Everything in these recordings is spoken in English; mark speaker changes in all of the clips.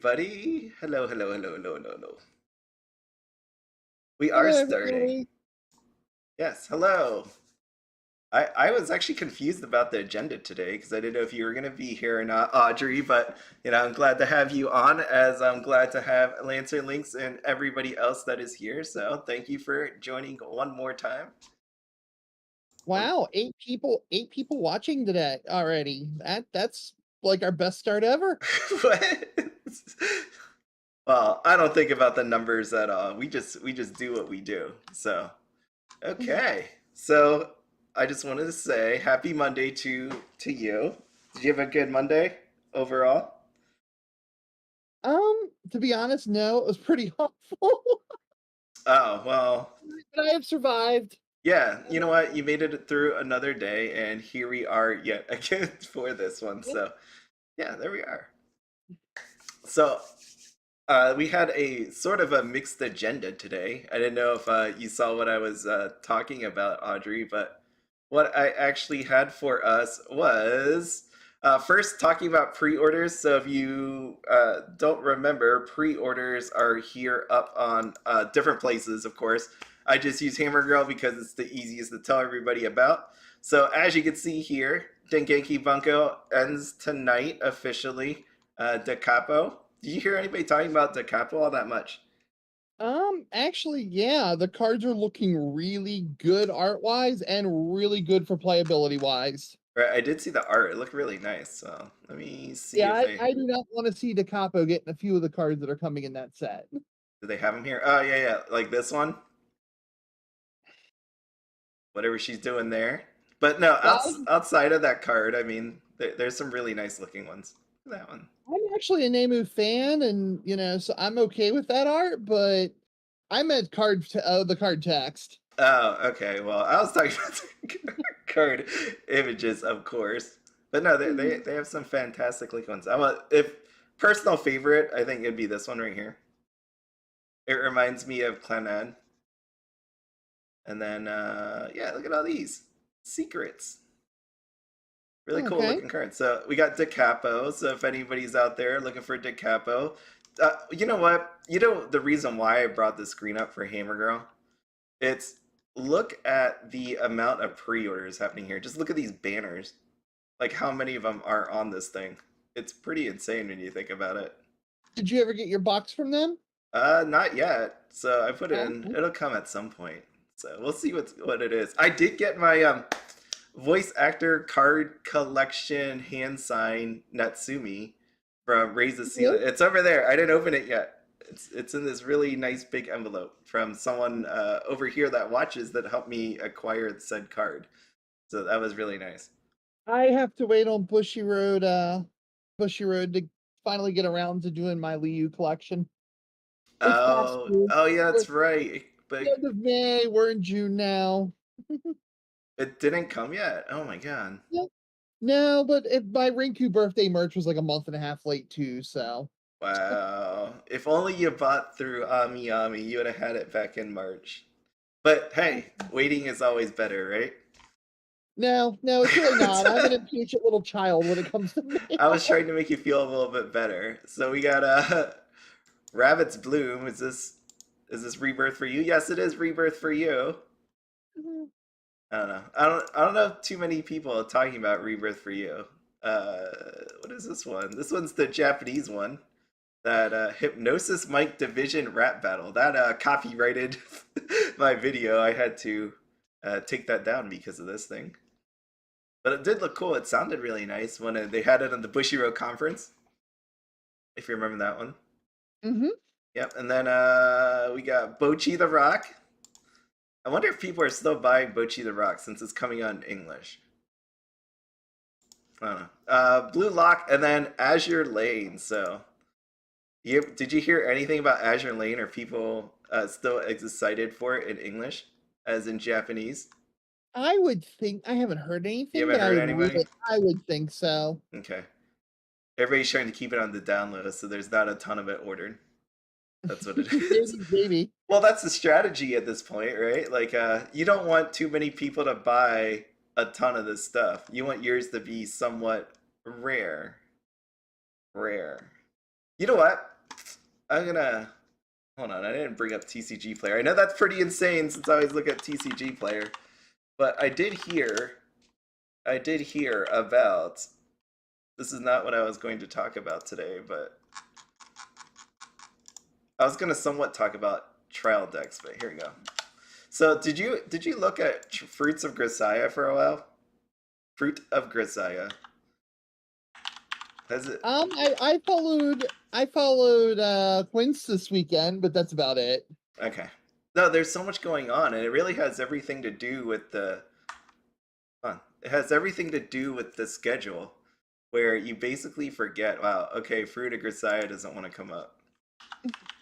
Speaker 1: Buddy, hello, hello, hello, hello, hello, hello. We are
Speaker 2: Hello,
Speaker 1: starting.
Speaker 2: everybody.
Speaker 1: Yes, hello. I was actually confused about the agenda today because I didn't know if you were going to be here or not, Audrey, but I'm glad to have you on as I'm glad to have Lancer Links and everybody else that is here. So thank you for joining one more time.
Speaker 2: Wow, eight people watching today already. That's like our best start ever.
Speaker 1: What? Well, I don't think about the numbers at all. We just do what we do. So okay. So I just wanted to say happy Monday to you. Did you have a good Monday overall?
Speaker 2: To be honest, no, it was pretty awful,
Speaker 1: Oh, well,
Speaker 2: but I have survived.
Speaker 1: yeah, you know what? You made it through another day and here we are yet again for this one.
Speaker 2: Yep.
Speaker 1: So, yeah, there we are. So, we had a sort of a mixed agenda today. I didn't know if you saw what I was talking about, Audrey, but what I actually had for us was first talking about pre-orders. So if you don't remember, pre-orders are here up on different places, of course. I just use Hammer Girl because it's the easiest to tell everybody about. So as you can see here, Dengeki Bunko ends tonight officially. Da Capo. Did you hear anybody talking about Da Capo all that much?
Speaker 2: Actually, yeah, the cards are looking really good art-wise and really good for playability-wise.
Speaker 1: Right, I did see the art. It looked really nice. So let me see
Speaker 2: Yeah,
Speaker 1: if
Speaker 2: I do not want to see Da Capo getting a few of the cards that are coming in that set.
Speaker 1: do they have them here. Oh yeah, yeah, like this one. Whatever she's doing there. But no,
Speaker 2: Yeah,
Speaker 1: outside of that card, I mean, there's some really nice looking ones. That one.
Speaker 2: I'm actually a Nemu fan, and so I'm okay with that art, but I'm at the card text.
Speaker 1: Oh, okay. Well, I was talking about the card images, of course. But no, they have some fantastic looking ones. If personal favorite, I think it'd be this one right here. It reminds me of Clannad. And then, yeah, look at all these secrets. Really cool
Speaker 2: Okay.
Speaker 1: looking cards. So we got Da Capo. So if anybody's out there looking for Da Capo, you know what? You know the reason why I brought this screen up for Hammer Girl? It's look at the amount of pre-orders happening here. Just look at these banners. Like how many of them are on this thing? It's pretty insane when you think about it.
Speaker 2: Did you ever get your box from them?
Speaker 1: Not yet. So I put it
Speaker 2: Oh,
Speaker 1: in. It'll come at some point. So we'll see what it is. I did get my voice actor card collection hand sign Natsumi from Raise the Ceiling.
Speaker 2: really?
Speaker 1: It's over there. I didn't open it yet. It's in this really nice big envelope from someone over here that watches that helped me acquire said card. So that was really nice.
Speaker 2: I have to wait on Bushiroad to finally get around to doing my Liu collection. It's past
Speaker 1: Oh,
Speaker 2: due.
Speaker 1: oh yeah,
Speaker 2: We're
Speaker 1: that's
Speaker 2: at
Speaker 1: right.
Speaker 2: the
Speaker 1: But
Speaker 2: end of May. We're in June now.
Speaker 1: it didn't come yet. Oh my god.
Speaker 2: Yep. No, but my Rinku birthday merch was like a month and a half late too. So
Speaker 1: Wow. If only you bought through Ami Ami, you would have had it back in March. But hey, waiting is always better, right?
Speaker 2: no, it's really not. I'm an impatient little child when it comes to
Speaker 1: I was
Speaker 2: mail.
Speaker 1: trying to make you feel a little bit better. So we got Rabbit's Bloom. Is this rebirth for you? Yes, it is rebirth for you. I don't know. I don't know too many people talking about rebirth for you. Uh, what is this one? This one's the Japanese one. That Hypnosis Mike Division rap battle. That copyrighted my video. I had to take that down because of this thing. But it did look cool. It sounded really nice when they had it on the Bushiroad conference. If you remember that one.
Speaker 2: Hmm.
Speaker 1: Yep. And then we got Bochi the Rock. I wonder if people are still buying Bochi the Rock since it's coming out in English. I don't know. Blue Lock and then Azure Lane. So, did you hear anything about Azure Lane? Are people still excited for it in English as in Japanese?
Speaker 2: I would think I haven't heard
Speaker 1: You
Speaker 2: anything,
Speaker 1: haven't
Speaker 2: but
Speaker 1: heard anybody?
Speaker 2: I would think so.
Speaker 1: Okay. Everybody's trying to keep it on the down low, so there's not a ton of it ordered. That's what it is.
Speaker 2: Maybe.
Speaker 1: Well, that's the strategy at this point, right? Like, you don't want too many people to buy a ton of this stuff. You want yours to be somewhat rare. Rare. You know what? I'm gonna hold on. I didn't bring up TCG Player. I know that's pretty insane since I always look at TCG Player, but I did hear about. This is not what I was going to talk about today, but I was gonna somewhat talk about trial decks. But here we go. So did you look at Fruits of Grisaia for a while? Fruit of Grisaia. Has it?
Speaker 2: I followed Quince this weekend, but that's about it.
Speaker 1: Okay. No, there's so much going on, and it really has everything to do with the. It has everything to do with the schedule, where you basically forget. Wow. Okay, Fruit of Grisaia doesn't want to come up,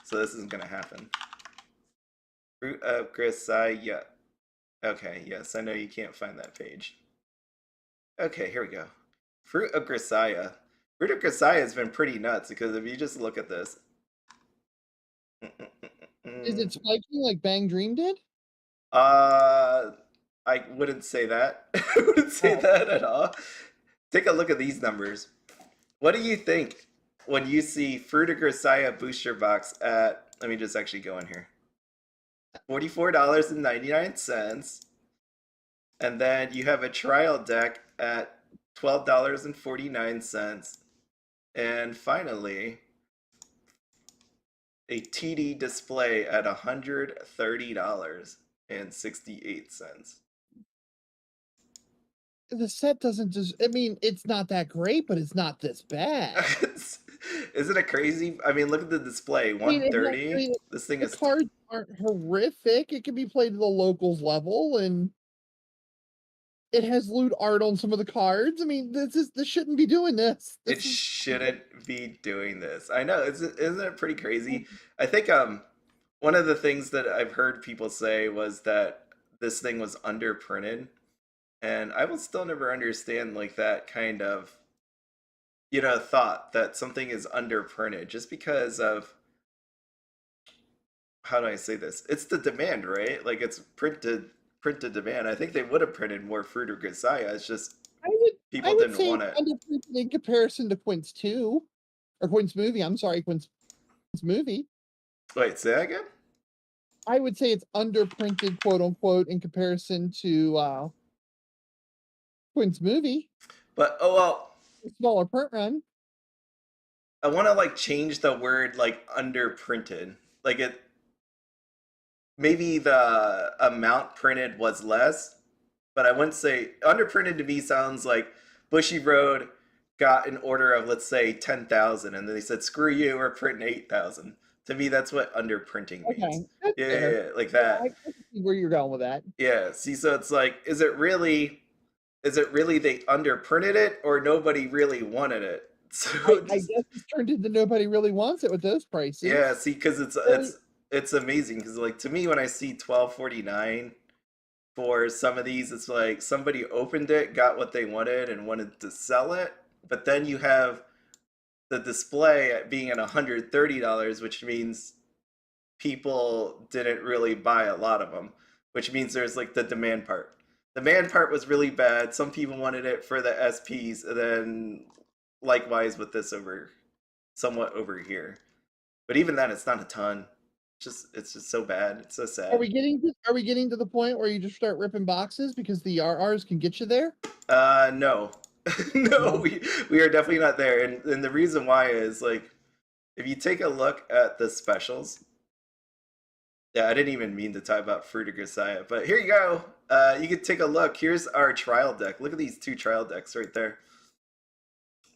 Speaker 1: so this isn't gonna happen. Fruit of Grisaia. Okay. Yes, I know you can't find that page. Okay, here we go. Fruit of Grisaia. Fruit of Grisaia has been pretty nuts because if you just look at this.
Speaker 2: Is it spiking like Bang Dream did?
Speaker 1: Uh, I wouldn't say that. I wouldn't say that at all. Take a look at these numbers. What do you think when you see Fruit of Grisaia booster box at, let me just actually go in here, $44.99. And then you have a trial deck at $12.49. And finally, a TD display at $130.68.
Speaker 2: The set doesn't just. I mean, it's not that great, but it's not this bad.
Speaker 1: Isn't it crazy? I mean, look at the display.
Speaker 2: I mean,
Speaker 1: 130. This thing
Speaker 2: the
Speaker 1: is
Speaker 2: cards aren't horrific. It can be played at the locals level, and it has lewd art on some of the cards. I mean, this shouldn't be doing this.
Speaker 1: it shouldn't be doing this. I know. Isn't it pretty crazy? I think one of the things that I've heard people say was that this thing was underprinted, and I will still never understand like that kind of thought that something is underprinted just because of, how do I say this? It's the demand, right? Like it's printed demand. I think they would have printed more Fruit of Grisaia. It's just
Speaker 2: I would I
Speaker 1: people
Speaker 2: would
Speaker 1: didn't
Speaker 2: say
Speaker 1: want
Speaker 2: it's
Speaker 1: it.
Speaker 2: underprinted in comparison to Quince 2 or Quince movie. I'm sorry, Quince movie.
Speaker 1: Wait, say that again?
Speaker 2: I would say it's underprinted, quote unquote, in comparison to Quince movie.
Speaker 1: But oh well,
Speaker 2: A smaller print run.
Speaker 1: I want to like change the word like underprinted. Like it maybe the amount printed was less, but I wouldn't say underprinted. To me sounds like Bushiroad got an order of, let's say, 10,000 and then they said screw you, we're printing 8,000. To me that's what underprinting means.
Speaker 2: Okay, that's
Speaker 1: Yeah, yeah,
Speaker 2: fair.
Speaker 1: yeah, like
Speaker 2: Yeah, I
Speaker 1: that.
Speaker 2: can see where you're going with that.
Speaker 1: Yeah, see, so it's like, is it really they underprinted it or nobody really wanted it? So
Speaker 2: I
Speaker 1: just
Speaker 2: guess it's turned into nobody really wants it with those
Speaker 1: yeah,
Speaker 2: prices.
Speaker 1: see, because it's
Speaker 2: Really,
Speaker 1: it's it's amazing because like to me when I see 12.49 for some of these, it's like somebody opened it, got what they wanted, and wanted to sell it. But then you have the display at being at $130, which means people didn't really buy a lot of them, which means there's like the demand part. The demand part was really bad. Some people wanted it for the SPs, and then likewise with this somewhat over here. But even then, it's not a ton. It's just so bad. It's so
Speaker 2: are
Speaker 1: sad.
Speaker 2: we getting to the point where you just start ripping boxes because the RRs can get you there?
Speaker 1: No, no,
Speaker 2: No.
Speaker 1: we are definitely not there. And the reason why is like if you take a look at the specials. Yeah, I didn't even mean to talk about Fruit of Grisaia, but here you go. You can take a look. Here's our trial deck. Look at these two trial decks right there.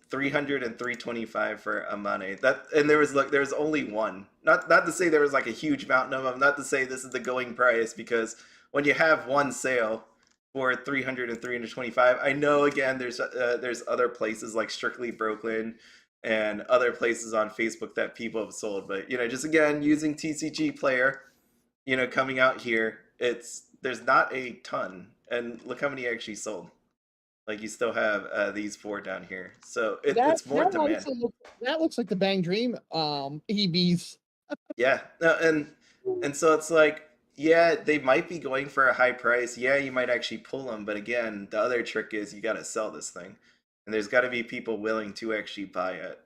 Speaker 1: 300 and 325 for Amane. That and there was only one. Not to say there was like a huge mountain of them. Not to say this is the going price because when you have one sale for 300 and 325, I know again there's other places like Strictly Brooklyn and other places on Facebook that people have sold, but just again using TCG Player, coming out here, there's not a ton, and look how many actually sold. Like you still have these four down here, so
Speaker 2: That
Speaker 1: it's more
Speaker 2: that
Speaker 1: demand.
Speaker 2: honestly looks like the Bang Dream EBs.
Speaker 1: Yeah, no, and so it's like, yeah, they might be going for a high price. Yeah, you might actually pull them, but again, the other trick is you got to sell this thing, and there's got to be people willing to actually buy it.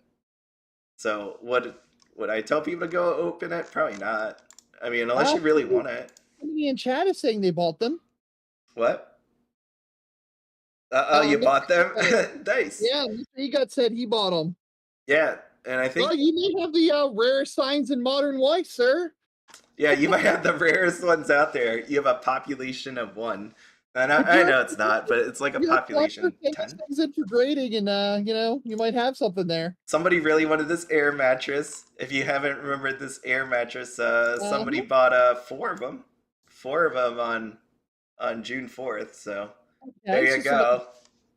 Speaker 1: So would I tell people to go open it? Probably not. I mean, unless you really want it.
Speaker 2: Somebody in chat is saying they bought them.
Speaker 1: What? Oh, you bought them? Nice.
Speaker 2: Yeah, he got said he bought them.
Speaker 1: Yeah, and I think.
Speaker 2: Well, you may have the rare signs in modern Weiss, sir.
Speaker 1: Yeah, you might have the rarest ones out there. You have a population of 1. And I know it's not, but it's like a population 10.
Speaker 2: Things in for grading, and you might have something there.
Speaker 1: Somebody really wanted this air mattress. If you haven't remembered this air mattress, somebody bought 4 of them. 4 of them on June 4th. So there you go.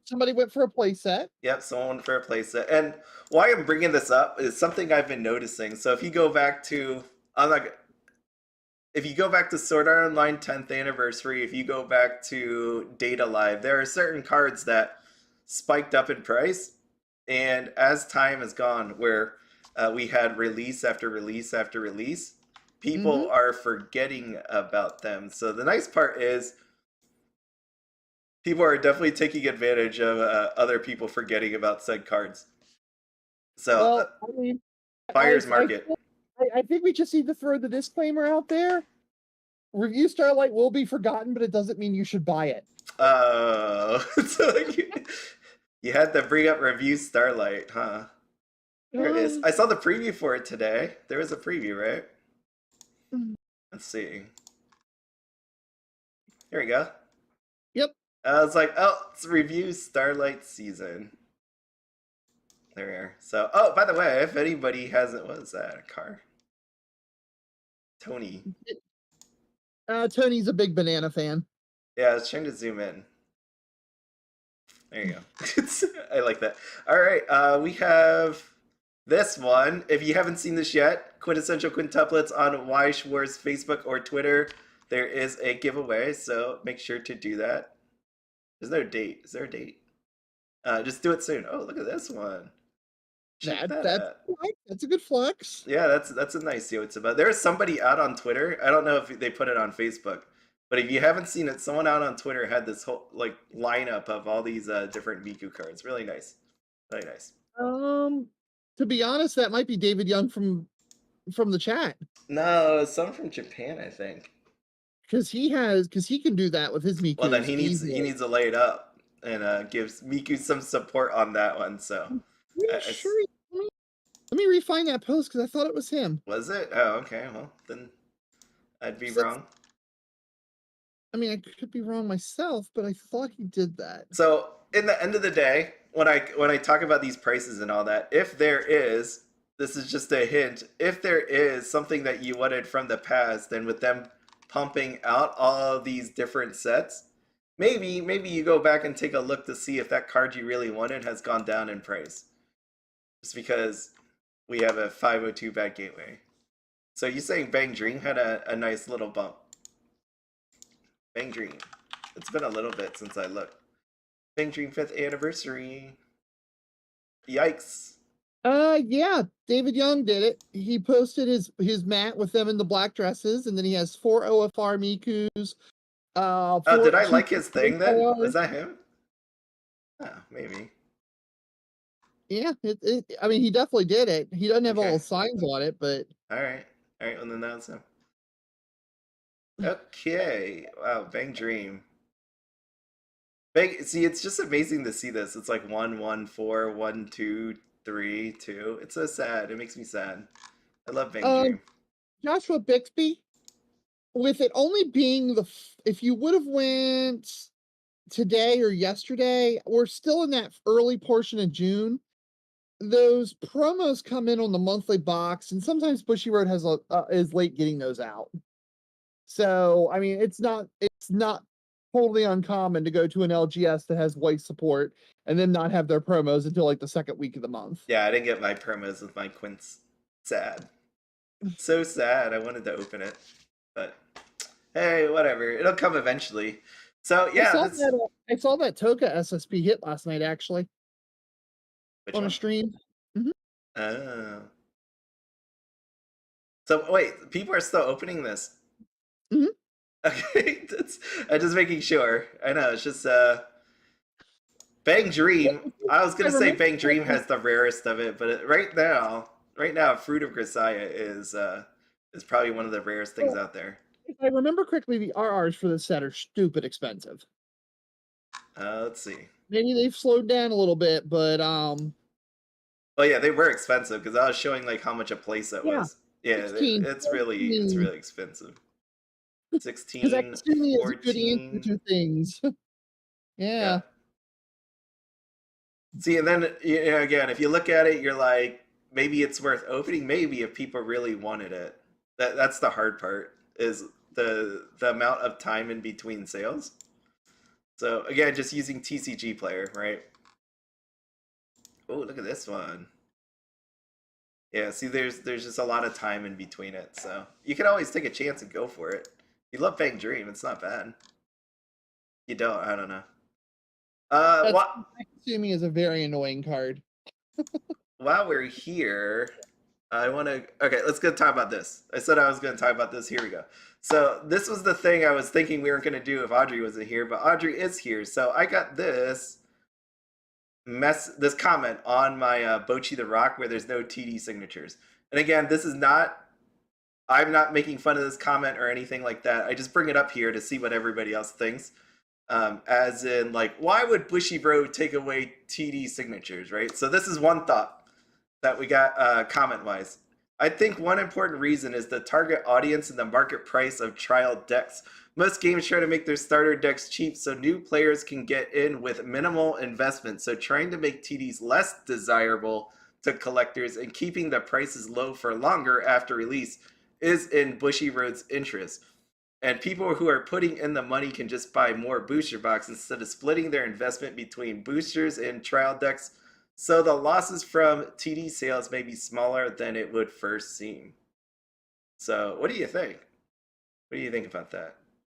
Speaker 2: Somebody went for a playset.
Speaker 1: Yep, someone went for a playset. And why I'm bringing this up is something I've been noticing. So if you go back to, if you go back to Sword Art Online 10th anniversary, if you go back to Data Live, there are certain cards that spiked up in price. And as time has gone, where we had release after release after release, people are forgetting about them. So the nice part is people are definitely taking advantage of other people forgetting about said cards. So, buyer's market.
Speaker 2: I think we just need to throw the disclaimer out there. Review Starlight will be forgotten, but it doesn't mean you should buy it.
Speaker 1: Oh, so you had to bring up Review Starlight, huh? There it is. I saw the preview for it today. There was a preview, right? Let's see. Here we go.
Speaker 2: Yep.
Speaker 1: I was like, oh, it's Review Starlight season. There we are. So, oh, by the way, if anybody hasn't, what is that? A car? Tony.
Speaker 2: Tony's a big banana fan.
Speaker 1: Yeah, I was trying to zoom in. There you go. I like that. All right, we have this one. If you haven't seen this yet, Quintessential Quintuplets on Weiss Schwarz Facebook or Twitter. There is a giveaway, so make sure to do that. There's no date. Is there a date? Just do it soon. Oh, look at this one.
Speaker 2: That's a good flex.
Speaker 1: Yeah, that's a nice Yotsuba. There's somebody out on Twitter. I don't know if they put it on Facebook, but if you haven't seen it, someone out on Twitter had this whole lineup of all these different Miku cards. Really nice, really nice.
Speaker 2: To be honest, that might be David Young from the chat.
Speaker 1: No, some from Japan, I think.
Speaker 2: Because he can do that with his Miku.
Speaker 1: Well, then he needs to lay it up and gives Miku some support on that one. So.
Speaker 2: Sure. Let me refine that post because I thought it was him.
Speaker 1: Was it? Oh, okay. Well, then I'd be wrong.
Speaker 2: I mean, I could be wrong myself, but I thought he did that.
Speaker 1: So, in the end of the day, when I talk about these prices and all that, if there is, this is just a hint, if there is something that you wanted from the past, then with them pumping out all of these different sets, maybe you go back and take a look to see if that card you really wanted has gone down in price. Just because we have a 502 bad gateway. So you're saying Bang Dream had a nice little bump. Bang Dream. It's been a little bit since I looked. Bang Dream 5th anniversary. Yikes.
Speaker 2: Yeah, David Young did it. He posted his mat with them in the black dresses, and then he has 4 OFR Mikus.
Speaker 1: Did I like his thing then? Was that him? Oh, maybe.
Speaker 2: Yeah, I mean, he definitely did it. He doesn't have all the signs on it, but...
Speaker 1: All right, well, then that's him. Okay, wow, Bang Dream. See, it's just amazing to see this. It's like 1, 1, 4, 1, 2, 3, 2. It's so sad. It makes me sad. I love Bang Dream.
Speaker 2: Joshua Bixby, with it only being if you would have went today or yesterday, we're still in that early portion of June. Those promos come in on the monthly box, and sometimes Bushiroad is late getting those out. So, I mean, it's not totally uncommon to go to an LGS that has Weiss support and then not have their promos until like the second week of the month.
Speaker 1: Yeah, I didn't get my promos with my Quints. Sad. So sad. I wanted to open it, but hey, whatever. It'll come eventually. So yeah,
Speaker 2: I saw that Toka SSP hit last night actually. On a stream.
Speaker 1: Oh. So wait, people are still opening this. Okay, I'm just making sure. I know, it's just Bang Dream. I was gonna say Bang Dream has the rarest of it, but right now, right now, Fruit of Grisaia is probably one of the rarest things
Speaker 2: Well,
Speaker 1: out there.
Speaker 2: if I remember correctly, the RRs for this set are stupid expensive.
Speaker 1: Let's see.
Speaker 2: Maybe they've slowed down a little bit, but
Speaker 1: Oh yeah, they were expensive because I was showing like how much a playset
Speaker 2: yeah,
Speaker 1: was. Yeah,
Speaker 2: 16,
Speaker 1: it's
Speaker 2: 14.
Speaker 1: really expensive.
Speaker 2: Because
Speaker 1: 16,
Speaker 2: Akasumi is a good answer
Speaker 1: 14.
Speaker 2: to things.
Speaker 1: Yeah.
Speaker 2: Yeah.
Speaker 1: See, and then again, if you look at it, you're like, maybe it's worth opening. Maybe if people really wanted it. That's the hard part is the amount of time in between sales. So again, just using TCG Player, right? Oh, look at this one. Yeah, see, there's just a lot of time in between it, so you can always take a chance and go for it. You love Bang Dream, it's not bad. You don't, I don't know.
Speaker 2: That's
Speaker 1: What?
Speaker 2: Akasumi is a very annoying card.
Speaker 1: While we're here, I want to. Okay, let's go talk about this. I said I was going to talk about this. Here we go. So this was the thing I was thinking we weren't going to do if Audrey wasn't here, but Audrey is here. So I got this this comment on my Bochi the Rock where there's no TD signatures. And again, this is not. I'm not making fun of this comment or anything like that. I just bring it up here to see what everybody else thinks. As in, like, why would Bushiroad take away TD signatures, right? So this is one thought that we got comment-wise. I think one important reason is the target audience and the market price of trial decks. Most games try to make their starter decks cheap so new players can get in with minimal investment. So trying to make TDs less desirable to collectors and keeping the prices low for longer after release is in Bushiroad's interest. And people who are putting in the money can just buy more booster boxes instead of splitting their investment between boosters and trial decks. So the losses from TD sales may be smaller than it would first seem. So what do you think? What do you think about that,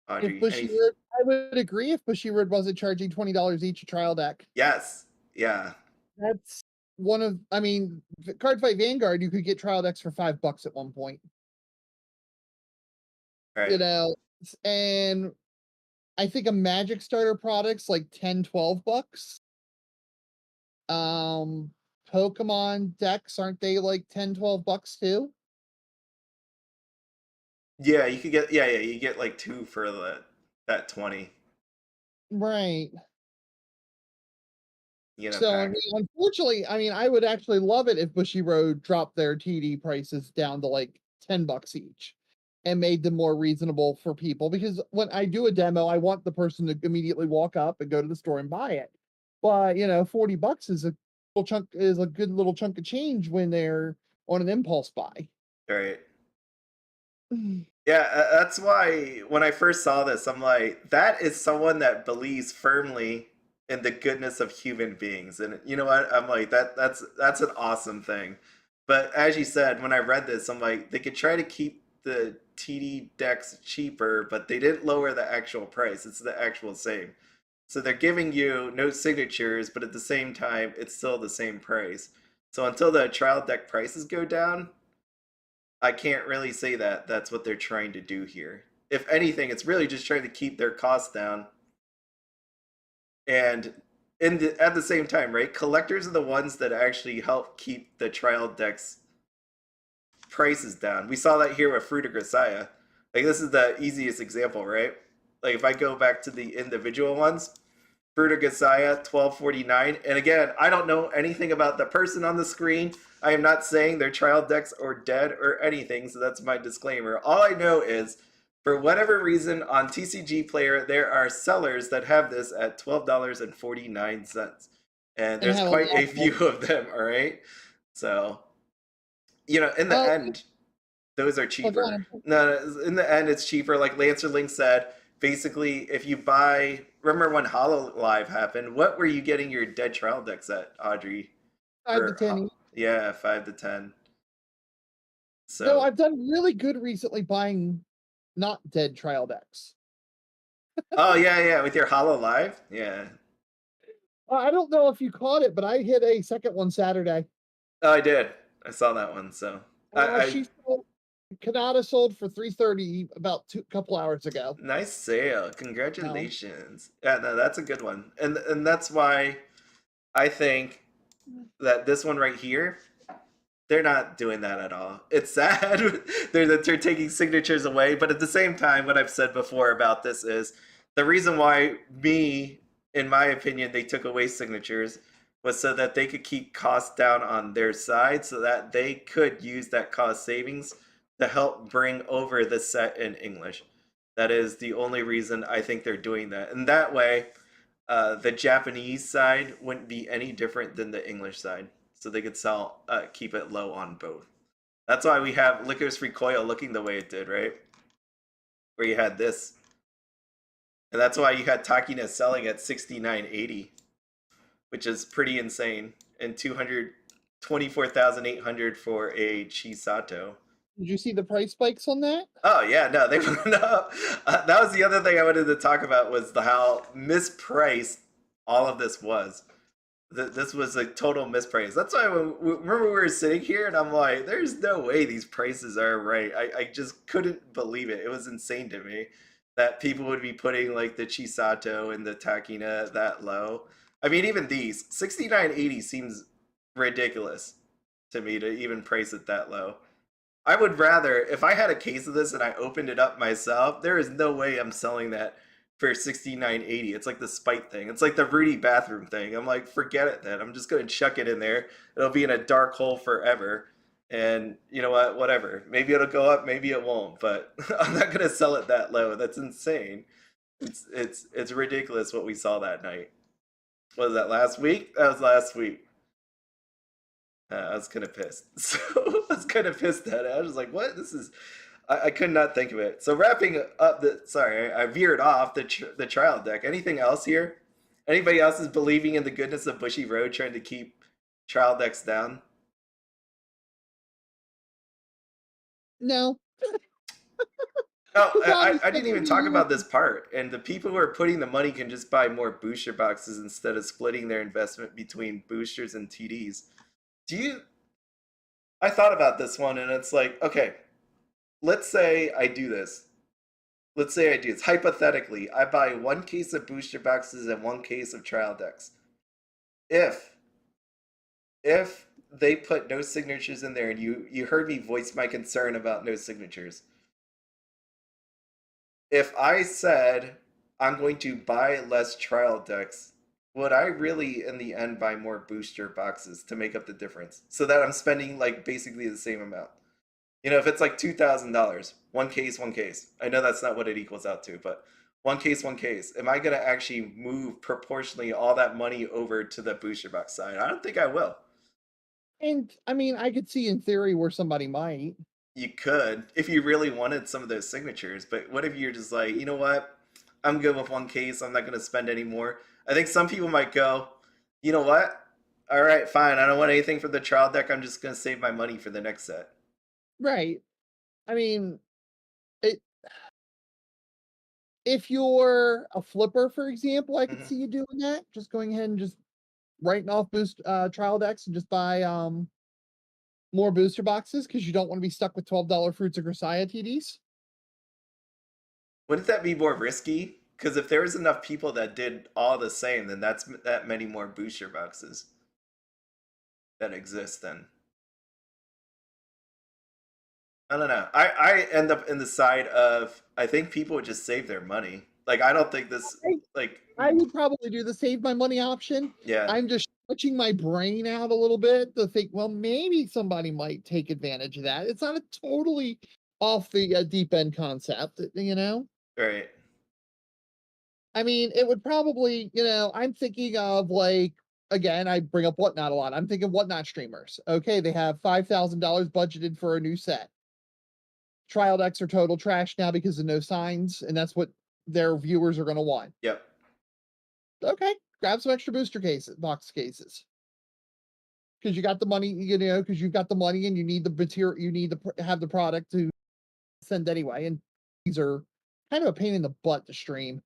Speaker 2: If
Speaker 1: Audrey?
Speaker 2: Bushiroad, I would agree if Bushiroad wasn't charging $20 each a trial deck.
Speaker 1: Yes. Yeah.
Speaker 2: That's one of, I mean, Cardfight Vanguard, you could get trial decks for $5 at one point.
Speaker 1: All
Speaker 2: You
Speaker 1: right.
Speaker 2: know, and I think a Magic starter product's like $10-12. Pokemon decks, aren't they like $10-12 too?
Speaker 1: Yeah, you could get you get like two for that 20.
Speaker 2: Right.
Speaker 1: You get a
Speaker 2: So, I
Speaker 1: pack.
Speaker 2: mean, unfortunately, I mean, I would actually love it if Bushiroad dropped their TD prices down to like $10 each and made them more reasonable for people. Because when I do a demo, I want the person to immediately walk up and go to the store and buy it. But $40 is a good little chunk of change when they're on an impulse buy.
Speaker 1: All right. Yeah, that's why when I first saw this, I'm like, that is someone that believes firmly in the goodness of human beings. And you know what? I'm like, that's an awesome thing. But as you said, when I read this, I'm like, they could try to keep the TD decks cheaper, but they didn't lower the actual price. It's the actual same. So they're giving you no signatures, but at the same time, it's still the same price. So until the trial deck prices go down, I can't really say that that's what they're trying to do here. If anything, it's really just trying to keep their costs down. And at the same time, right? Collectors are the ones that actually help keep the trial decks prices down. We saw that here with Fruit of Grisaia. Like this is the easiest example, right? Like if I go back to the individual ones, Fruit of Grisaia, $12.49. And again, I don't know anything about the person on the screen. I am not saying their trial decks are dead or anything, so that's my disclaimer. All I know is, for whatever reason, on TCG Player, there are sellers that have this at $12.49. And
Speaker 2: And
Speaker 1: there's
Speaker 2: have a
Speaker 1: quite
Speaker 2: lot
Speaker 1: a
Speaker 2: of them.
Speaker 1: few of them, all right? So, in the
Speaker 2: Oh,
Speaker 1: end, those are
Speaker 2: oh, go
Speaker 1: cheaper.
Speaker 2: on.
Speaker 1: No, in the end, it's cheaper. Like Lancer Link said, basically, if you buy, remember when Holo Live happened? What were you getting your dead trial decks at, Audrey?
Speaker 2: 5 to 10.
Speaker 1: Yeah, 5 to 10.
Speaker 2: No,
Speaker 1: So,
Speaker 2: I've done really good recently buying not dead trial decks.
Speaker 1: oh yeah, with your Holo Live, yeah.
Speaker 2: I don't know if you caught it, but I hit a second one Saturday.
Speaker 1: Oh, I did. I saw that one. So, I
Speaker 2: She sold, Kanata sold for 330 about couple hours ago.
Speaker 1: nice sale.
Speaker 2: No.
Speaker 1: Congratulations. Yeah, no, that's a good one, and that's why I think that this one right here, They're not doing that at all. It's sad they're taking signatures away, but at the same time, what I've said before about this is the reason why in my opinion, they took away signatures was so that they could keep costs down on their side, so that they could use that cost savings to help bring over the set in English. That is the only reason I think they're doing that, and that way, the Japanese side wouldn't be any different than the English side, so they could keep it low on both. That's why we have Lycoris Recoil looking the way it did, right? Where you had this, and that's why you had Takina selling at 69.80, which is pretty insane, and 224,800 for a Chisato.
Speaker 2: Did you see the price spikes on that?
Speaker 1: Oh yeah, no, they went up. That was the other thing I wanted to talk about was how mispriced all of this was. This was a total misprice. That's why remember we were sitting here and I'm like, there's no way these prices are right. I just couldn't believe it. It was insane to me that people would be putting like the Chisato and the Takina that low. I mean, even these 69.80 seems ridiculous to me to even price it that low. I would rather, if I had a case of this and I opened it up myself, there is no way I'm selling that for 69.80. It's like the spite thing. It's like the Rudy bathroom thing. I'm like, forget it then. I'm just going to chuck it in there. It'll be in a dark hole forever. And you know what? Whatever. Maybe it'll go up, maybe it won't, but I'm not going to sell it that low. That's insane. It's ridiculous what we saw that night. Was that last week? That was last week. I was kind of pissed. So I was kind of pissed at it. I was like, what? This is. I could not think of it. So wrapping up sorry, I veered off the trial deck. Anything else here? Anybody else is believing in the goodness of Bushiroad trying to keep trial decks down?
Speaker 2: No.
Speaker 1: Oh, I didn't even talk about this part. And the people who are putting the money can just buy more booster boxes instead of splitting their investment between boosters and TDs. I thought about this one and it's like, okay, let's say I do this. Let's say I do this. Hypothetically, I buy one case of booster boxes and one case of trial decks. If they put no signatures in there, and you heard me voice my concern about no signatures. If I said I'm going to buy less trial decks, would I really in the end buy more booster boxes to make up the difference so that I'm spending like basically the same amount? You know, if it's like $2,000, one case. I know that's not what it equals out to, but one case. Am I going to actually move proportionally all that money over to the booster box side? I don't think I will.
Speaker 2: And I mean, I could see in theory where somebody might.
Speaker 1: You could, if you really wanted some of those signatures, but what if you're just like, you know what? I'm good with one case. I'm not going to spend any more. I think some people might go, you know what? All right, fine. I don't want anything for the trial deck. I'm just going to save my money for the next set.
Speaker 2: Right. I mean, if you're a flipper, for example, I could see you doing that. Just going ahead and just writing off trial decks and just buy more booster boxes because you don't want to be stuck with $12 Fruits of Grisaia TDs.
Speaker 1: Wouldn't that be more risky? Because if there was enough people that did all the same, then that's that many more booster boxes that exist then. I don't know. I end up in the side of I think people would just save their money. Like I don't think this
Speaker 2: I would probably do the save my money option.
Speaker 1: Yeah.
Speaker 2: I'm just stretching my brain out a little bit to think, well, maybe somebody might take advantage of that. It's not a totally off the deep end concept, you know?
Speaker 1: Right.
Speaker 2: I mean, it would probably, I'm thinking of like, again, I bring up Whatnot a lot. I'm thinking Whatnot streamers. Okay, they have $5,000 budgeted for a new set. Trial decks are total trash now because of no signs, and that's what their viewers are going to want.
Speaker 1: Yep.
Speaker 2: Okay, grab some extra booster box cases. Because you got the money, because you've got the money and you need the material, you need to have the product to send anyway. And these are kind of a pain in the butt to stream.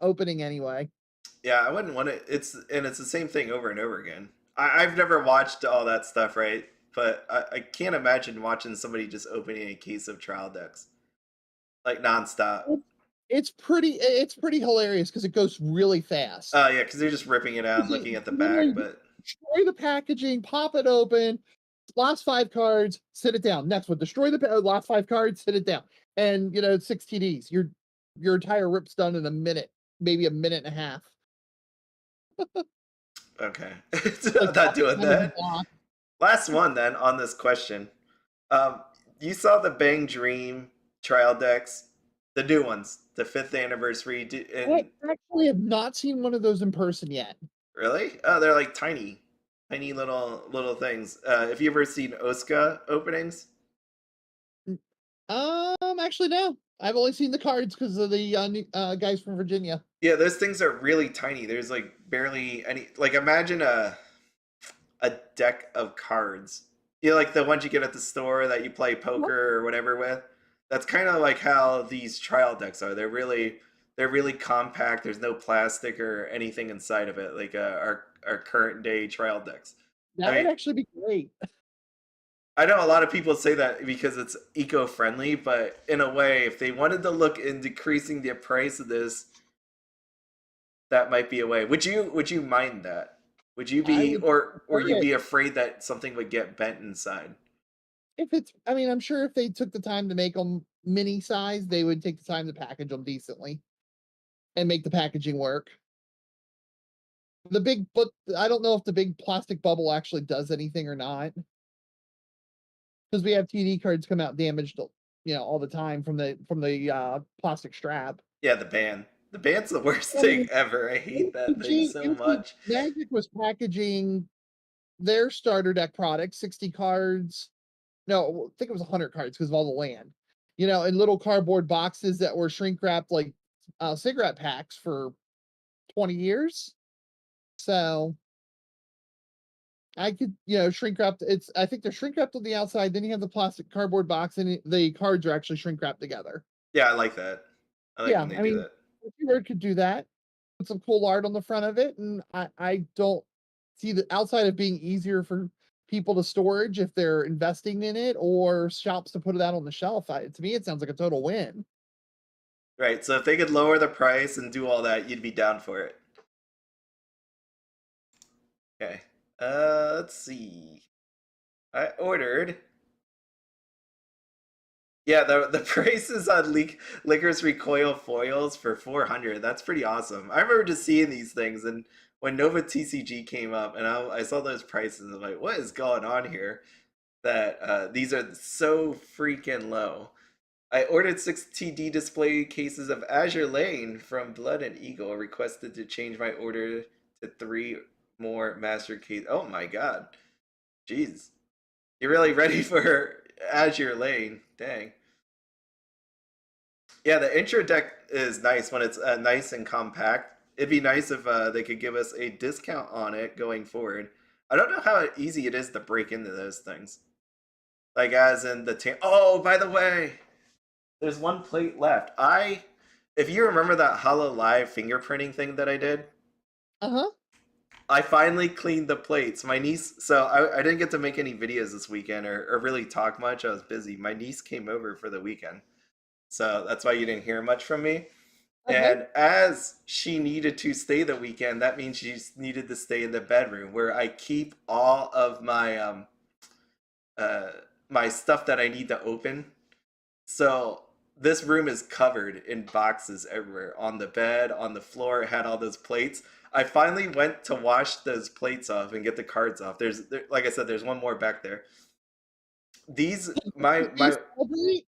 Speaker 2: Opening anyway.
Speaker 1: Yeah, I wouldn't want it. It's the same thing over and over again. I've never watched all that stuff, right? But I can't imagine watching somebody just opening a case of trial decks like nonstop.
Speaker 2: It's pretty hilarious because it goes really fast.
Speaker 1: Yeah, because they're just ripping it out and looking at the back. But
Speaker 2: destroy the packaging, pop it open, last 5 cards, sit it down. Next one, destroy the last 5 cards, sit it down. And, 6 TDs. Your entire rip's done in a minute, maybe a minute and a half.
Speaker 1: Okay.
Speaker 2: Like,
Speaker 1: I'm not doing
Speaker 2: time of the
Speaker 1: that.
Speaker 2: block.
Speaker 1: Last one then on this question. You saw the Bang Dream trial decks, the new ones, the 5th anniversary.
Speaker 2: I
Speaker 1: And
Speaker 2: actually have not seen one of those in person yet.
Speaker 1: really? Oh, they're like tiny, tiny little things. Have you ever seen Oscar openings?
Speaker 2: Actually, no. I've only seen the cards because of the guys from Virginia.
Speaker 1: Yeah, those things are really tiny. There's like barely any. Like imagine a deck of cards. You know, like the ones you get at the store that you play poker or whatever with. That's kind of like how these trial decks are. They're really compact. There's no plastic or anything inside of it, like our current day trial decks. I
Speaker 2: That would
Speaker 1: mean,
Speaker 2: actually be great.
Speaker 1: I know a lot of people say that because it's eco-friendly, but in a way, if they wanted to look in decreasing the price of this, that might be a way. Would you mind that? Would you
Speaker 2: I
Speaker 1: be
Speaker 2: would
Speaker 1: or
Speaker 2: prefer
Speaker 1: you
Speaker 2: it
Speaker 1: be afraid that something would get bent inside?
Speaker 2: if it's. I mean, I'm sure if they took the time to make them mini size, they would take the time to package them decently and make the packaging work. But I don't know if the big plastic bubble actually does anything or not. Because we have TD cards come out damaged, all the time from the plastic strap.
Speaker 1: Yeah, the band. The band's the worst
Speaker 2: I
Speaker 1: thing
Speaker 2: mean,
Speaker 1: ever. I hate that thing so much.
Speaker 2: Magic was packaging their starter deck product, 60 cards. No, I think it was 100 cards because of all the land. In little cardboard boxes that were shrink wrapped like cigarette packs for 20 years. So I could, shrink wrapped. I think they're shrink wrapped on the outside. Then you have the plastic cardboard box, and the cards are actually shrink wrapped together.
Speaker 1: Yeah, I like that. I like
Speaker 2: Yeah,
Speaker 1: when they
Speaker 2: I
Speaker 1: do
Speaker 2: mean,
Speaker 1: that.
Speaker 2: Bushiroad could do that. Put some cool art on the front of it, and I don't see the outside of being easier for people to storage if they're investing in it or shops to put it out on the shelf. To me, it sounds like a total win.
Speaker 1: Right. So if they could lower the price and do all that, you'd be down for it. Okay. Let's see. I ordered. Yeah, the prices on Lycoris Recoil foils for 400. That's pretty awesome. I remember just seeing these things, and when Nova TCG came up, and I saw those prices, I'm like, what is going on here? That these are so freaking low. I ordered 6 TD display cases of Azure Lane from Blood and Eagle. Requested to change my order to 3 more master case. Oh my god. Jeez. You're really ready for Azure Lane. Dang. Yeah, the intro deck is nice when it's nice and compact. It'd be nice if they could give us a discount on it going forward. I don't know how easy it is to break into those things. Like as in the oh, by the way, there's one plate left. If you remember that Holo Live fingerprinting thing that I did,
Speaker 2: Uh-huh.
Speaker 1: I finally cleaned the plates. My niece, so I didn't get to make any videos this weekend or really talk much. I was busy. My niece came over for the weekend. So that's why you didn't hear much from me.
Speaker 2: Okay.
Speaker 1: And as she needed to stay the weekend, that means she needed to stay in the bedroom where I keep all of my stuff that I need to open. So this room is covered in boxes everywhere on the bed, on the floor. It had all those plates. I finally went to wash those plates off and get the cards off. Like I said, there's one more back there. These
Speaker 2: Did B
Speaker 1: my
Speaker 2: celebrate?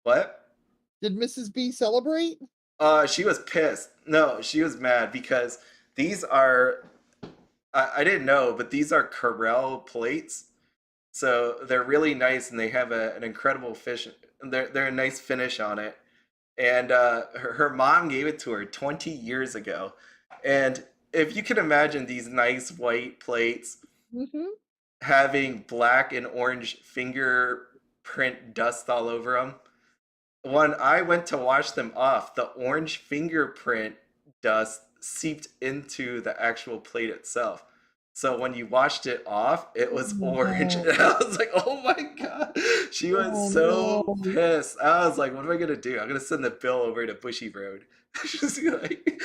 Speaker 1: what?
Speaker 2: Did Mrs. B celebrate?
Speaker 1: She was pissed. No, she was mad because these are I didn't know, but these are Corel plates. So they're really nice and they have an incredible fish. They're a nice finish on it. And her mom gave it to her 20 years ago. And if you can imagine these nice white plates
Speaker 2: Mm-hmm.
Speaker 1: having black and orange fingerprint dust all over them, when I went to wash them off, the orange fingerprint dust seeped into the actual plate itself. So when you washed it off, it was orange.
Speaker 2: No.
Speaker 1: And I was like, oh my God. She was
Speaker 2: Oh
Speaker 1: so
Speaker 2: no.
Speaker 1: pissed. I was like, what am I going to do? I'm going to send the bill over to Bushiroad. She's like,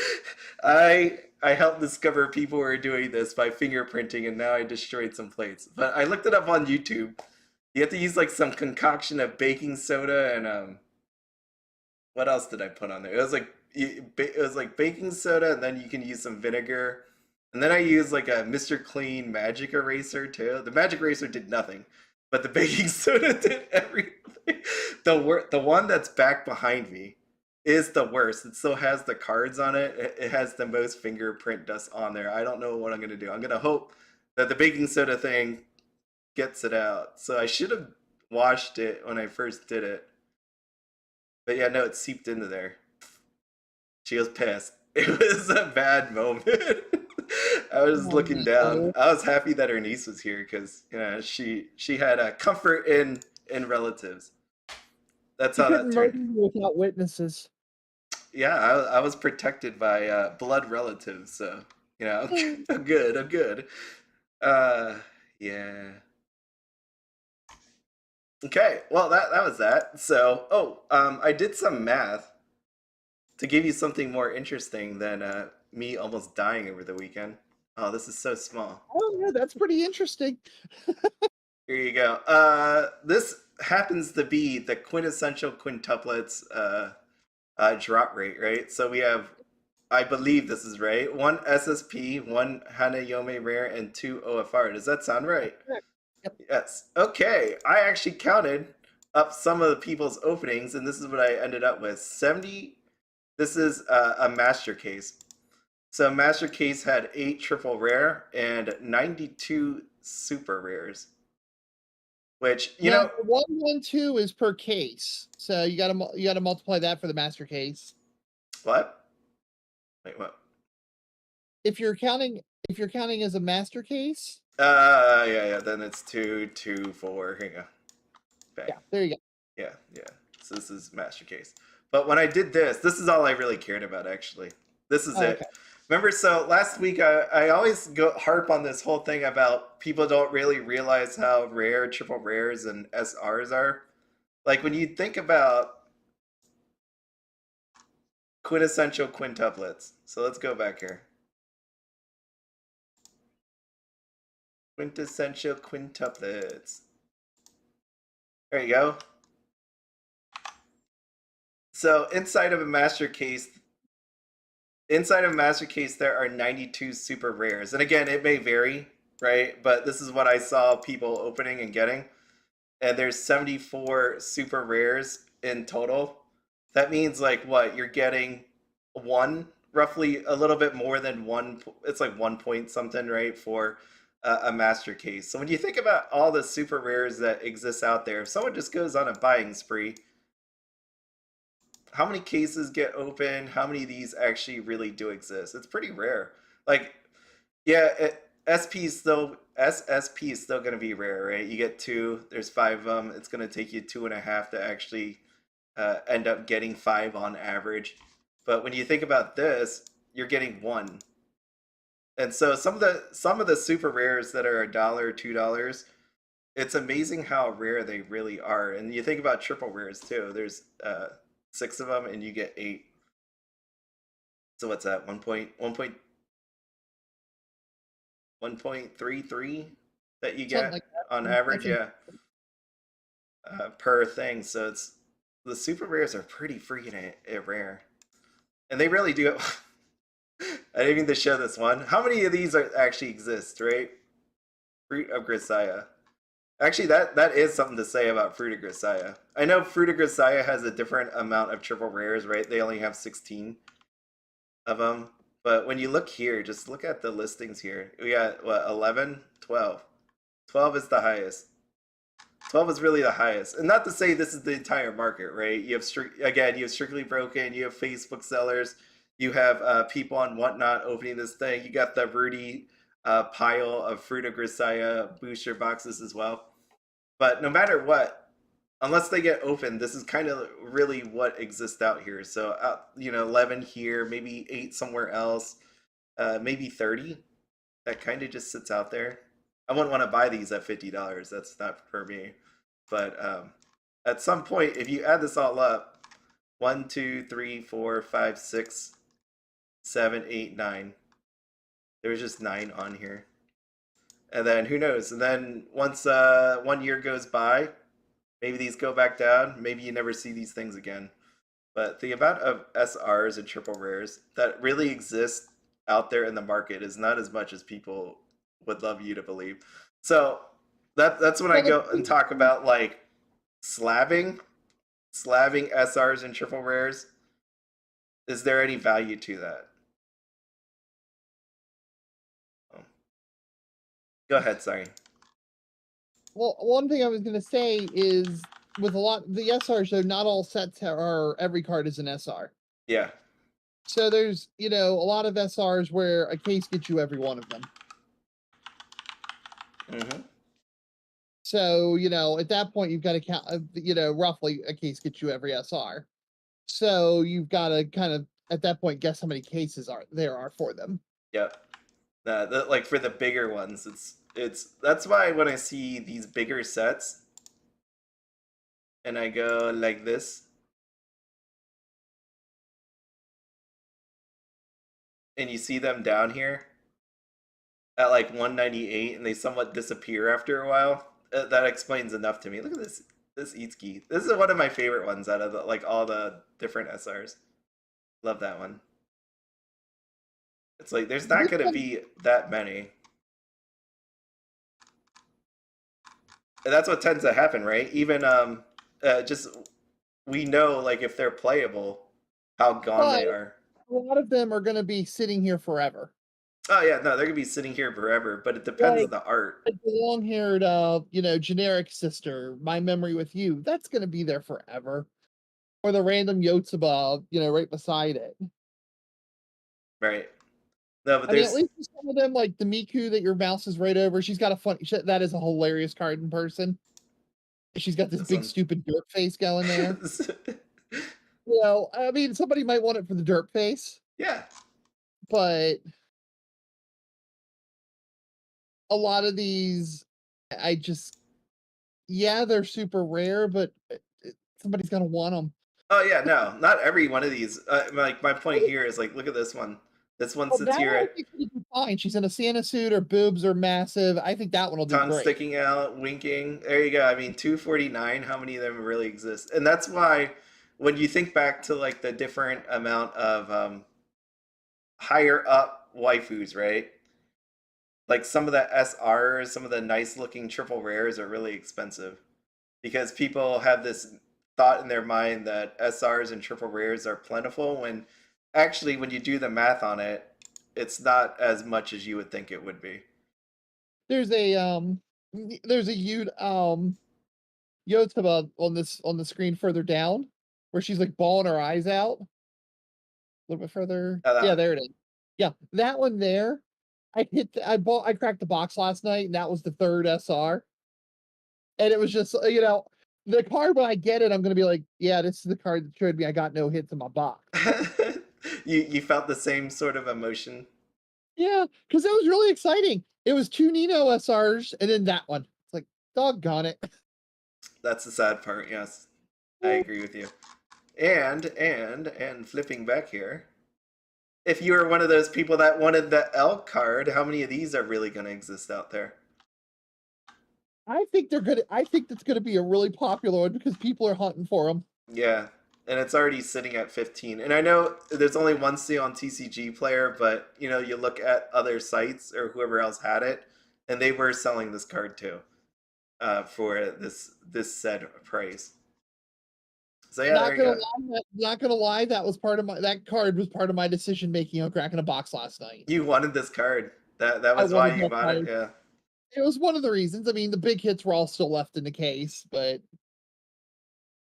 Speaker 1: I helped discover people were doing this by fingerprinting, and now I destroyed some plates. But I looked it up on YouTube. You have to use like some concoction of baking soda and what else did I put on there? It was like baking soda, and then you can use some vinegar, and then I used like a Mr. Clean magic eraser too. The magic eraser did nothing, but the baking soda did everything. The one that's back behind me is the worst. It still has the cards on it. It has the most fingerprint dust on there. I don't know what I'm gonna do. I'm gonna hope that the baking soda thing gets it out. So I should have washed it when I first did it. But yeah, no, it seeped into there. She was pissed. It was a bad moment. I was
Speaker 2: Oh,
Speaker 1: looking down.
Speaker 2: no.
Speaker 1: I was happy that her niece was here because she had a comfort in relatives. That's
Speaker 2: You
Speaker 1: how that
Speaker 2: couldn't murder
Speaker 1: turned.
Speaker 2: me without witnesses.
Speaker 1: Yeah, I was protected by blood relatives, so I'm good. I'm good. Uh, yeah. Okay. Well, that was that. So, I did some math to give you something more interesting than me almost dying over the weekend. Oh, this is so small.
Speaker 2: Oh, yeah, that's pretty interesting.
Speaker 1: Here you go. This happens to be the quintessential quintuplets drop rate, right? So we have, I believe this is right, one SSP, one Hanayome rare, and two OFR. Does that sound right?
Speaker 2: Correct. Yep.
Speaker 1: Yes. Okay. I actually counted up some of the people's openings, and this is what I ended up with. 70. This is a master case. So master case had 8 triple rare and 92 super rares. Which
Speaker 2: Now, 112 is per case, so you gotta multiply that for the master case.
Speaker 1: what? Wait, what?
Speaker 2: If you're counting as a master case,
Speaker 1: Yeah. Then it's 2, 2, 4. Here you go. Bang.
Speaker 2: yeah, there you go.
Speaker 1: Yeah. So this is master case. But when I did this is all I really cared about actually. This is
Speaker 2: Oh,
Speaker 1: it.
Speaker 2: okay.
Speaker 1: Remember, so last week I always go harp on this whole thing about people don't really realize how rare triple rares and SRs are. Like when you think about quintessential quintuplets. So let's go back here. Quintessential quintuplets. There you go. So inside of a master case, there are 92 super rares. And again, it may vary, right? But this is what I saw people opening and getting. And there's 74 super rares in total. That means like what? You're getting one, roughly a little bit more than one. It's like 1 point something, right? For a master case. So when you think about all the super rares that exist out there, if someone just goes on a buying spree, how many cases get opened? How many of these actually really do exist? It's pretty rare. Like, yeah, SSP is still going to be rare, right? You get 2, there's 5 of them. It's going to take you 2.5 to actually end up getting 5 on average. But when you think about this, you're getting 1. And so some of the super rares that are $1, $2, it's amazing how rare they really are. And you think about triple rares too. There's 6 of them, and you get 8. So what's that? 1.33 that you
Speaker 2: Something
Speaker 1: get
Speaker 2: like that.
Speaker 1: on average,
Speaker 2: That's
Speaker 1: yeah, per thing. So it's the super rares are pretty freaking rare, and they really do. I didn't mean to show this one. How many of these actually exist, right? Fruit of Grisaia. Actually, that is something to say about Fruit of Grisaia. I know Fruit of Grisaia has a different amount of triple rares, right? They only have 16 of them. But when you look here, just look at the listings here. We got, what, 11? 12. 12 is the highest. 12 is really the highest. And not to say this is the entire market, right? You have, you have Strictly Broken, you have Facebook sellers, you have people on Whatnot opening this thing. You got the Rudy pile of Fruit of Grisaia booster boxes as well. But no matter what, unless they get open, this is kind of really what exists out here. So, 11 here, maybe 8 somewhere else, maybe 30. That kind of just sits out there. I wouldn't want to buy these at $50. That's not for me. But at some point, if you add this all up, 1, 2, 3, 4, 5, 6, 7, 8, 9. There was just 9 on here. And then who knows? And then once 1 year goes by, maybe these go back down. Maybe you never see these things again. But the amount of SRs and triple rares that really exist out there in the market is not as much as people would love you to believe. So that's when I go and talk about like slabbing SRs and triple rares. Is there any value to that? Oh. Go ahead, sorry.
Speaker 2: Well, one thing I was going to say is with a lot the SRs, so not all sets are every card is an SR.
Speaker 1: Yeah.
Speaker 2: So there's, a lot of SRs where a case gets you every one of them.
Speaker 1: Mm-hmm.
Speaker 2: So, at that point, you've got to count, roughly a case gets you every SR. So you've got to kind of, at that point, guess how many cases there are for them.
Speaker 1: Yep. Like for the bigger ones, that's why when I see these bigger sets and I go like this, and you see them down here at like 198 and they somewhat disappear after a while, that explains enough to me. Look at this Itsuki. This is one of my favorite ones out of like all the different SRs. Love that one. It's like there's not going to be that many. And that's what tends to happen, right? Even just we know like if they're playable, how gone they are.
Speaker 2: A lot of them are going to be sitting here forever.
Speaker 1: Oh yeah, no, they're gonna be sitting here forever, but it depends on the art.
Speaker 2: Like the long-haired, generic sister, My Memory with You, that's gonna be there forever. Or the random Yotsuba, right beside it.
Speaker 1: Right. No, but
Speaker 2: I mean, at least some of them, like the Miku that your mouse is right over, she's got a funny. That is a hilarious card in person. She's got this big stupid derp face going there. I mean, somebody might want it for the derp face.
Speaker 1: Yeah.
Speaker 2: But a lot of these, they're super rare, but somebody's gonna want them.
Speaker 1: Oh yeah, no, not every one of these. Like my point here is like, look at this one. This one sits here at
Speaker 2: fine. She's in a Santa suit, her boobs are massive. I think that one will do
Speaker 1: tongue
Speaker 2: great.
Speaker 1: sticking out, winking. There you go. I mean, 249. How many of them really exist? And that's why when you think back to like the different amount of higher up waifus, right? Like some of the SRs, some of the nice looking triple rares are really expensive because people have this thought in their mind that SRs and triple rares are plentiful when actually when you do the math on it, it's not as much as you would think it would be.
Speaker 2: There's a Yotsuba on the screen further down where she's like bawling her eyes out. A little bit further. Yeah, there it is. Yeah, that one there. I cracked the box last night, and that was the third SR. And it was just, the card when I get it, I'm gonna be like, yeah, this is the card that showed me I got no hits in my box.
Speaker 1: You felt the same sort of emotion?
Speaker 2: Yeah, because it was really exciting. It was 2 Nino SRs and then that one. It's like, doggone it.
Speaker 1: That's the sad part, yes. I agree with you. And flipping back here, if you were one of those people that wanted the L card, how many of these are really going to exist out there?
Speaker 2: I think that's gonna be a really popular one because people are hunting for them.
Speaker 1: Yeah, and it's already sitting at 15. And I know there's only one sale on TCG Player, but you look at other sites or whoever else had it, and they were selling this card too, for this said price. So yeah,
Speaker 2: not gonna lie, that card was part of my decision making on cracking a box last night.
Speaker 1: You wanted this card. That was why you bought it. Yeah.
Speaker 2: It was one of the reasons. I mean, the big hits were all still left in the case, but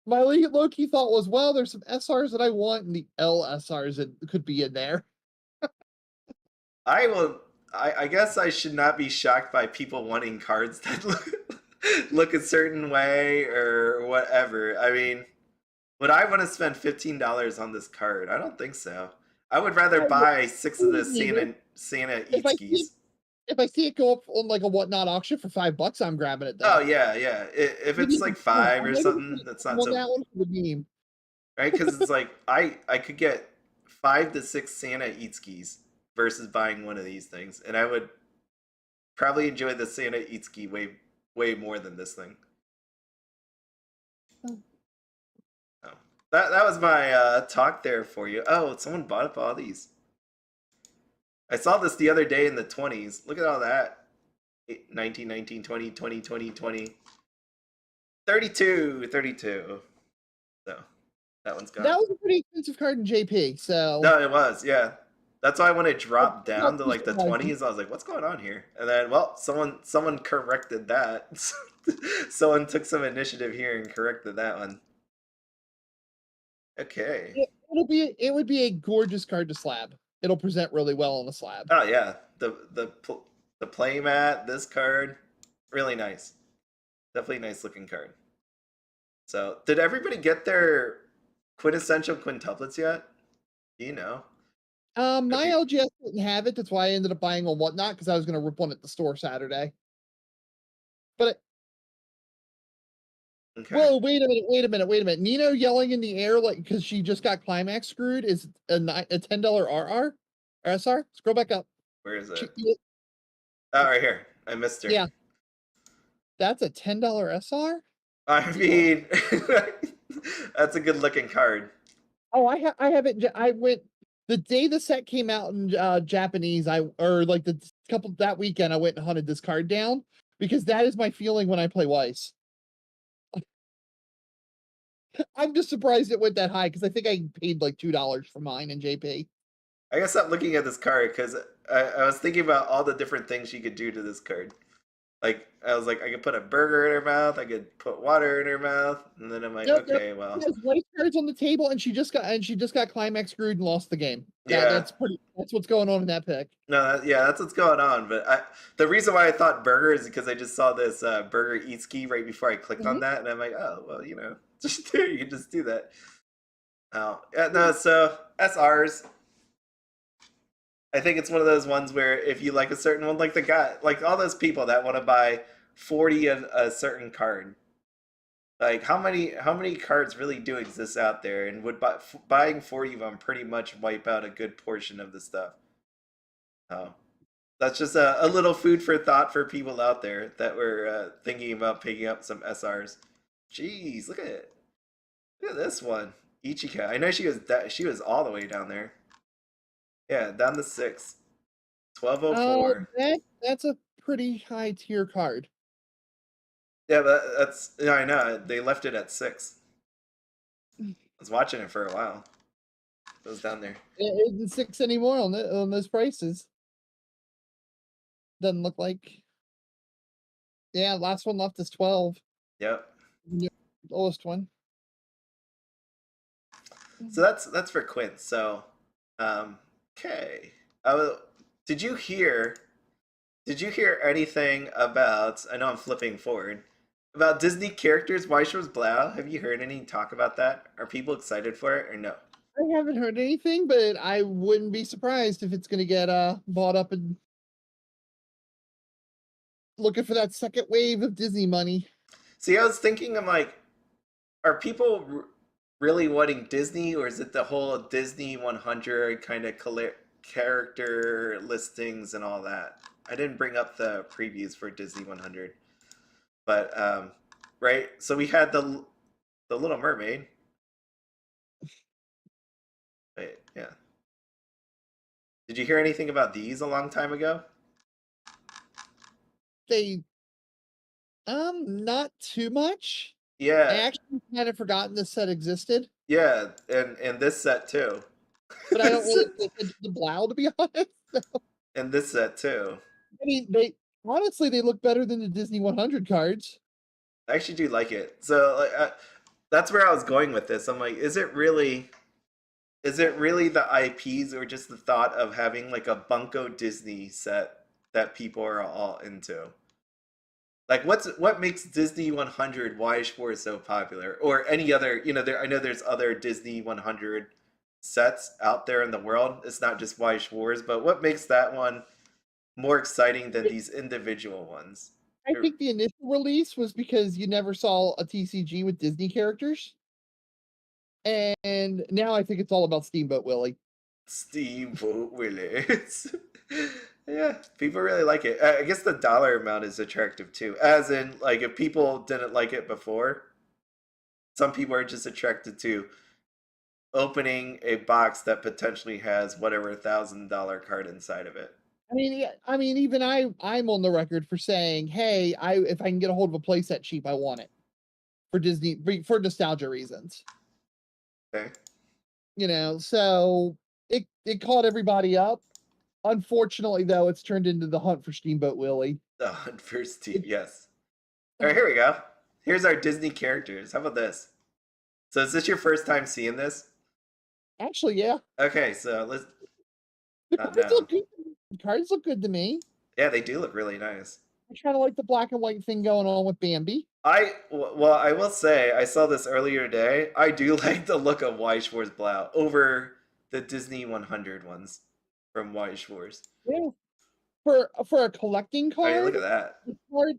Speaker 2: my low-key thought was, well, there's some SRs that I want, and the LSRs that could be in there.
Speaker 1: I guess I should not be shocked by people wanting cards that look a certain way or whatever. I mean, would I want to spend $15 on this card? I don't think so. I would rather buy 6 of the Santa Itskis.
Speaker 2: If I see it go up on like a whatnot auction for $5, I'm grabbing it.
Speaker 1: Though. Oh yeah. If it's like 5 or something, that's not so.
Speaker 2: That one for the meme,
Speaker 1: right? Because it's like I could get 5 to 6 Santa Itskis versus buying one of these things, and I would probably enjoy the Santa Itsuki way more than this thing.
Speaker 2: Oh.
Speaker 1: Oh. That was my talk there for you. Oh, someone bought up all these. I saw this the other day in the 20s. Look at all that. 19, 19, 20, 20, 20, 20. 32, 32. So, that one's gone.
Speaker 2: That was a pretty expensive card in JP, so...
Speaker 1: No, it was, yeah. That's why when it dropped down to
Speaker 2: Not
Speaker 1: like the
Speaker 2: surprising.
Speaker 1: 20s, I was like, what's going on here? And then, well, someone corrected that. Someone took some initiative here and corrected that one. Okay.
Speaker 2: It would be a gorgeous card to slab. It'll present really well on the slab.
Speaker 1: Oh yeah, the playmat, this card, really nice. Definitely nice looking card. So, did everybody get their quintessential quintuplets yet? Do you know?
Speaker 2: My LGS didn't have it. That's why I ended up buying on Whatnot, because I was going to rip one at the store Saturday. But
Speaker 1: Okay.
Speaker 2: whoa, wait a minute. Nino yelling in the air like because she just got climax screwed is a $10 RR or SR. Scroll back up.
Speaker 1: Where is it?
Speaker 2: Yeah.
Speaker 1: Oh, right here. I missed her.
Speaker 2: Yeah. That's a $10 SR?
Speaker 1: I mean, that's a good looking card.
Speaker 2: Oh, I have it. I went the day the set came out in Japanese. Like the couple that weekend, I went and hunted this card down because that is my feeling when I play Weiss. I'm just surprised it went that high because I think I paid like $2 for mine in JP.
Speaker 1: I guess I'm looking at this card because I was thinking about all the different things you could do to this card. Like, I was like, I could put a burger in her mouth, I could put water in her mouth, and then I'm like, okay, well.
Speaker 2: She has white cards on the table, and she just got climax screwed and lost the game.
Speaker 1: Yeah,
Speaker 2: that's what's going on in that pick.
Speaker 1: No, yeah, that's what's going on. But the reason why I thought burger is because I just saw this burger Itsuki right before I clicked on that, and I'm like, oh, well, you know, you can just do that. Oh, yeah, no, so SRs. I think it's one of those ones where if you like a certain one, like the guy, like all those people that want to buy 40 of a certain card, like how many cards really do exist out there, and would buying 40 of them pretty much wipe out a good portion of the stuff. Oh, that's just a little food for thought for people out there that were thinking about picking up some SRs. Jeez, look at it. Look at this one, Ichika. I know she was all the way down there. Yeah, down to 6. 1204.
Speaker 2: That's a pretty high tier card.
Speaker 1: Yeah, but that's I know they left it at 6. I was watching it for a while. It was down there.
Speaker 2: It isn't 6 anymore on those prices. Doesn't look like. Yeah, last one left is 12.
Speaker 1: Yep.
Speaker 2: Lowest one.
Speaker 1: So that's for Quint. So, okay. Did you hear anything about? I know I'm flipping forward. About Disney characters, Weiss Schwarz Blau. Have you heard any talk about that? Are people excited for it or no?
Speaker 2: I haven't heard anything, but I wouldn't be surprised if it's going to get bought up and looking for that second wave of Disney money.
Speaker 1: See, I was thinking, I'm like, are people really wanting Disney, or is it the whole Disney 100 kind of character listings and all that? I didn't bring up the previews for Disney 100. But right, so we had the Little Mermaid. Wait, yeah. Did you hear anything about these a long time ago?
Speaker 2: Not too much.
Speaker 1: Yeah.
Speaker 2: I actually kind of forgotten this set existed.
Speaker 1: Yeah, and this set too.
Speaker 2: But I don't really think it's the Blau, to be honest. So.
Speaker 1: And this set too.
Speaker 2: I mean, they look better than the Disney 100 cards.
Speaker 1: I actually do like it. So like, that's where I was going with this. I'm like, is it really the IPs or just the thought of having like a Bunko Disney set that people are all into? Like, what makes Disney 100 Weiss Schwarz so popular, or any other? You know, I know there's other Disney 100 sets out there in the world. It's not just Weiss Schwarz, but what makes that one more exciting than these individual ones?
Speaker 2: I think the initial release was because you never saw a TCG with Disney characters. And now I think it's all about Steamboat Willie.
Speaker 1: Steamboat Willis. Yeah, people really like it. I guess the dollar amount is attractive too. As in, like, if people didn't like it before, some people are just attracted to opening a box that potentially has whatever $1,000 card inside of it.
Speaker 2: I mean, yeah, I mean, even I'm on the record for saying, hey, if I can get a hold of a playset cheap, I want it for Disney for nostalgia reasons.
Speaker 1: Okay.
Speaker 2: You know, so it caught everybody up. Unfortunately, though, it's turned into the hunt for Steamboat Willie.
Speaker 1: The hunt for Steve.
Speaker 2: It,
Speaker 1: Yes. All right, here we go. Here's our Disney characters. How about this? So is this your first time seeing this?
Speaker 2: actually, yeah,
Speaker 1: Okay, so let's
Speaker 2: the
Speaker 1: not
Speaker 2: cards
Speaker 1: now.
Speaker 2: look good. The cards look good to me.
Speaker 1: Yeah, they do look really nice.
Speaker 2: I kind of like the black and white thing going on with Bambi.
Speaker 1: Well, I will say I saw this earlier today. I do like the look of Weiss Schwarz Blau over the Disney 100 ones from Weiss Schwarz.
Speaker 2: Yeah, for a collecting
Speaker 1: I mean, look
Speaker 2: card,
Speaker 1: at that.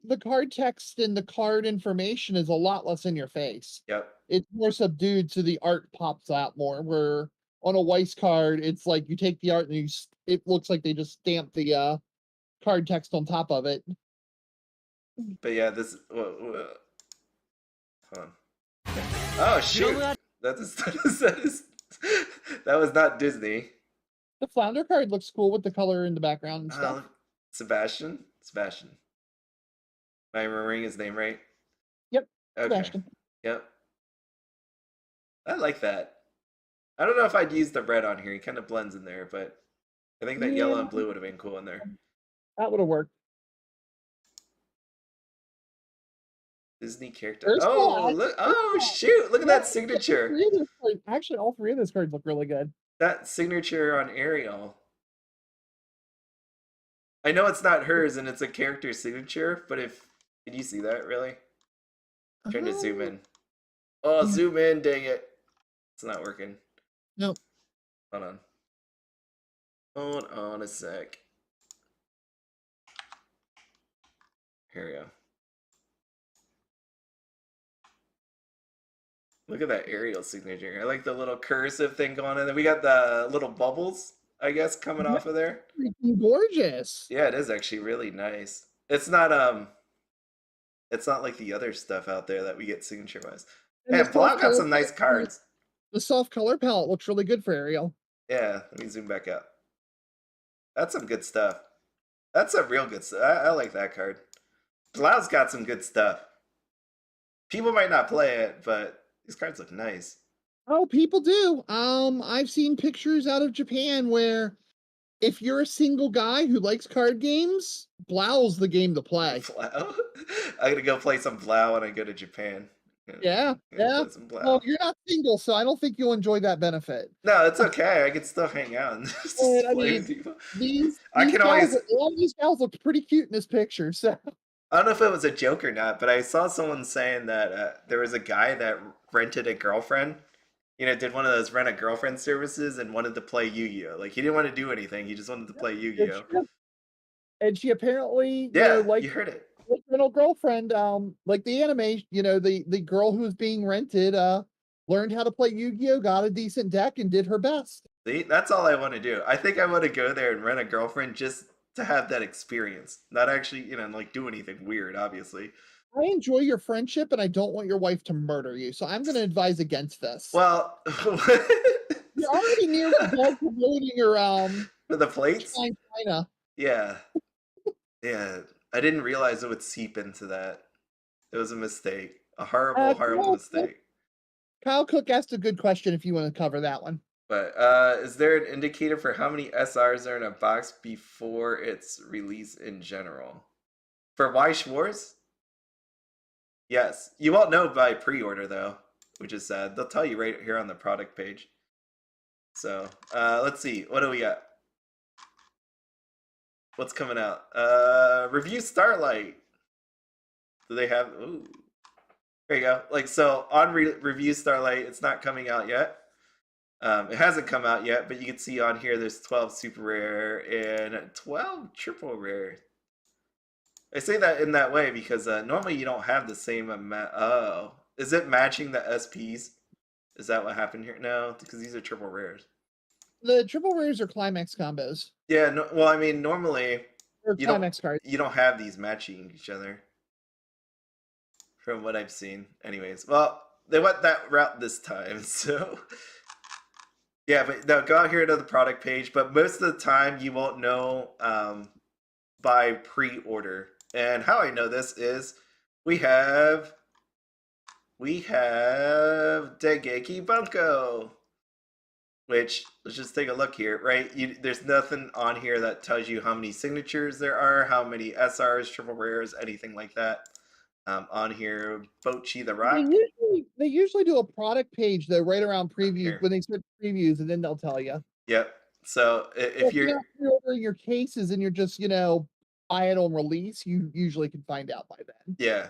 Speaker 2: the card text and the card information is a lot less in your face.
Speaker 1: Yep.
Speaker 2: It's more subdued, so the art pops out more. Where on a Weiss card, it's like you take the art and it looks like they just stamped the card text on top of it.
Speaker 1: But yeah, this. Hold on. Oh shoot! That was not Disney.
Speaker 2: The flounder card looks cool with the color in the background and stuff.
Speaker 1: Sebastian. Sebastian. Am I remembering his name right?
Speaker 2: Yep,
Speaker 1: Okay.
Speaker 2: Sebastian.
Speaker 1: Yep. I like that. I don't know if I'd use the red on here. He kind of blends in there, but I think that yellow and blue would have been cool in there.
Speaker 2: That would have worked.
Speaker 1: Disney character.
Speaker 2: There's
Speaker 1: Oh, look! Oh, shoot! Look at that signature.
Speaker 2: Actually, all three of those cards look really good.
Speaker 1: That signature on Ariel. I know it's not hers and it's a character signature, but can you see that really? I'm trying to zoom in. Oh, zoom in! Dang it! It's not working.
Speaker 2: Nope.
Speaker 1: Hold on. Hold on a sec. Here we go. Look at that Ariel signature. I like the little cursive thing going on. Then we got the little bubbles, I guess, coming off of there.
Speaker 2: Gorgeous.
Speaker 1: Yeah, it is actually really nice. It's not like the other stuff out there that we get signature wise. And Blau got some nice cards.
Speaker 2: The soft color palette looks really good for Ariel.
Speaker 1: Yeah, let me zoom back up. That's some good stuff. That's some real good stuff. I like that card. Blau's got some good stuff. People might not play it, but these cards look nice.
Speaker 2: Oh, people do. I've seen pictures out of Japan where if you're a single guy who likes card games, Blau's the game to play.
Speaker 1: Blau? I'm gonna go play some Blau when I go to Japan.
Speaker 2: Yeah. Well, you're not single, so I don't think you'll enjoy that benefit.
Speaker 1: No, it's okay. I can still hang out and just play with people.
Speaker 2: All these gals look pretty cute in this picture, so.
Speaker 1: I don't know if it was a joke or not, but I saw someone saying that there was a guy that rented a girlfriend. You know, did one of those rent a girlfriend services and wanted to play Yu-Gi-Oh. Like he didn't want to do anything; he just wanted to play Yu-Gi-Oh.
Speaker 2: And she apparently,
Speaker 1: you heard it.
Speaker 2: Like rental girlfriend, like the anime, the girl who was being rented, learned how to play Yu-Gi-Oh, got a decent deck, and did her best.
Speaker 1: See, that's all I want to do. I think I want to go there and rent a girlfriend just to have that experience, not actually, like do anything weird. Obviously,
Speaker 2: I enjoy your friendship, and I don't want your wife to murder you, so I'm going to advise against this.
Speaker 1: Well,
Speaker 2: you're already near the bed promoting your
Speaker 1: for the plates.
Speaker 2: China.
Speaker 1: Yeah, yeah. I didn't realize it would seep into that. It was a mistake. A horrible mistake.
Speaker 2: Kyle Cook asked a good question if you want to cover that one.
Speaker 1: But is there an indicator for how many SRs are in a box before its release in general? For Weiss Schwarz? Yes. You won't know by pre-order, though, which is sad. They'll tell you right here on the product page. So, let's see. What do we got? What's coming out? Review Starlight. Do they have... Ooh. There you go. Like, so on Review Starlight, it's not coming out yet. It hasn't come out yet, but you can see on here there's 12 super rare and 12 triple rare. I say that in that way because normally you don't have the same amount. Oh, is it matching the SPs? Is that what happened here? No, because these are triple rares.
Speaker 2: The triple rares are climax combos.
Speaker 1: Yeah, no, well, I mean, normally
Speaker 2: Or climax cards.
Speaker 1: you don't have these matching each other, from what I've seen. Anyways, well, they went that route this time, so yeah. But no, go out here to the product page. But most of the time, you won't know by pre-order. And how I know this is we have Dengeki Bunko, which let's just take a look here, right? There's nothing on here that tells you how many signatures there are, how many SRs, triple rares, anything like that. On here, Bochi the Rock.
Speaker 2: They usually do a product page though, right around previews
Speaker 1: Here.
Speaker 2: when they start previews, and then they'll tell you.
Speaker 1: Yep. So if
Speaker 2: You're
Speaker 1: you're
Speaker 2: not pre-ordering your cases and you're just buy it on release, you usually can find out by then.
Speaker 1: yeah.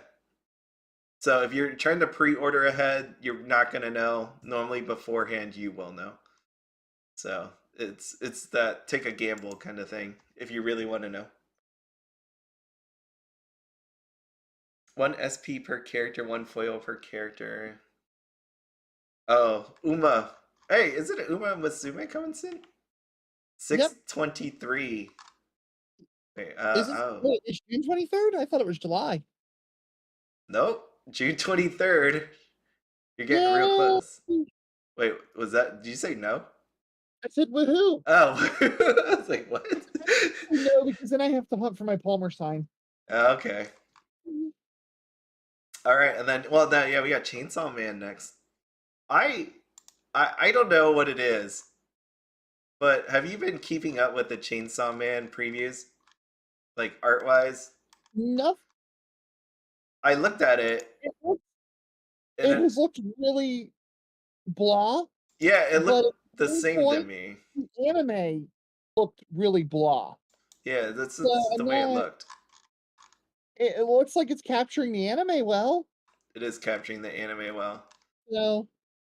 Speaker 1: So if you're trying to pre-order ahead, you're not gonna know. Normally beforehand, you will know. So it's that take a gamble kind of thing if you really want to know. 1 SP per character, 1 foil per character. Oh, Uma. Hey, isn't it Uma Musume coming soon? 6/23. Wait,
Speaker 2: Wait, it's June 23rd? I thought it was July.
Speaker 1: Nope. June 23rd. You're getting real close. Wait, was that? Did you say no?
Speaker 2: I said woohoo.
Speaker 1: Oh, I was like, what?
Speaker 2: No, because then I have to hunt for my Palmer sign.
Speaker 1: Okay. All right, and then well, now yeah, we got Chainsaw Man next. I don't know what it is, but have you been keeping up with the Chainsaw Man previews, like art wise?
Speaker 2: No.
Speaker 1: I looked at it.
Speaker 2: It has looked really blah.
Speaker 1: Yeah, it looked the
Speaker 2: at
Speaker 1: same to me.
Speaker 2: The anime looked really blah.
Speaker 1: Yeah, that's the way it looked.
Speaker 2: It looks like it's capturing the anime well.
Speaker 1: It is capturing the anime well.
Speaker 2: So,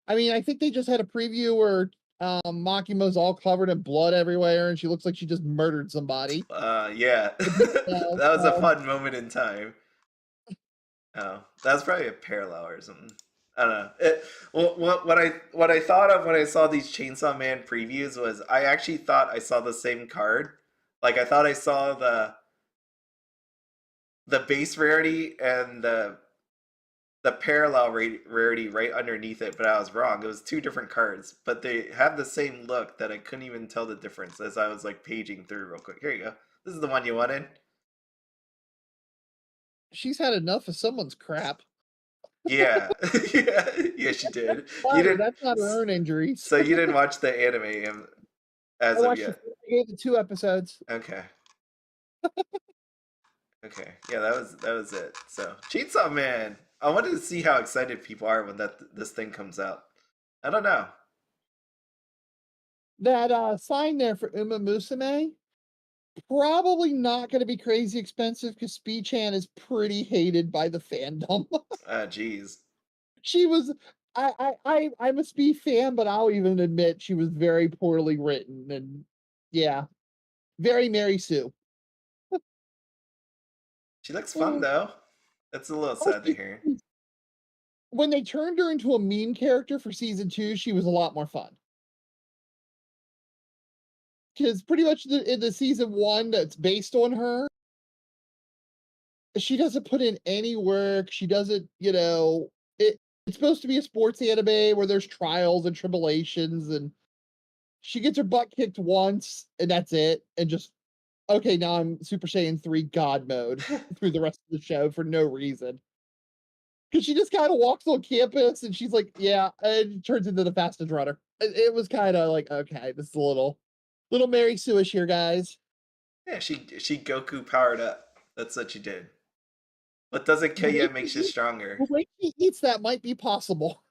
Speaker 2: I mean, I think they just had a preview where Makima's all covered in blood everywhere, and she looks like she just murdered somebody.
Speaker 1: Yeah, that was a fun moment in time. Oh, that was probably a parallel or something. I don't know. What I thought of when I saw these Chainsaw Man previews was I actually thought I saw the same card. Like I thought I saw the base rarity and the parallel rarity right underneath it, but I was wrong. It was two different cards, but they have the same look that I couldn't even tell the difference as I was like paging through real quick. Here you go. This is the one you wanted.
Speaker 2: She's had enough of someone's crap.
Speaker 1: Yeah, yeah, she did.
Speaker 2: You didn't. That's not her own injuries.
Speaker 1: So you didn't watch the anime as of yet.
Speaker 2: I gave it 2 episodes.
Speaker 1: Okay. Okay. Yeah, that was it. So Chainsaw Man. I wanted to see how excited people are when this thing comes out. I don't know.
Speaker 2: That sign there for Uma Musume, probably not going to be crazy expensive because Speed-chan is pretty hated by the fandom.
Speaker 1: Geez.
Speaker 2: She was. I'm a Speed fan, but I'll even admit she was very poorly written, and yeah, very Mary Sue.
Speaker 1: She looks fun though. That's a little sad to hear.
Speaker 2: When they turned her into a meme character for season 2, she was a lot more fun. Because pretty much in the season 1 that's based on her, she doesn't put in any work. She doesn't, it's supposed to be a sports anime where there's trials and tribulations, and she gets her butt kicked once, and that's it. And just, okay, now I'm Super Saiyan 3 God mode through the rest of the show for no reason. Because she just kind of walks on campus, and she's like, yeah, and it turns into the fastest runner. It was kind of like, okay, this is a little Mary Sue-ish here, guys.
Speaker 1: Yeah, she Goku powered up. That's what she did. What doesn't kill you makes you stronger.
Speaker 2: The way she eats that might be possible.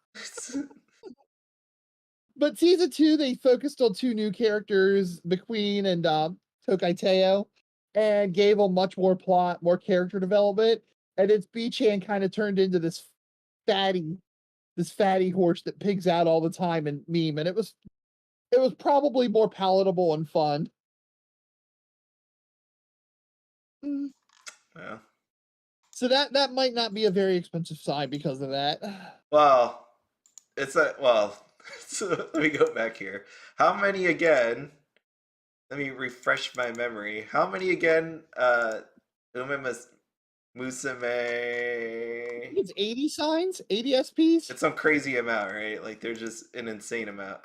Speaker 2: But season 2, they focused on 2 new characters, McQueen and Tokai Teo, and gave them much more plot, more character development. And it's B-chan kind of turned into this fatty horse that pigs out all the time and meme. And it was probably more palatable and fun.
Speaker 1: Yeah.
Speaker 2: So that might not be a very expensive sign because of that.
Speaker 1: Well, it's a So let me go back here. How many again? Let me refresh my memory. How many again? Uma Musume.
Speaker 2: It's 80 signs, 80 SPs.
Speaker 1: It's some crazy amount, right? Like they're just an insane amount.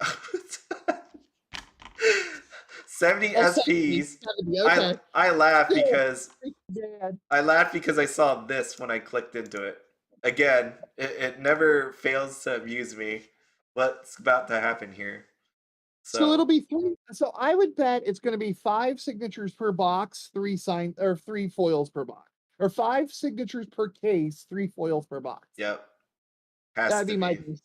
Speaker 1: 70
Speaker 2: Oh, 70,
Speaker 1: SPs.
Speaker 2: 70, okay.
Speaker 1: I laugh
Speaker 2: Still
Speaker 1: because
Speaker 2: pretty bad.
Speaker 1: I saw this when I clicked into it. Again, it never fails to amuse me. What's about to happen here?
Speaker 2: So
Speaker 1: So,
Speaker 2: it'll be three. So I would bet it's going to be 5 signatures per box, 3 foils per box, or 5 signatures per case, 3 foils per box.
Speaker 1: yep, has
Speaker 2: That'd
Speaker 1: to
Speaker 2: be my
Speaker 1: be
Speaker 2: guess.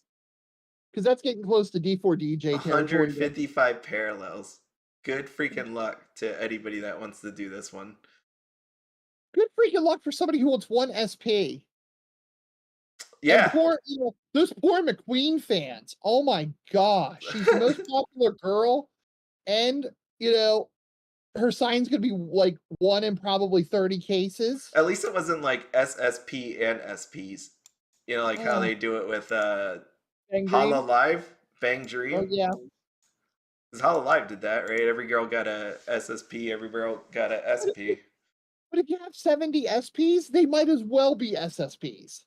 Speaker 2: Because that's getting close to D4DJ territory.
Speaker 1: 155 parallels. Good freaking luck to anybody that wants to do this one.
Speaker 2: Good freaking luck for somebody who wants 1 SP. And
Speaker 1: Yeah,
Speaker 2: those poor McQueen fans. Oh my gosh. She's the most popular girl. And, you know, her sign's gonna be like 1 in probably 30 cases.
Speaker 1: at least it wasn't like SSP and SPs. You know, like how
Speaker 2: Oh,
Speaker 1: they do it with
Speaker 2: Bang
Speaker 1: Hala
Speaker 2: Dream.
Speaker 1: Live, Bang
Speaker 2: Oh
Speaker 1: Dream.
Speaker 2: yeah.
Speaker 1: Because Hala Live did that, right? Every girl got a SSP, every girl got a
Speaker 2: But if you,
Speaker 1: SP.
Speaker 2: but if you have 70 SPs, they might as well be SSPs.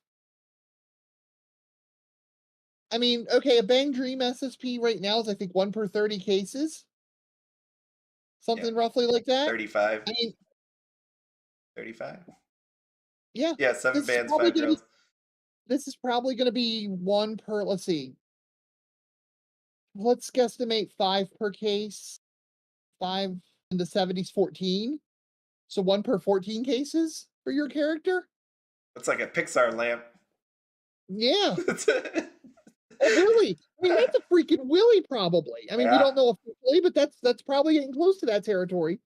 Speaker 2: I mean, okay, a Bang Dream SSP right now is I think 1 per 30 cases.
Speaker 1: Yeah,
Speaker 2: Something roughly like that.
Speaker 1: 35.
Speaker 2: I mean,
Speaker 1: 35?
Speaker 2: yeah,
Speaker 1: Yeah, 7
Speaker 2: this is
Speaker 1: bands,
Speaker 2: probably
Speaker 1: 5
Speaker 2: gonna be
Speaker 1: girls.
Speaker 2: this is probably gonna be 1 per, let's see. Let's guesstimate 5 per case. 5 in the 70s, 14. So 1 per 14 cases for your character?
Speaker 1: It's like a Pixar lamp.
Speaker 2: Yeah. Oh, Willie. I mean, that's a freaking Willie, probably. I mean, we
Speaker 1: Yeah.
Speaker 2: don't know officially, but that's probably getting close to that territory.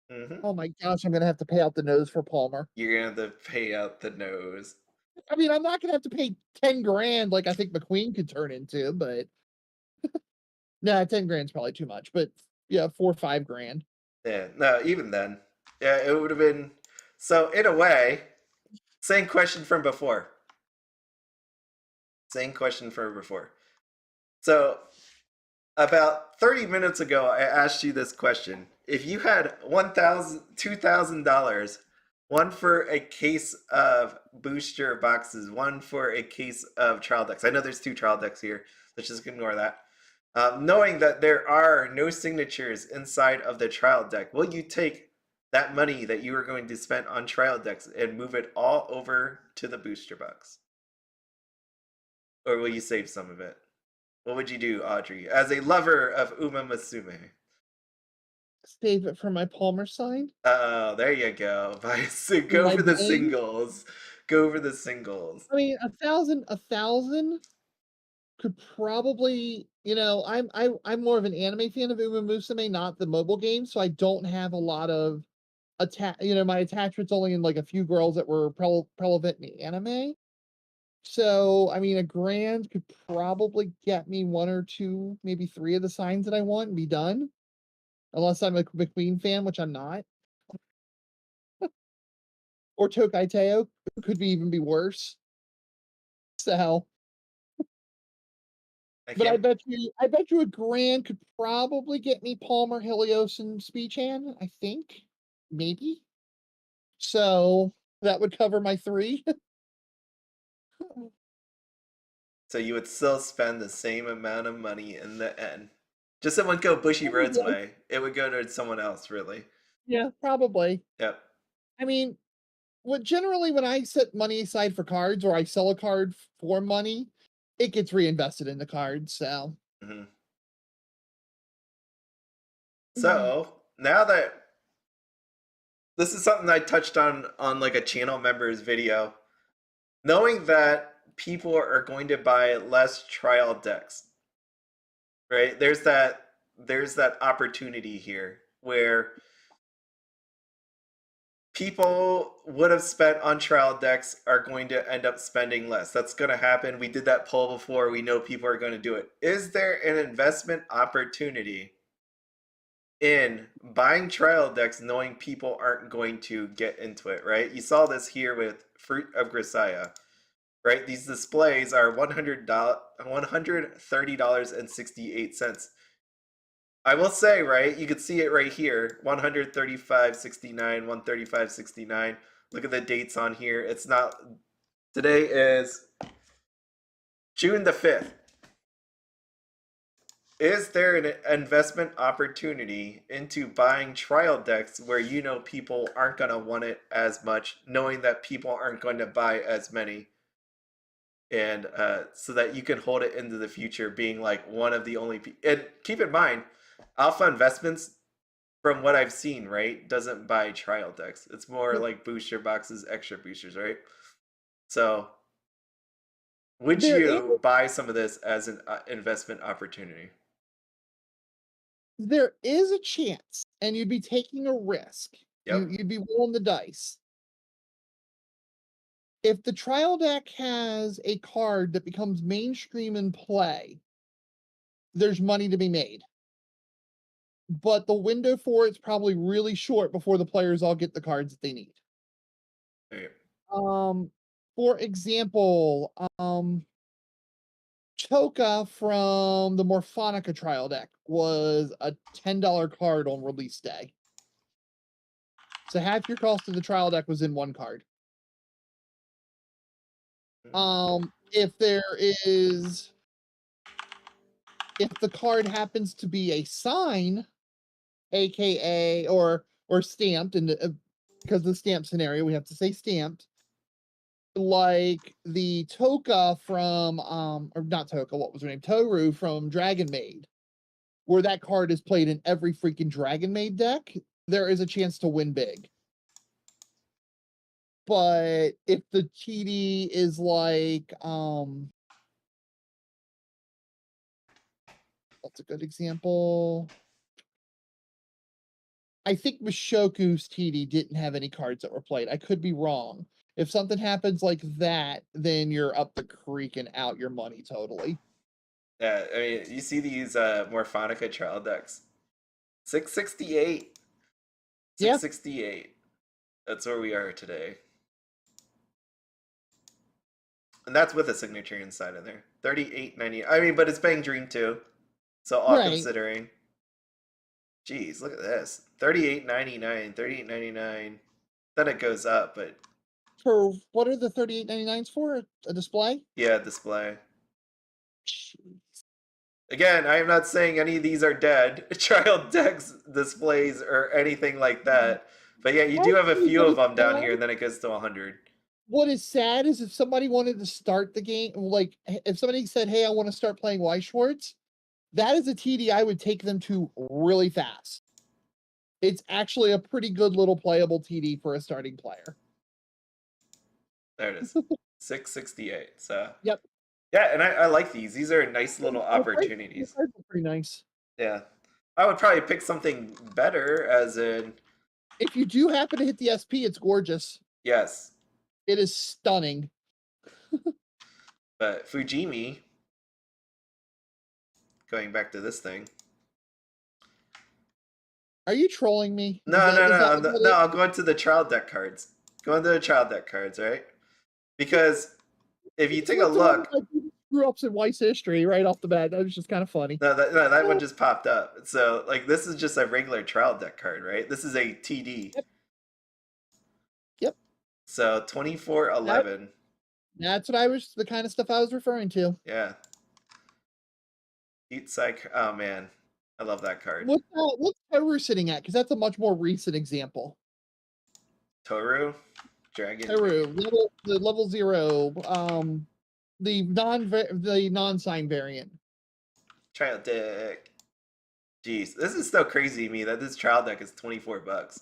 Speaker 1: Hmm.
Speaker 2: Oh my gosh, I'm gonna have to pay out the nose for Palmer.
Speaker 1: You're gonna have to pay out the nose.
Speaker 2: I mean, I'm not gonna have to pay 10 grand like I think McQueen could turn into, but nah, 10 grand's probably too much. But yeah, 4 or 5 grand.
Speaker 1: Yeah, no, even then. Yeah, it would have been. So, in a way, same question from before. Same question from before. So, about 30 minutes ago, I asked you this question. If you had $2,000, one for a case of booster boxes, one for a case of trial decks. I know there's 2 trial decks here. Let's just ignore that. Knowing that there are no signatures inside of the trial deck, will you take that money that you are going to spend on trial decks and move it all over to the booster box? Or will you save some of it? What would you do, Audrey, as a lover of Uma Musume?
Speaker 2: Save it for my Palmer sign.
Speaker 1: Oh, there you go. Go
Speaker 2: My
Speaker 1: for the
Speaker 2: bang.
Speaker 1: singles. Go for the singles.
Speaker 2: I mean, a thousand could probably, I'm more of an anime fan of Uma Musume, not the mobile game, so I don't have a lot of my attachment's only in like a few girls that were relevant in the anime. So, I mean, a grand could probably get me 1 or 2, maybe 3 of the signs that I want and be done. Unless I'm a McQueen fan, which I'm not. Or Tokai Teo could be even be worse. So,
Speaker 1: I
Speaker 2: but
Speaker 1: can't.
Speaker 2: I bet you a grand could probably get me Palmer, Helios, and Speechan, I think. Maybe. So that would cover my 3.
Speaker 1: So you would still spend the same amount of money in the end. Just it wouldn't go Bushiroad's way. It would go to someone else, really.
Speaker 2: Yeah, probably.
Speaker 1: Yep.
Speaker 2: I mean, generally when I set money aside for cards or I sell a card for money, it gets reinvested in the card. So
Speaker 1: Hmm.
Speaker 2: Mhm.
Speaker 1: So now that this is something I touched on like a channel member's video, knowing that people are going to buy less trial decks, right? There's that opportunity here where people would have spent on trial decks are going to end up spending less. That's going to happen. We did that poll before. We know people are going to do it. Is there an investment opportunity in buying trial decks knowing people aren't going to get into it, right? You saw this here with Fruit of Grisaia. right? These displays are $130.68. I will say, right, you can see it right here, 135.69, 135.69. Look at the dates on here. It's not, today is June the 5th. Is there an investment opportunity into buying trial decks where you know people aren't going to want it as much, knowing that people aren't going to buy as many? And so that you can hold it into the future, being like one of the only and keep in mind, Alpha Investments, from what I've seen, right, doesn't buy trial decks. It's more like booster boxes, extra boosters, right? So would
Speaker 2: There is
Speaker 1: you buy some of this as an investment opportunity?
Speaker 2: there is a chance, and you'd be taking a risk.
Speaker 1: Yep.
Speaker 2: You'd be rolling the dice. If the trial deck has a card that becomes mainstream in play, there's money to be made. But the window for it's probably really short before the players all get the cards that they need.
Speaker 1: Right.
Speaker 2: For example, Choka from the Morphonica trial deck was a $10 card on release day. So half your cost of the trial deck was in one card. If the card happens to be a sign, aka or stamped, and because of the stamp scenario, we have to say stamped. Like the Toka from or not Toka, what was her name? Toru from Dragon Maid, where that card is played in every freaking Dragon Maid deck, there is a chance to win big. But if the TD is like what's a good example? I think Mishoku's TD didn't have any cards that were played. I could be wrong. If something happens like that, then you're up the creek and out your money totally.
Speaker 1: Yeah, I mean, you see these Morphonica trial decks. 668.
Speaker 2: Yeah.
Speaker 1: 668. That's where we are today. And that's with a signature inside of there. 38.90. I mean, but it's paying Dream too. So all
Speaker 2: Right.
Speaker 1: considering. Jeez, look at this. 38.99, 38.99. Then it goes up, but
Speaker 2: For what are the 38.99s for? A display?
Speaker 1: yeah, display. Again, I am not saying any of these are dead trial decks displays or anything like that. But yeah, you do have a few of them down here, and then it goes to 100.
Speaker 2: What is sad is if somebody wanted to start the game, like if somebody said, "Hey, I want to start playing Weiss Schwarz," that is a TD I would take them to really fast. It's actually a pretty good little playable TD for a starting player.
Speaker 1: There it is. 668. So
Speaker 2: Yep.
Speaker 1: yeah, and I like these. These are nice little opportunities.
Speaker 2: Pretty nice.
Speaker 1: Yeah. I would probably pick something better, as in.
Speaker 2: If you do happen to hit the SP, it's gorgeous.
Speaker 1: Yes.
Speaker 2: It is stunning.
Speaker 1: But Fujimi, going back to this thing.
Speaker 2: Are you trolling me?
Speaker 1: No, I'm going to the trial deck cards. Going to the trial deck cards, right? Because if you take a look.
Speaker 2: Screw ups in Weiss history right off the bat. That was just kind of funny.
Speaker 1: No, that one just popped up. So, like, this is just a regular trial deck card, right? This is a TD.
Speaker 2: Yep.
Speaker 1: So, 2411.
Speaker 2: That's what the kind of stuff I was referring to.
Speaker 1: Yeah. Eat Psych. Oh, man. I love that card.
Speaker 2: What's Toru sitting at? Because that's a much more recent example.
Speaker 1: Toru? Dragon.
Speaker 2: Toru. Level 0. The non-sign variant.
Speaker 1: Trial deck. Jeez, this is so crazy to me that this trial deck is $24.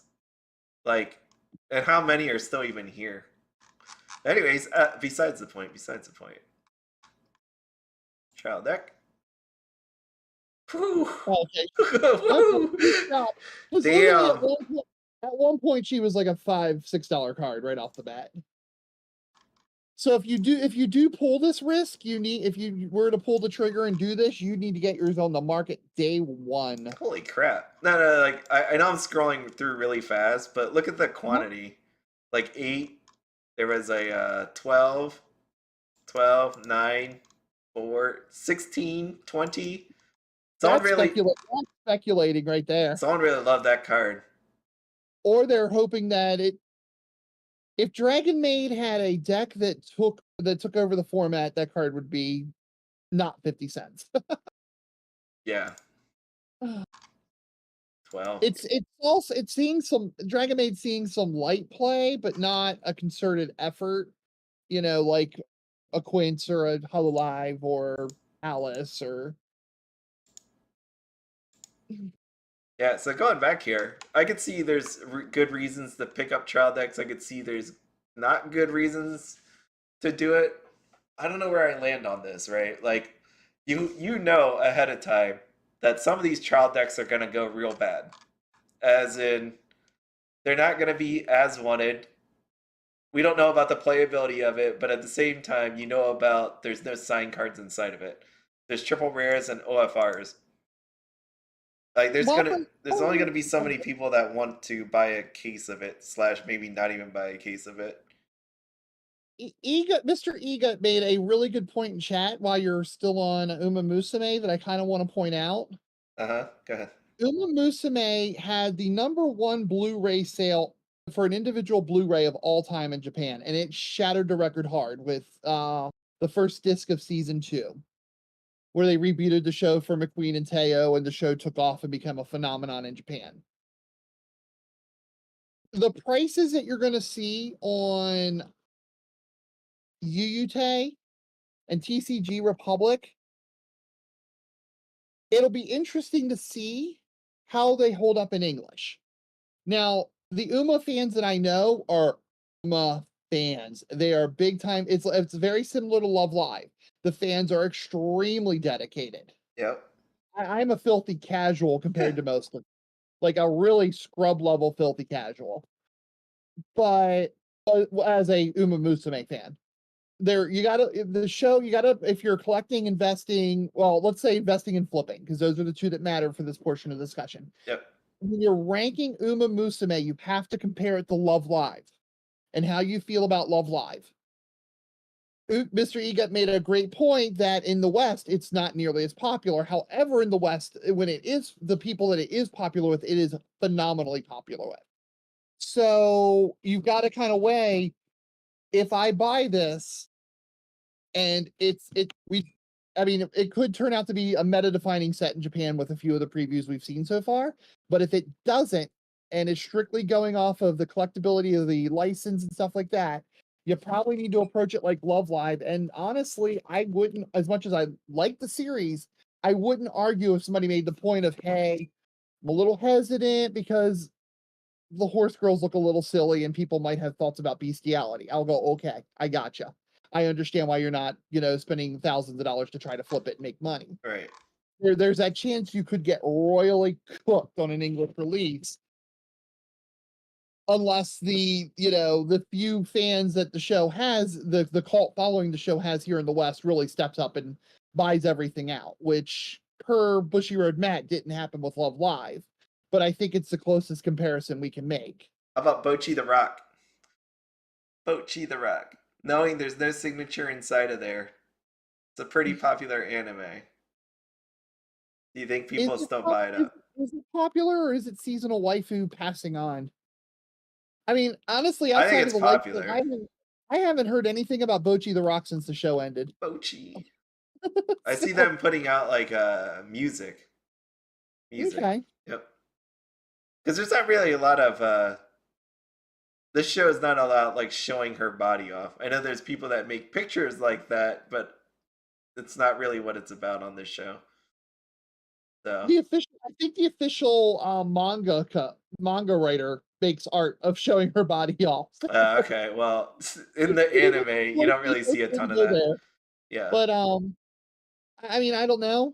Speaker 1: Like, and how many are still even here? Anyways, besides the point. Trial deck. Whew.
Speaker 2: Okay.
Speaker 1: Woo.
Speaker 2: Damn. At one point, she was like a $5-6 card right off the bat. So if you do pull this risk, if you were to pull the trigger and do this, you need to get yours on the market day one.
Speaker 1: Holy crap. No, like, I know I'm scrolling through really fast, but look at the quantity. Like 8, there was a 12, 12, 9, 4, 16, 20.
Speaker 2: That's speculating right there.
Speaker 1: Someone really loved that card.
Speaker 2: Or they're hoping that if Dragon Maid had a deck that took over the format, that card would be not 50 cents.
Speaker 1: Yeah. 12.
Speaker 2: It's also seeing some Dragon Maid seeing some light play, but not a concerted effort, like a Quince or a Hololive or Alice or
Speaker 1: Yeah, so going back here, I could see there's good reasons to pick up trial decks. I could see there's not good reasons to do it. I don't know where I land on this, right? Like, you know ahead of time that some of these trial decks are gonna go real bad, as in they're not gonna be as wanted. We don't know about the playability of it, but at the same time, you know about there's no sign cards inside of it. There's triple rares and OFRs. Like there's only gonna be so many people that want to buy a case of it, slash maybe not even buy a case of it.
Speaker 2: Mr. Ega made a really good point in chat while you're still on Uma Musume that I kind of want to point out.
Speaker 1: Go ahead.
Speaker 2: Uma Musume had the #1 Blu-ray sale for an individual Blu-ray of all time in Japan, and it shattered the record hard with the first disc of season 2, where they rebooted the show for McQueen and Teo, and the show took off and became a phenomenon in Japan. The prices that you're going to see on Yuyute and TCG Republic, it'll be interesting to see how they hold up in English. Now, the Uma fans that I know are Uma fans. They are big time. It's very similar to Love Live. The fans are extremely dedicated.
Speaker 1: Yep.
Speaker 2: I'm a filthy casual compared to most of them. Like a really scrub level filthy casual. But as a Uma Musume fan, if you're collecting, investing, well, let's say investing and flipping, because those are the two that matter for this portion of the discussion.
Speaker 1: Yep.
Speaker 2: When you're ranking Uma Musume, you have to compare it to Love Live and how you feel about Love Live. Mr. Egot made a great point that in the West, it's not nearly as popular. However, in the West, when it is the people that it is popular with, it is phenomenally popular with. So you've got to kind of weigh, if I buy this and it could turn out to be a meta-defining set in Japan with a few of the previews we've seen so far. But if it doesn't, and is strictly going off of the collectability of the license and stuff like that, you probably need to approach it like Love Live. And honestly, I wouldn't, as much as I like the series, I wouldn't argue if somebody made the point of, hey, I'm a little hesitant because the horse girls look a little silly and people might have thoughts about bestiality. I'll go, okay, I gotcha. I understand why you're not, spending thousands of dollars to try to flip it and make money.
Speaker 1: Right.
Speaker 2: There's that chance you could get royally cooked on an English release. Unless the few fans that the show has, the cult following the show has here in the West really steps up and buys everything out, which per Bushiroad Matt didn't happen with Love Live. But I think it's the closest comparison we can make.
Speaker 1: How about Bocchi the Rock? Bocchi the Rock. Knowing there's no signature inside of there. It's a pretty popular anime. Do you think people still buy it up?
Speaker 2: Is it popular, or is it seasonal waifu passing on? I mean, honestly,
Speaker 1: I think
Speaker 2: outside
Speaker 1: it's
Speaker 2: of the
Speaker 1: popular.
Speaker 2: I haven't heard anything about Bocchi the Rock since the show ended.
Speaker 1: Bocchi. I see them putting out like music.
Speaker 2: Okay.
Speaker 1: Yep. Because there's not really a lot of this show is not allowed like showing her body off. I know there's people that make pictures like that, but it's not really what it's about on this show. So
Speaker 2: I think the official manga writer makes art of showing her body off.
Speaker 1: okay, well, in the anime, you don't really see a ton of that.
Speaker 2: There.
Speaker 1: Yeah.
Speaker 2: But I mean, I don't know.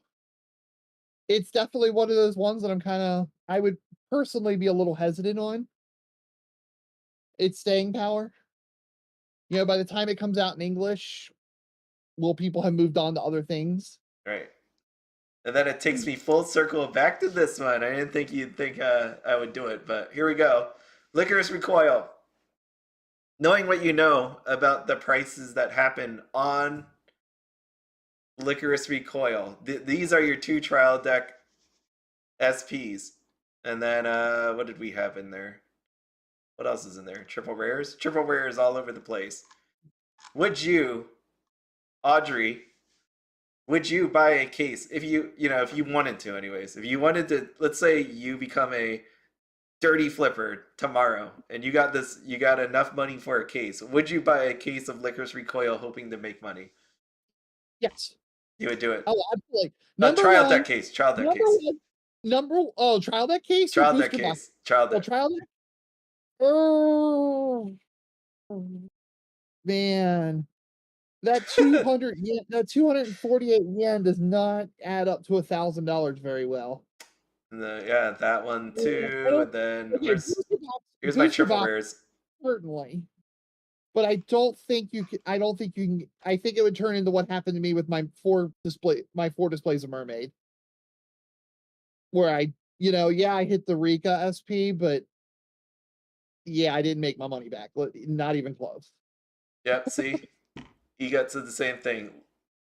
Speaker 2: It's definitely one of those ones that I would personally be a little hesitant on. Its staying power. By the time it comes out in English, will people have moved on to other things?
Speaker 1: Right. And then it takes me full circle back to this one. I didn't think you'd think I would do it, but here we go. Lycoris Recoil. knowing what you know about the prices that happen on Lycoris Recoil, these are your two trial deck SPs. And then what did we have in there? What else is in there? Triple rares? Triple rares all over the place. Would you, Audrey, would you buy a case if if you wanted to anyways? If you wanted to, let's say you become a dirty flipper tomorrow and you got enough money for a case. Would you buy a case of Licorice Recoil hoping to make money?
Speaker 2: Yes.
Speaker 1: You would do it.
Speaker 2: Oh, absolutely.
Speaker 1: A
Speaker 2: Number
Speaker 1: trial deck
Speaker 2: one,
Speaker 1: case, trial deck
Speaker 2: number
Speaker 1: case.
Speaker 2: one, trial deck case or
Speaker 1: Trial deck
Speaker 2: booster box?
Speaker 1: case. Trial
Speaker 2: Well,
Speaker 1: deck.
Speaker 2: trial deck. Oh man, that 200 yen, that 248 yen does not add up to $1,000 very well.
Speaker 1: Yeah, that one
Speaker 2: Yeah, I
Speaker 1: too.
Speaker 2: don't.
Speaker 1: And then
Speaker 2: Okay,
Speaker 1: here's my
Speaker 2: booster
Speaker 1: triple
Speaker 2: box
Speaker 1: rares.
Speaker 2: certainly, but I don't think you can. I don't think you can. I think it would turn into what happened to me with my four displays of Mermaid, where yeah, I hit the Rika SP, but yeah, I didn't make my money back. Not even close.
Speaker 1: Yep, see? You got to the same thing.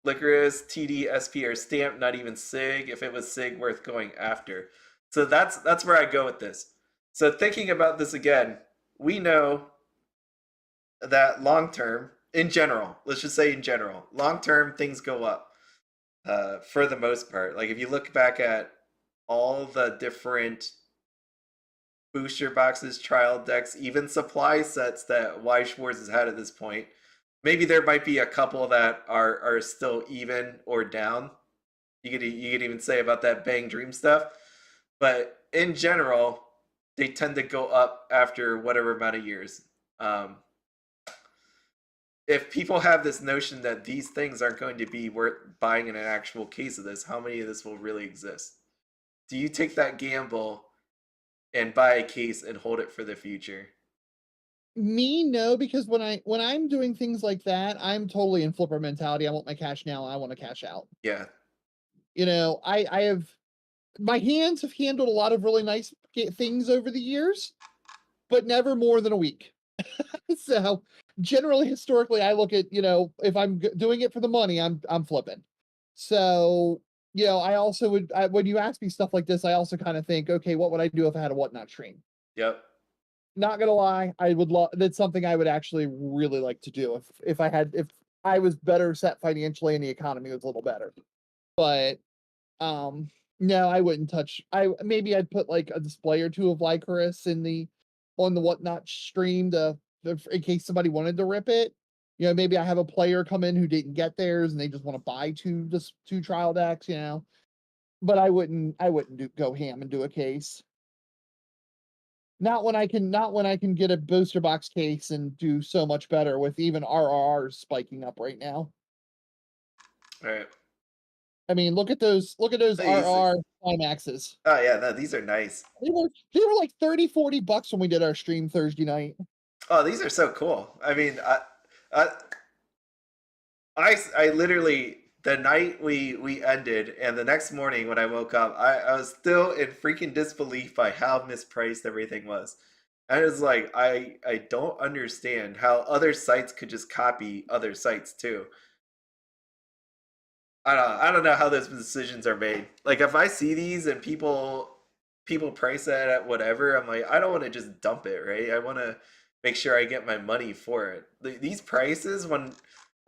Speaker 1: Licorice, TD, SP are stamped, not even SIG. If it was SIG, worth going after. So that's where I go with this. So thinking about this again, we know that long term, in general, let's just say in general, long term things go up for the most part. Like if you look back at all the different booster boxes, trial decks, even supply sets that Weiss Schwarz has had at this point, maybe there might be a couple that are still even or down. You could even say about that Bang Dream stuff, but in general, they tend to go up after whatever amount of years. Um, if people have this notion that these things aren't going to be worth buying in an actual case of this, how many of this will really exist? Do you take that gamble and buy a case and hold it for the future?
Speaker 2: Me, no, because when I'm doing things like that, I'm totally in flipper mentality. I want my cash now. I want to cash out.
Speaker 1: Yeah.
Speaker 2: I have my hands have handled a lot of really nice things over the years, but never more than a week. So generally, historically, I look at if I'm doing it for the money, I'm flipping. So I also when you ask me stuff like this, I also kind of think, okay, what would I do if I had a whatnot stream?
Speaker 1: Yep.
Speaker 2: Not gonna lie, I would love. That's something I would actually really like to do if I was better set financially and the economy was a little better. But um, no, I wouldn't touch. Maybe I'd put like a display or two of Lycoris on the whatnot stream in case somebody wanted to rip it. Maybe I have a player come in who didn't get theirs and they just want to buy two trial decks. But I wouldn't go ham and do a case. Not when I can get a booster box case and do so much better with even RRRs spiking up right now.
Speaker 1: All right.
Speaker 2: I mean, look at those
Speaker 1: These,
Speaker 2: RR climaxes.
Speaker 1: oh yeah, no, these are nice.
Speaker 2: They were like 30-40 bucks when we did our stream Thursday night.
Speaker 1: Oh, these are so cool. I mean, I, I literally the night we ended, and the next morning when I woke up, I was still in freaking disbelief by how mispriced everything was. I was like, I don't understand how other sites could just copy other sites too. I don't know how those decisions are made. Like if I see these and people price that at whatever, I'm like, I don't want to just dump it, right? I want to make sure I get my money for it. These prices when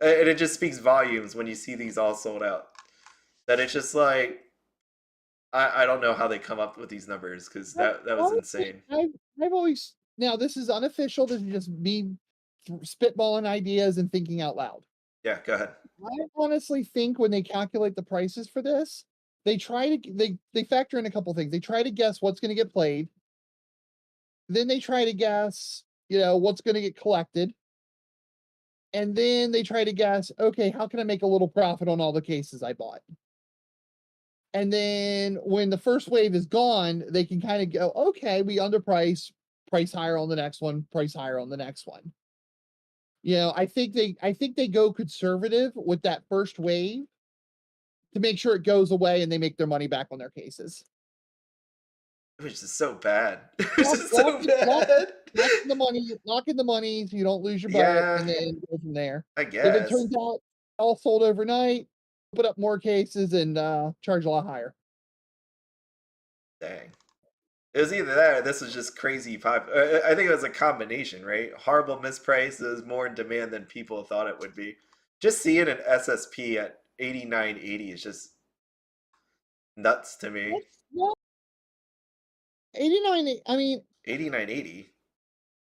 Speaker 1: and it just speaks volumes when you see these all sold out. That it's just like I don't know how they come up with these numbers because that was
Speaker 2: Honestly,
Speaker 1: insane.
Speaker 2: I've always now this is unofficial. This is just me spitballing ideas and thinking out loud.
Speaker 1: Yeah, go ahead.
Speaker 2: I honestly think when they calculate the prices for this, they factor in a couple things. They try to guess what's going to get played. Then they try to guess, what's going to get collected. And then they try to guess, okay, how can I make a little profit on all the cases I bought? And then when the first wave is gone, they can kind of go, okay, we underprice, price higher on the next one, price higher on the next one. I think they go conservative with that first wave to make sure it goes away and they make their money back on their cases.
Speaker 1: which is so bad. Which
Speaker 2: Lock,
Speaker 1: is
Speaker 2: lock,
Speaker 1: so
Speaker 2: it- lock,
Speaker 1: bad.
Speaker 2: lock in the money so you don't lose your butt,
Speaker 1: Yeah,
Speaker 2: and then go from there.
Speaker 1: I
Speaker 2: If it
Speaker 1: guess.
Speaker 2: turns out all sold overnight, put up more cases and charge a lot higher.
Speaker 1: Dang. It was either that or this was just crazy pop. I think it was a combination, right? Horrible misprices, more in demand than people thought it would be. Just seeing an SSP at 89.80 is just nuts to me.
Speaker 2: That's not 89. I mean,
Speaker 1: 89.80.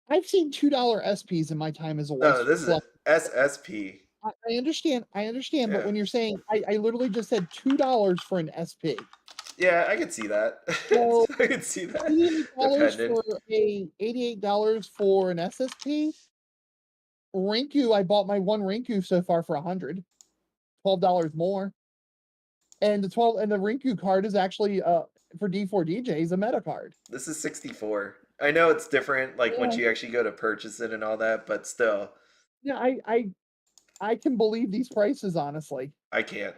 Speaker 2: I've seen $2 SPs in my time as a
Speaker 1: No,
Speaker 2: Weiss
Speaker 1: this is an
Speaker 2: Schwarz.
Speaker 1: SSP.
Speaker 2: I understand, but
Speaker 1: Yeah.
Speaker 2: when you're saying I literally just said $2 for an SP.
Speaker 1: Yeah, I could see that.
Speaker 2: So
Speaker 1: I could see that.
Speaker 2: $88
Speaker 1: Dependent.
Speaker 2: for a $88 for an SSP. Rinku, I bought my one Rinku so far for 100, $12 more. And the Rinku card is actually for D4 DJs a meta card.
Speaker 1: This is 64. I know it's different, like
Speaker 2: Yeah,
Speaker 1: once you actually go to purchase it and all that, but still,
Speaker 2: yeah, I can believe these prices, honestly.
Speaker 1: I can't.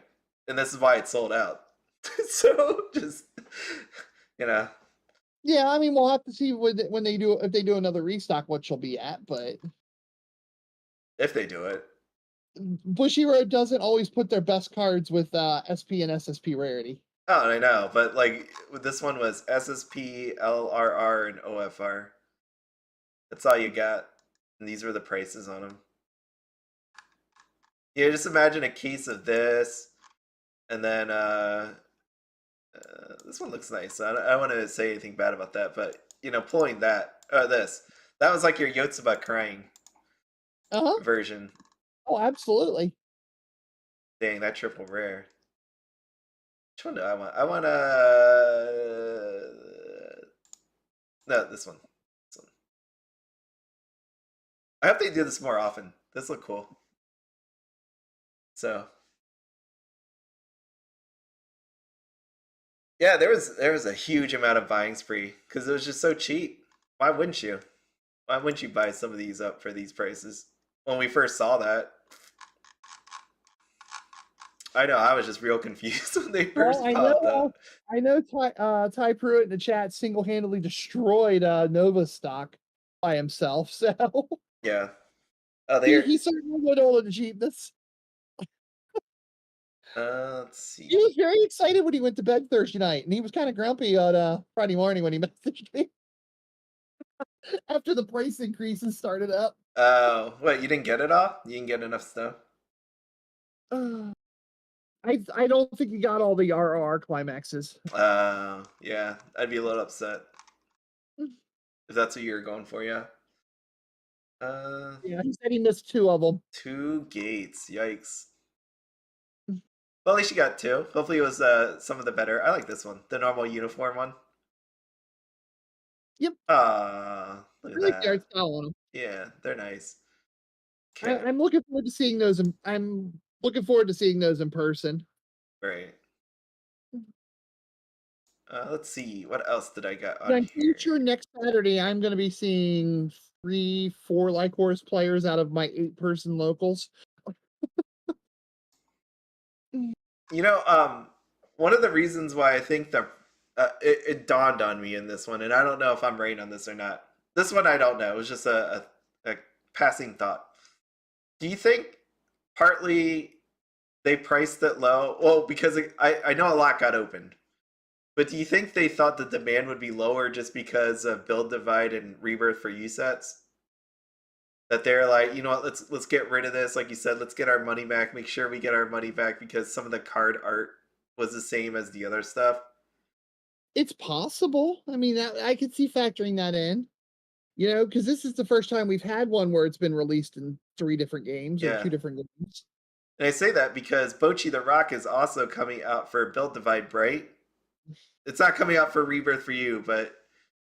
Speaker 1: And this is why it's sold out. So just, you know,
Speaker 2: Yeah, I mean we'll have to see when they do, if they do another restock, what she'll be at, but
Speaker 1: if they do it.
Speaker 2: Bushiroad doesn't always put their best cards with SP and SSP rarity.
Speaker 1: Oh, I know, but like this one was SSP, LRR, and OFR. That's all you got. And these were the prices on them. Yeah, just imagine a case of this, and then this one looks nice. I don't want to say anything bad about that, but you know, pulling that, this, that was like your Yotsuba crying
Speaker 2: Uh-huh.
Speaker 1: version.
Speaker 2: Oh, absolutely.
Speaker 1: Dang, that triple rare. Which one do I want? I want no, this one. This one. I hope they do this more often. This look cool. So yeah, there was a huge amount of buying spree because it was just so cheap. Why wouldn't you? Why wouldn't you buy some of these up for these prices? When we first saw that, I know I was just real confused when they
Speaker 2: Well,
Speaker 1: first popped up.
Speaker 2: I know Ty Pruitt in the chat single-handedly destroyed Nova stock by himself, so
Speaker 1: Yeah. Oh, they're.
Speaker 2: he certainly went all of the cheapness.
Speaker 1: Let's
Speaker 2: He
Speaker 1: see.
Speaker 2: was very excited when he went to bed Thursday night, and he was kind of grumpy on Friday morning when he messaged me after the price increases started up.
Speaker 1: What? You didn't get it all? You didn't get enough stuff?
Speaker 2: Uh, I don't think he got all the RRR climaxes.
Speaker 1: Yeah. I'd be a little upset if that's what you were going for. Yeah.
Speaker 2: Yeah, he said he missed two of them.
Speaker 1: 2 gates. Yikes. Well, at least you got two. Hopefully, it was some of the better. I like this one, the normal uniform one.
Speaker 2: Yep,
Speaker 1: Ah,
Speaker 2: I
Speaker 1: look at
Speaker 2: like the art
Speaker 1: that.
Speaker 2: style on them.
Speaker 1: Yeah, they're nice. Okay,
Speaker 2: I'm looking forward to seeing those. I'm looking forward to seeing those in person.
Speaker 1: great. Let's see. What else did I got
Speaker 2: And
Speaker 1: on
Speaker 2: I'm pretty
Speaker 1: here?
Speaker 2: sure next Saturday I'm going to be seeing 3, 4 Lycoris players out of my 8-person locals.
Speaker 1: You know, one of the reasons why I think that it dawned on me in this one, and I don't know if I'm right on this or not. This one I don't know. It was just a passing thought. Do you think partly they priced it low? Well, because I know a lot got opened, but do you think they thought the demand would be lower just because of build divide and rebirth for U sets? That they're like, you know what, let's get rid of this. Like you said, let's get our money back. Make sure we get our money back because some of the card art was the same as the other stuff.
Speaker 2: It's possible. I mean, that I could see factoring that in. You know, because this is the first time we've had one where it's been released in 3 different games or
Speaker 1: Yeah.
Speaker 2: 2 different games.
Speaker 1: And I say that because Bochi the Rock is also coming out for Build Divide Bright. It's not coming out for Rebirth for you, but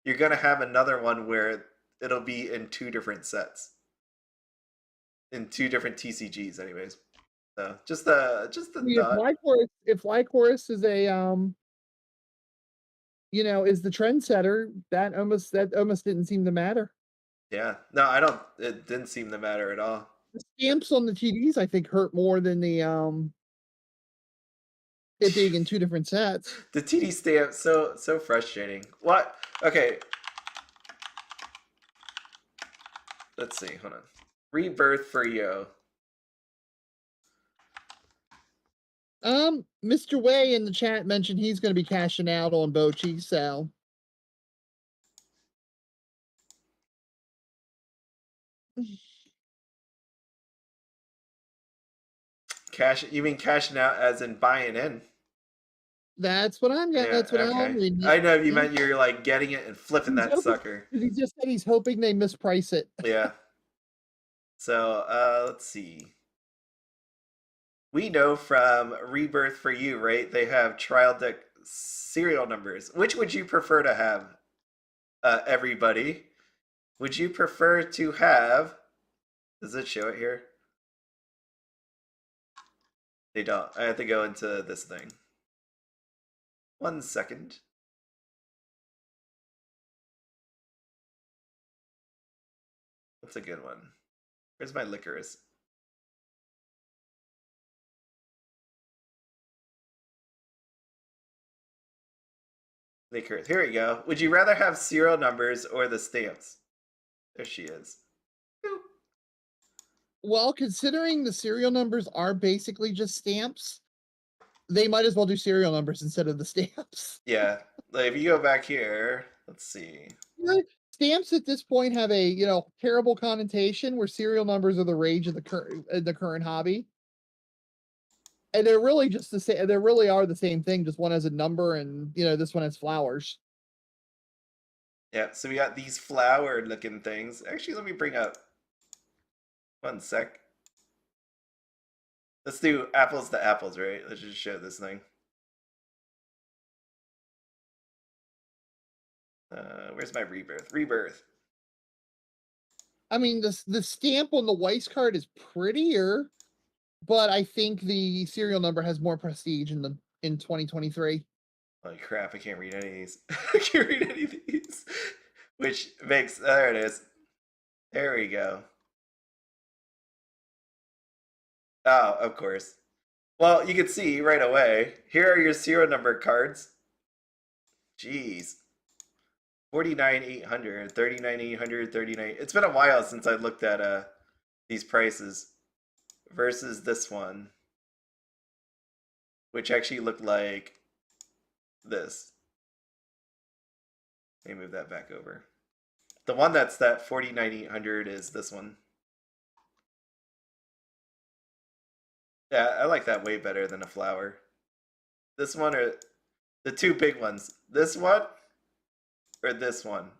Speaker 1: you're gonna have another one where it'll be in 2 different sets. In 2 different TCGs, anyways. So just a
Speaker 2: I mean,
Speaker 1: thought.
Speaker 2: if Lycoris is a you know, is the trendsetter, that almost didn't seem to matter.
Speaker 1: Yeah. No, I don't it didn't seem to matter at all.
Speaker 2: The stamps on the TDs I think hurt more than the it being in 2 different sets.
Speaker 1: The TD stamp, so frustrating. What? Okay. Let's see. Hold on. Rebirth for you.
Speaker 2: Mr. Way in the chat mentioned he's going to be cashing out on Bochi, so
Speaker 1: Cash? You mean cashing out as in buying in?
Speaker 2: that's what I'm getting.
Speaker 1: Yeah.
Speaker 2: That's what I'm
Speaker 1: Okay.
Speaker 2: reading.
Speaker 1: I know you
Speaker 2: Yeah.
Speaker 1: meant you're like getting it and flipping
Speaker 2: He's
Speaker 1: that
Speaker 2: hoping,
Speaker 1: sucker.
Speaker 2: he just said he's hoping they misprice it.
Speaker 1: Yeah. So let's see. We know from Rebirth for You, right? They have trial deck serial numbers. Which would you prefer to have, everybody? Would you prefer to have? Does it show it here? They don't. I have to go into this thing. 1 second. What's a good one? Where's my Lycoris? Lycoris. Here we go. Would you rather have serial numbers or the stamps? There she is. Boop.
Speaker 2: Well, considering the serial numbers are basically just stamps, they might as well do serial numbers instead of the stamps.
Speaker 1: Yeah. Like, if you go back here, let's see.
Speaker 2: Stamps at this point have a terrible connotation where serial numbers are the rage of the current hobby. And they're really just the same. They really are the same thing. Just one has a number, and this one has flowers.
Speaker 1: Yeah, so we got these flowered looking things. Actually, let me bring up 1 sec. Let's do apples to apples, right? Let's just show this thing. Where's my rebirth? Rebirth.
Speaker 2: I mean, the stamp on the Weiss card is prettier, but I think the serial number has more prestige in 2023.
Speaker 1: Holy crap, I can't read any of these. I can't read any of these. Which makes, there it is. There we go. Oh, of course. Well, you can see right away. Here are your serial number cards. Jeez. 49,800, 39,800, 39. It's been a while since I looked at these prices versus this one, which actually looked like this. Let me move that back over. The one that's that 49,800 is this one. Yeah, I like that way better than a flower. This one or the two big ones. This one or this one.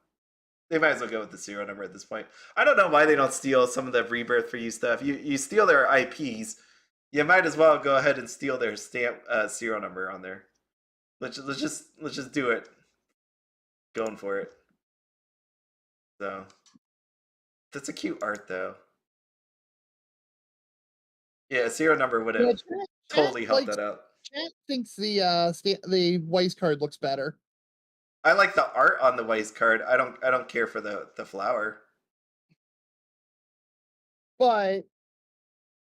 Speaker 1: They might as well go with the serial number at this point. I don't know why they don't steal some of the Rebirth for You stuff. You steal their IPs, you might as well go ahead and steal their stamp serial number on there. Let's just do it. Going for it. So that's a cute art though. Yeah, a serial number would have totally helped that out.
Speaker 2: Chat thinks the Weiss card looks better.
Speaker 1: I like the art on the Weiss card. I don't care for the flower.
Speaker 2: But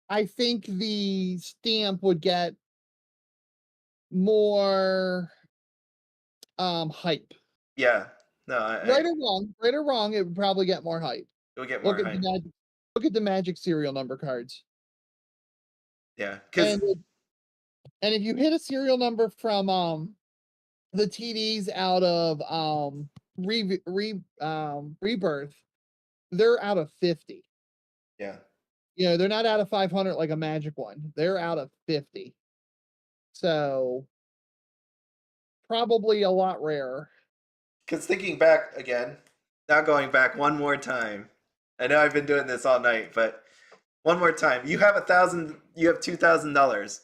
Speaker 2: I think the stamp would get more hype.
Speaker 1: Yeah. No,
Speaker 2: Right or wrong, it would probably get more hype.
Speaker 1: It would get more hype.
Speaker 2: Look at the magic serial number cards.
Speaker 1: Yeah, because
Speaker 2: and if you hit a serial number from the TDs out of Rebirth, they're out of 50.
Speaker 1: yeah.
Speaker 2: They're not out of 500 like a magic one. They're out of 50. So probably a lot rarer.
Speaker 1: Because thinking back again, now going back one more time. I know I've been doing this all night, but one more time. You have $1,000. You have $2,000.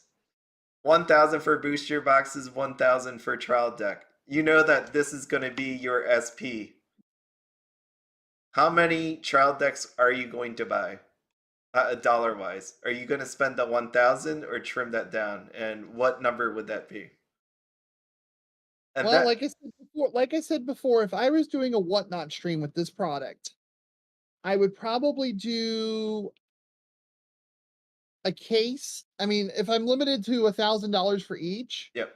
Speaker 1: 1,000 for booster boxes. 1,000 for trial deck. You know that this is going to be your SP. How many trial decks are you going to buy? Dollar wise, are you going to spend the 1,000 or trim that down? And what number would that be? And
Speaker 2: well, like I said before, if I was doing a whatnot stream with this product, I would probably do a case. I mean, if I'm limited to $1,000 for each,
Speaker 1: Yep.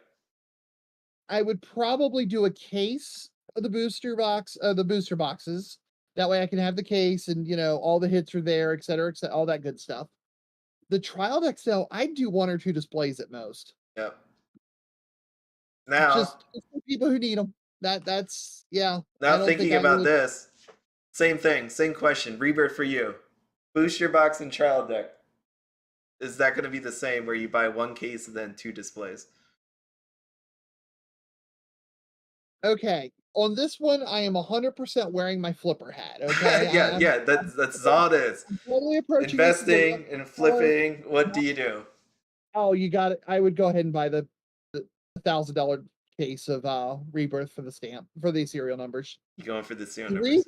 Speaker 2: I would probably do a case of the booster boxes. That way I can have the case and, all the hits are there, et cetera, all that good stuff. The trial decks, though, I'd do one or two displays at most.
Speaker 1: Yep. Now,
Speaker 2: Just for people who need them. That's yeah. I
Speaker 1: now
Speaker 2: don't think
Speaker 1: thinking
Speaker 2: I
Speaker 1: about
Speaker 2: would.
Speaker 1: this, same thing, same question. Rebirth for you. Booster box and trial deck. Is that going to be the same where you buy one case and then two displays?
Speaker 2: Okay, on this one, I am 100% wearing my flipper hat. Okay,
Speaker 1: Yeah, yeah, that's all it is.
Speaker 2: I'm totally approaching this as a
Speaker 1: Investing and flipping. What do you do?
Speaker 2: oh, you got it. I would go ahead and buy the $1,000 case of rebirth for the stamp for the serial numbers.
Speaker 1: You going for the serial
Speaker 2: The
Speaker 1: numbers?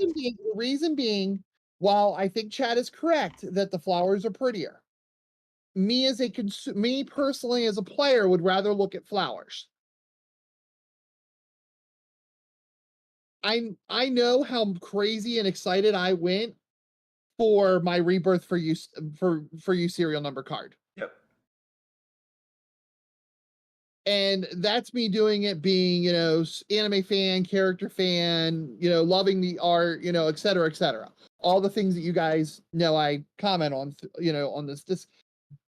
Speaker 2: reason being, while I think Chad is correct that the flowers are prettier, me personally as a player would rather look at flowers. I know how crazy and excited I went for my rebirth for you serial number card.
Speaker 1: Yep.
Speaker 2: And that's me doing it being, anime fan, character fan, loving the art, et cetera, et cetera. All the things that you guys know I comment on, on this.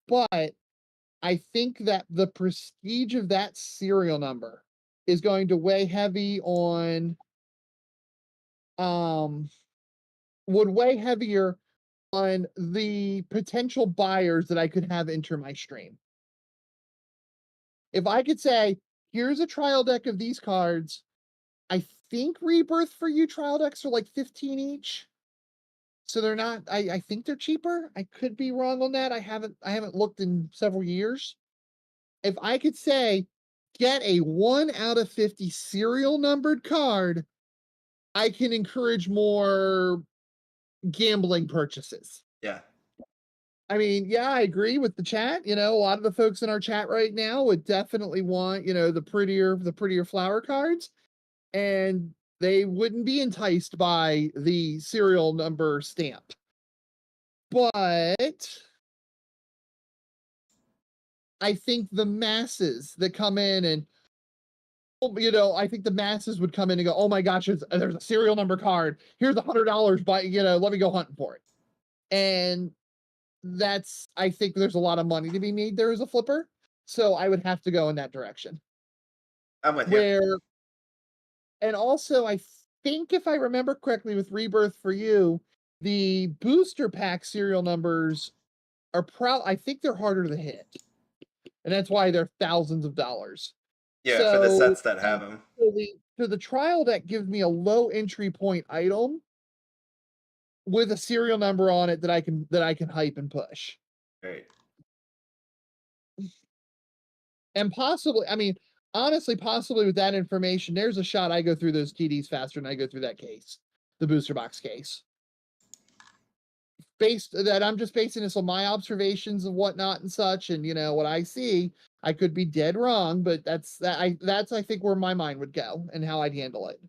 Speaker 2: But I think that the prestige of that serial number is going to weigh heavy on, would weigh heavier on the potential buyers that I could have enter my stream. If I could say, here's a trial deck of these cards, I think Rebirth for you trial decks are like 15 each. So they're not, I think they're cheaper. I could be wrong on that. I haven't looked in several years. If I could say, get a 1 out of 50 serial numbered card, I can encourage more gambling purchases.
Speaker 1: Yeah.
Speaker 2: I mean, yeah, I agree with the chat. A lot of the folks in our chat right now would definitely want, the prettier flower cards, and they wouldn't be enticed by the serial number stamp. But I think the masses that come in and I think the masses would come in and go, "Oh my gosh, there's a serial number card. Here's $100, but let me go hunting for it." And I think there's a lot of money to be made there as a flipper. So I would have to go in that direction.
Speaker 1: I'm with you.
Speaker 2: And also I think if I remember correctly with Rebirth for you, the booster pack serial numbers are I think they're harder to hit. And that's why they're thousands of dollars.
Speaker 1: Yeah, for the sets that have them.
Speaker 2: So the trial deck gives me a low entry point item with a serial number on it that I can hype and push.
Speaker 1: Right.
Speaker 2: And possibly, I mean, honestly, possibly with that information, there's a shot I go through those TDs faster than I go through that case, the booster box case. I'm just basing this on my observations of whatnot and such, and what I see. I could be dead wrong, but that's I think where my mind would go and how I'd handle it.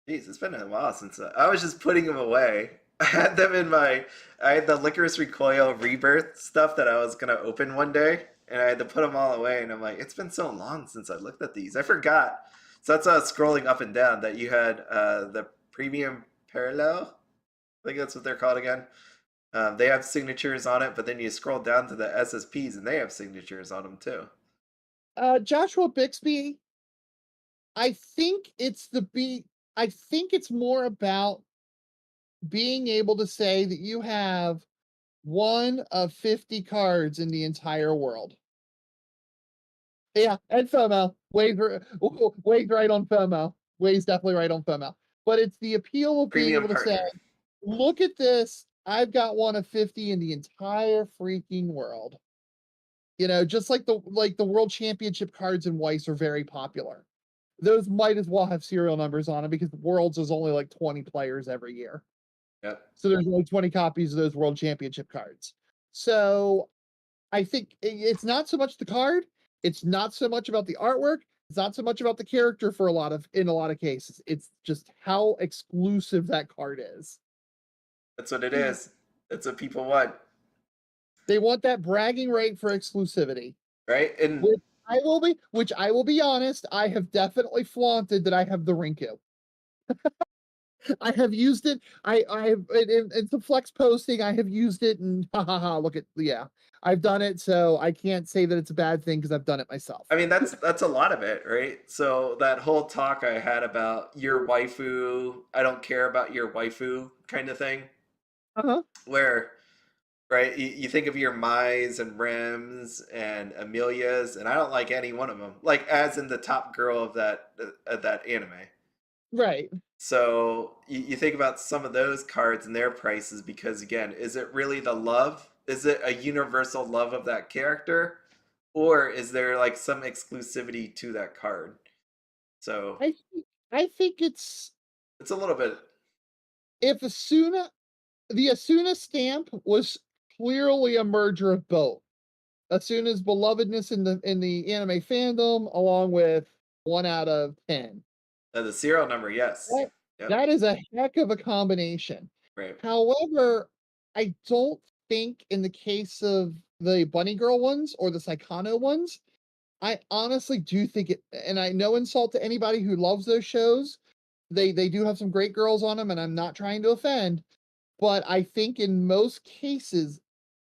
Speaker 1: Jeez, it's been a while since I was just putting them away. I had them I had the Lycoris Recoil Rebirth stuff that I was gonna open one day, and I had to put them all away. And I'm like, it's been so long since I looked at these. I forgot. So that's why I was scrolling up and down that you had the Premium Parallel. I think that's what they're called again. They have signatures on it, but then you scroll down to the SSPs, and they have signatures on them too.
Speaker 2: Joshua Bixby, I think it's more about being able to say that you have 1 of 50 cards in the entire world. Yeah, and FOMO. Way's right on FOMO. Way's definitely right on FOMO. But it's the appeal of being able to say, look at this. I've got 1 of 50 in the entire freaking world. Just like the World Championship cards in Weiss are very popular. Those might as well have serial numbers on them because the Worlds is only like 20 players every year.
Speaker 1: Yep.
Speaker 2: So there's only 20 copies of those World Championship cards. So I think it's not so much the card. It's not so much about the artwork. It's not so much about the character in a lot of cases. It's just how exclusive that card is.
Speaker 1: That's what it is. That's what people want,
Speaker 2: They want that bragging right for exclusivity.
Speaker 1: right? And
Speaker 2: Which I will be honest, I have definitely flaunted that I have the Rinku. I have used it. I have in some flex posting. I have used it, and ha ha ha. Look at I've done it, so I can't say that it's a bad thing because I've done it myself.
Speaker 1: I mean, that's a lot of it, right? So that whole talk I had about your waifu, I don't care about your waifu kind of thing,
Speaker 2: Uh-huh.
Speaker 1: where right, you think of your Mai's and Rems and Amelia's, and I don't like any one of them. Like as in the top girl of that anime.
Speaker 2: Right.
Speaker 1: So you think about some of those cards and their prices because again, is it really the love? Is it a universal love of that character? Or is there like some exclusivity to that card? So
Speaker 2: I think
Speaker 1: it's a little bit.
Speaker 2: if the Asuna stamp was clearly a merger of both. Asuna's belovedness in the anime fandom, along with 1 out of 10.
Speaker 1: The serial number, yes.
Speaker 2: That
Speaker 1: Yep,
Speaker 2: that is a heck of a combination.
Speaker 1: right.
Speaker 2: However, I don't think in the case of the Bunny Girl ones or the Saikano ones, I honestly do think it, and I no insult to anybody who loves those shows. They do have some great girls on them, and I'm not trying to offend, but I think in most cases,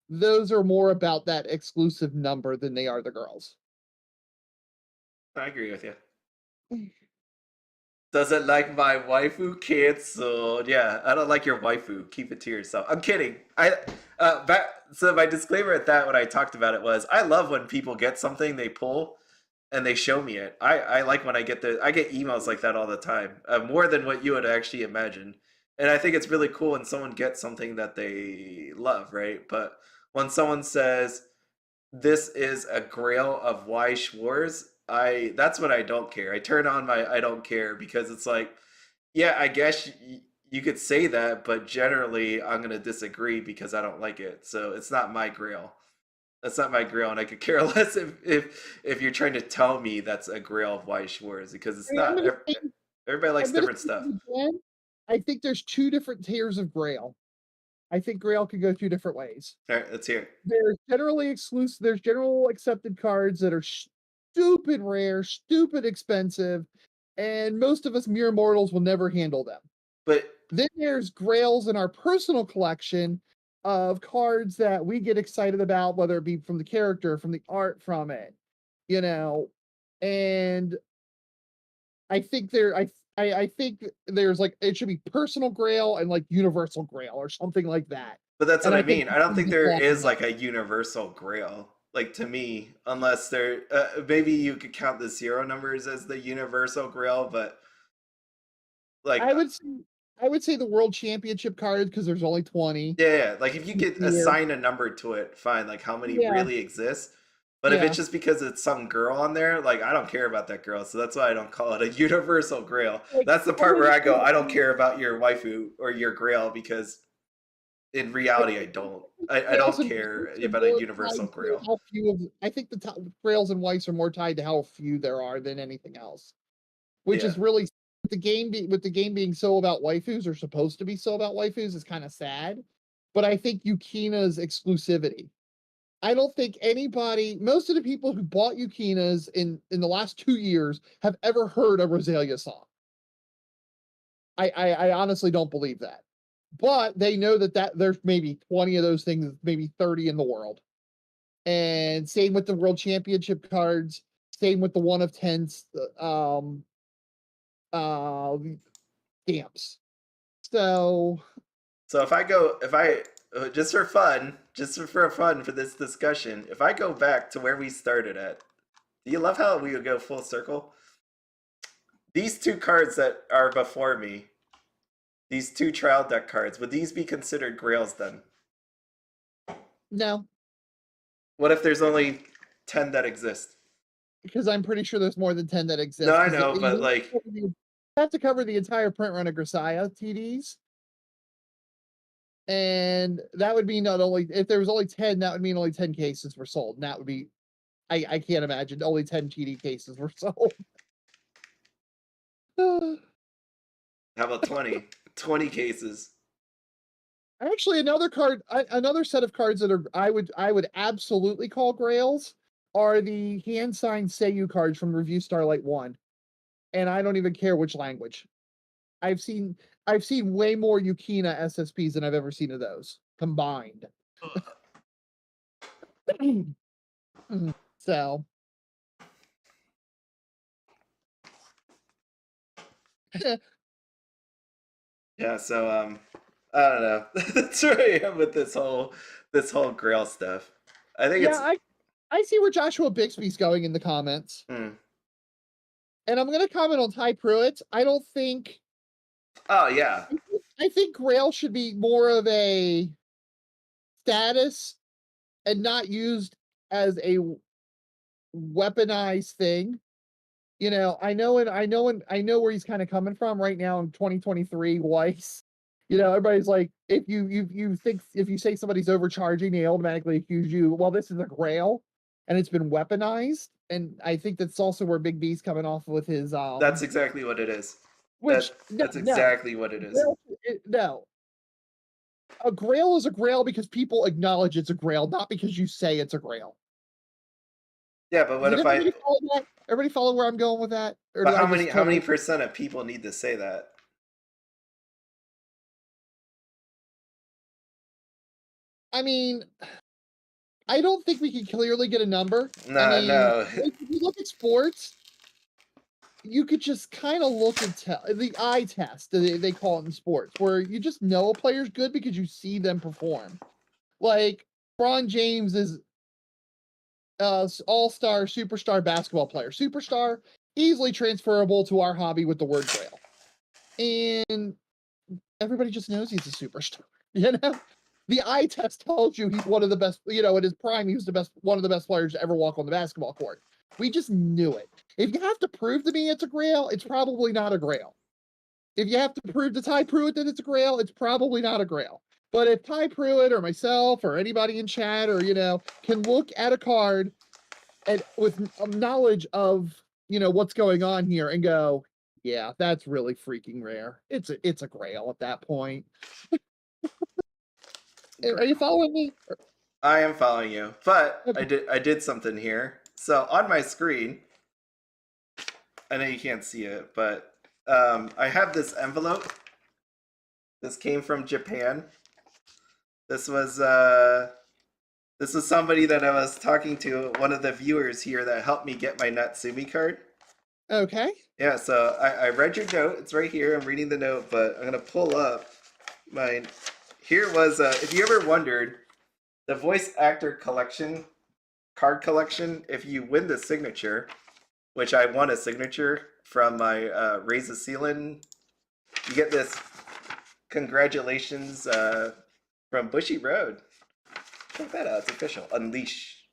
Speaker 2: those are more about that exclusive number than they are the girls.
Speaker 1: I agree with you. Doesn't like my waifu canceled. Yeah, I don't like your waifu. Keep it to yourself. I'm kidding. So my disclaimer at that when I talked about it was I love when people get something they pull and they show me it. I like when I get emails like that all the time. More than what you would actually imagine. And I think it's really cool when someone gets something that they love, right? But when someone says this is a grail of Weiss Schwarz, I that's what I don't care. I turn on my I don't care because it's like, yeah, I guess you could say that, but generally I'm gonna disagree because I don't like it. So it's not my grail. That's not my grail, and I could care less if you're trying to tell me that's a grail of Weiss Schwarz because it's
Speaker 2: I mean,
Speaker 1: not. Everybody likes
Speaker 2: I'm gonna
Speaker 1: different
Speaker 2: say
Speaker 1: stuff.
Speaker 2: it again. I think there's two different tiers of Grail. I think Grail could go two different ways.
Speaker 1: All right, let's hear it.
Speaker 2: There's general accepted cards that are stupid rare, stupid expensive, and most of us mere mortals will never handle them.
Speaker 1: But
Speaker 2: Then there's grails in our personal collection of cards that we get excited about, whether it be from the character, from the art, from it, you know. And I think there's like it should be personal grail and like universal grail or something like that.
Speaker 1: But that's
Speaker 2: And
Speaker 1: what I
Speaker 2: I think
Speaker 1: mean. I don't think there is
Speaker 2: that.
Speaker 1: like a universal grail. Like to me, unless there, maybe you could count the zero numbers as the universal grail, but like,
Speaker 2: I would say I would say the world championship cards because there's only 20
Speaker 1: yeah, like if you could
Speaker 2: here.
Speaker 1: assign a number to it, fine. Like how many
Speaker 2: Yeah,
Speaker 1: really exist? But if it's
Speaker 2: yeah.
Speaker 1: just because it's some girl on there, like I don't care about that girl, so that's why I don't call it a universal grail.
Speaker 2: Like
Speaker 1: That's the
Speaker 2: I
Speaker 1: part
Speaker 2: would
Speaker 1: where I go,
Speaker 2: say
Speaker 1: I don't care about your waifu or your grail because in
Speaker 2: I
Speaker 1: reality, I
Speaker 2: think
Speaker 1: don't.
Speaker 2: the
Speaker 1: I
Speaker 2: grails
Speaker 1: don't
Speaker 2: and
Speaker 1: care
Speaker 2: whites are
Speaker 1: about a
Speaker 2: more
Speaker 1: universal
Speaker 2: tied to
Speaker 1: grail.
Speaker 2: how few of I think the top grails and whites are more tied to how few there are than anything else. Which
Speaker 1: Yeah.
Speaker 2: is really with the game being so about waifus or supposed to be so about waifus is kind of sad. But I think Yukina's exclusivity. I don't think most of the people who bought Yukina's in the last 2 years have ever heard a Rosalia song. I honestly don't believe that. But they know that there's maybe 20 of those things, maybe 30 in the world. And same with the world championship cards, same with the 1 of 10 uh stamps. So
Speaker 1: So if I just for fun, for fun for this discussion, if I go back to where we started at, do you love how we would go full circle? These two cards that are before me, these two trial deck cards, would these be considered grails then?
Speaker 2: no,
Speaker 1: What if there's only 10 that exist?
Speaker 2: because I'm pretty sure there's more than 10 that
Speaker 1: No,
Speaker 2: exist
Speaker 1: I
Speaker 2: because
Speaker 1: know, but
Speaker 2: you
Speaker 1: like,
Speaker 2: have to cover the entire print run of Grisaia TDs. And that would mean not only if there was only 10, that would mean only 10 cases were sold. And that would be I can't imagine only 10 TD cases were sold.
Speaker 1: how about 20? 20 cases.
Speaker 2: Actually, another set of cards that I would absolutely call grails are the hand signed Seiyu cards from Review Starlight 1. And I don't even care which language. I've seen way more Yukina SSPs than I've ever seen of those combined. So
Speaker 1: Yeah, so I don't know. That's where I am with this whole Grail stuff. I think
Speaker 2: yeah,
Speaker 1: it's
Speaker 2: I see where Joshua Bixby's going in the comments.
Speaker 1: hmm.
Speaker 2: And I'm gonna comment on Ty Pruitt. I don't think
Speaker 1: Oh yeah.
Speaker 2: I think Grail should be more of a status and not used as a weaponized thing. You know, I know where he's kind of coming from right now in 2023 Weiss. You know, everybody's like, if you think if you say somebody's overcharging, they automatically accuse you, well, this is a grail and it's been weaponized. And I think that's also where Big B's coming off with his
Speaker 1: That's exactly what it is.
Speaker 2: which
Speaker 1: That's exactly what it is.
Speaker 2: No. A grail is a grail because people acknowledge it's a grail, not because you say it's a grail.
Speaker 1: Yeah, but what
Speaker 2: Did
Speaker 1: if I
Speaker 2: everybody follow that? Everybody follow where I'm going with that? Or
Speaker 1: but
Speaker 2: did I just
Speaker 1: how many
Speaker 2: totally
Speaker 1: percent of people need to say that?
Speaker 2: I mean, I don't think we can clearly get a number. I
Speaker 1: No,
Speaker 2: mean,
Speaker 1: no.
Speaker 2: if you look at sports, you could just kind of look and tell the eye test, they call it in sports, where you just know a player's good because you see them perform. Like LeBron James is all-star superstar basketball player. Superstar, easily transferable to our hobby with the word grail. And everybody just knows he's a superstar. You know? The eye test tells you he's one of the best, you know, at his prime, he was one of the best players to ever walk on the basketball court. We just knew it. If you have to prove to me it's a grail, it's probably not a grail. If you have to prove to Ty Pruitt that it's a grail, it's probably not a grail. But if Ty Pruitt or myself or anybody in chat or, you know, can look at a card and with knowledge of, you know, what's going on here and go, yeah, that's really freaking rare. It's a grail at that point. Are you following me?
Speaker 1: I am following you. But
Speaker 2: Okay.
Speaker 1: I did something here. So on my screen, I know you can't see it, but I have this envelope. This came from Japan. This was somebody that I was talking to, one of the viewers here that helped me get my Natsumi card.
Speaker 2: Okay.
Speaker 1: Yeah, so I read your note. It's right here. I'm reading the note, but I'm gonna pull up mine. Here was if you ever wondered, the voice actor collection, card collection. If you win the signature, which I won a signature from my Raise the Ceiling, you get this. Congratulations from Bushiroad. Check that out. It's official. Unleash.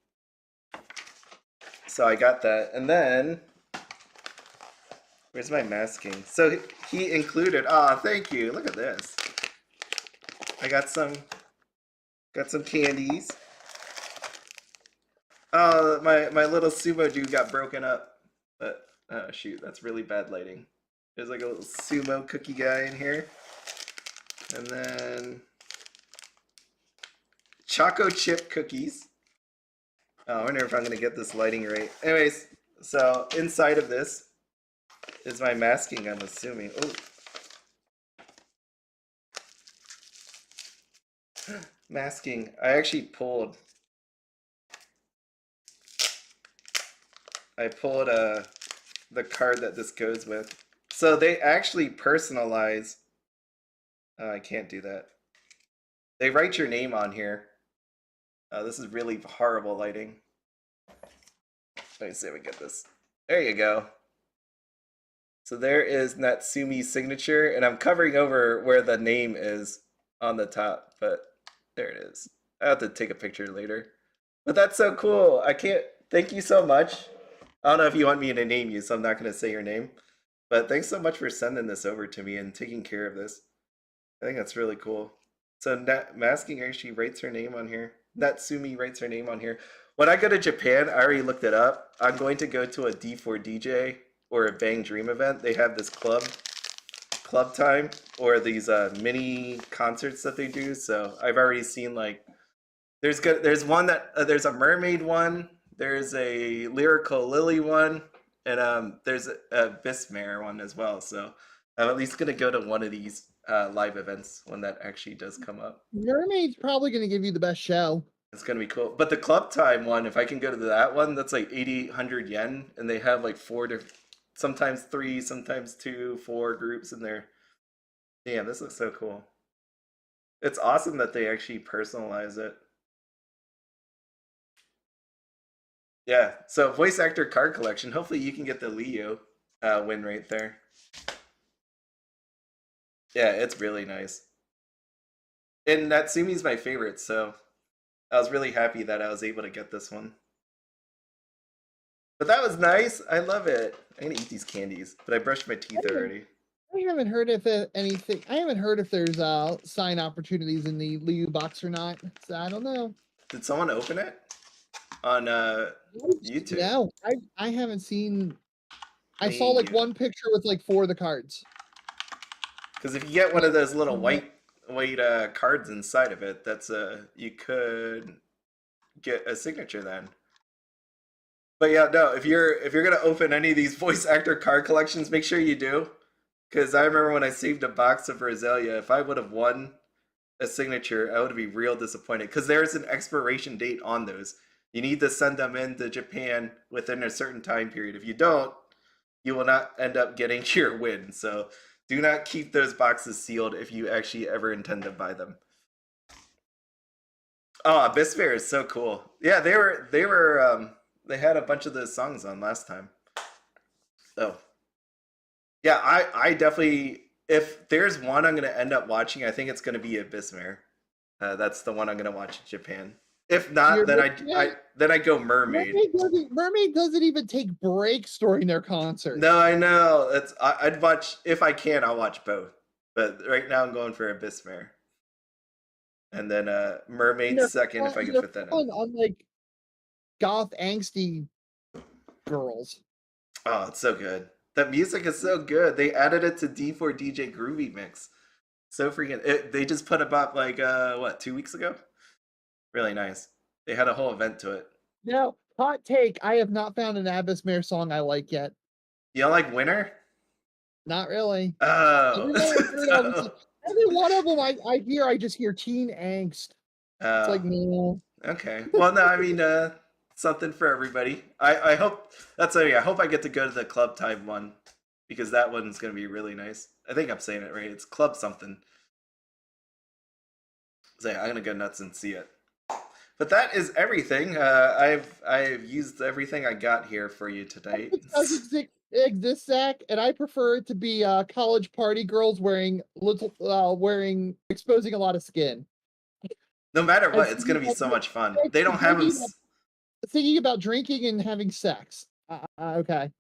Speaker 1: So I got that, and then where's my masking? So he included. Ah, thank you. Look at this. I got some candies. Oh, my little sumo dude got broken up. But oh shoot, that's really bad lighting. There's like a little sumo cookie guy in here, and then choco chip cookies. Oh, I wonder if I'm gonna get this lighting right. Anyways, so inside of this is my masking, I'm assuming. Oh. Masking. I actually pulled the card that this goes with. So they actually personalize. Oh, I can't do that. They write your name on here. This is really horrible lighting. Let me see if we get this. There you go. So there is Natsumi's signature, and I'm covering over where the name is on the top, but there it is. I have to take a picture later. But that's so cool. I can't. Thank you so much. I don't know if you want me to name you, so I'm not going to say your name. But thanks so much for sending this over to me and taking care of this. I think that's really cool. So Masking actually writes her name on here. Natsumi writes her name on here. When I go to Japan, I already looked it up. I'm going to go to a D4DJ or a Bang Dream event. They have this club club time or these mini concerts that they do. So I've already seen like there's one that there's a mermaid one, there's a lyrical lily one, and there's a Bismare one as well. So I'm at least gonna go to one of these live events when that actually does come up.
Speaker 2: Mermaid's probably going to give you the best show.
Speaker 1: It's gonna be cool. But the club time one, if I can go to that one, that's like 8,800 yen, and they have like four different, sometimes three, sometimes two, four groups in there. Damn, this looks so cool. It's awesome that they actually personalize it. Yeah, so voice actor card collection. Hopefully you can get the Leo win right there. Yeah, it's really nice. And Natsumi's my favorite, so I was really happy that I was able to get this one. But that was nice. I love it. I'm gonna eat these candies, but I brushed my teeth already.
Speaker 2: I haven't heard if anything. I haven't heard if there's sign opportunities in the Liu box or not. So I don't know.
Speaker 1: Did someone open it on YouTube?
Speaker 2: No, I haven't seen. I saw like one picture with like 4 of the cards.
Speaker 1: Because if you get one of those little white cards inside of it, that's you could get a signature then. But yeah, no, if you're gonna open any of these voice actor card collections, make sure you do. Because I remember when I saved a box of Rosalia, if I would have won a signature, I would be real disappointed. Because there's an expiration date on those. You need to send them into Japan within a certain time period. If you don't, you will not end up getting your win. So do not keep those boxes sealed if you actually ever intend to buy them. Oh, Abyssfair is so cool. Yeah, they had a bunch of those songs on last time. So yeah, I definitely, if there's one I'm gonna end up watching, I think it's gonna be Abyssmare. That's the one I'm gonna watch in Japan. If not, then I go Mermaid.
Speaker 2: Mermaid doesn't even take breaks during their concert.
Speaker 1: No, I know. I'd watch, if I can, I'll watch both. But right now I'm going for Abyssmare. And then Mermaid second if I can fit that in.
Speaker 2: Unlike goth angsty girls.
Speaker 1: Oh, it's so good. That music is so good. They added it to D4DJ Groovy Mix. So freaking, they just put about like, 2 weeks ago? Really nice. They had a whole event to it.
Speaker 2: Now, hot take, I have not found an Abyssmare song I like yet.
Speaker 1: You don't like Winter?
Speaker 2: Not really.
Speaker 1: Oh.
Speaker 2: Every one of them I hear, I just hear teen angst. It's like, no.
Speaker 1: Okay. Well, no, I mean, something for everybody. I hope I hope I get to go to the club time one because that one's gonna be really nice. I think I'm saying it right. It's club something. So yeah, I'm gonna go nuts and see it. But that is everything. I've used everything I got here for you tonight.
Speaker 2: It doesn't exist, Zach, and I prefer it to be college party girls wearing exposing a lot of skin.
Speaker 1: No matter what, it's gonna be so much fun. They don't have them
Speaker 2: thinking about drinking and having sex. Okay.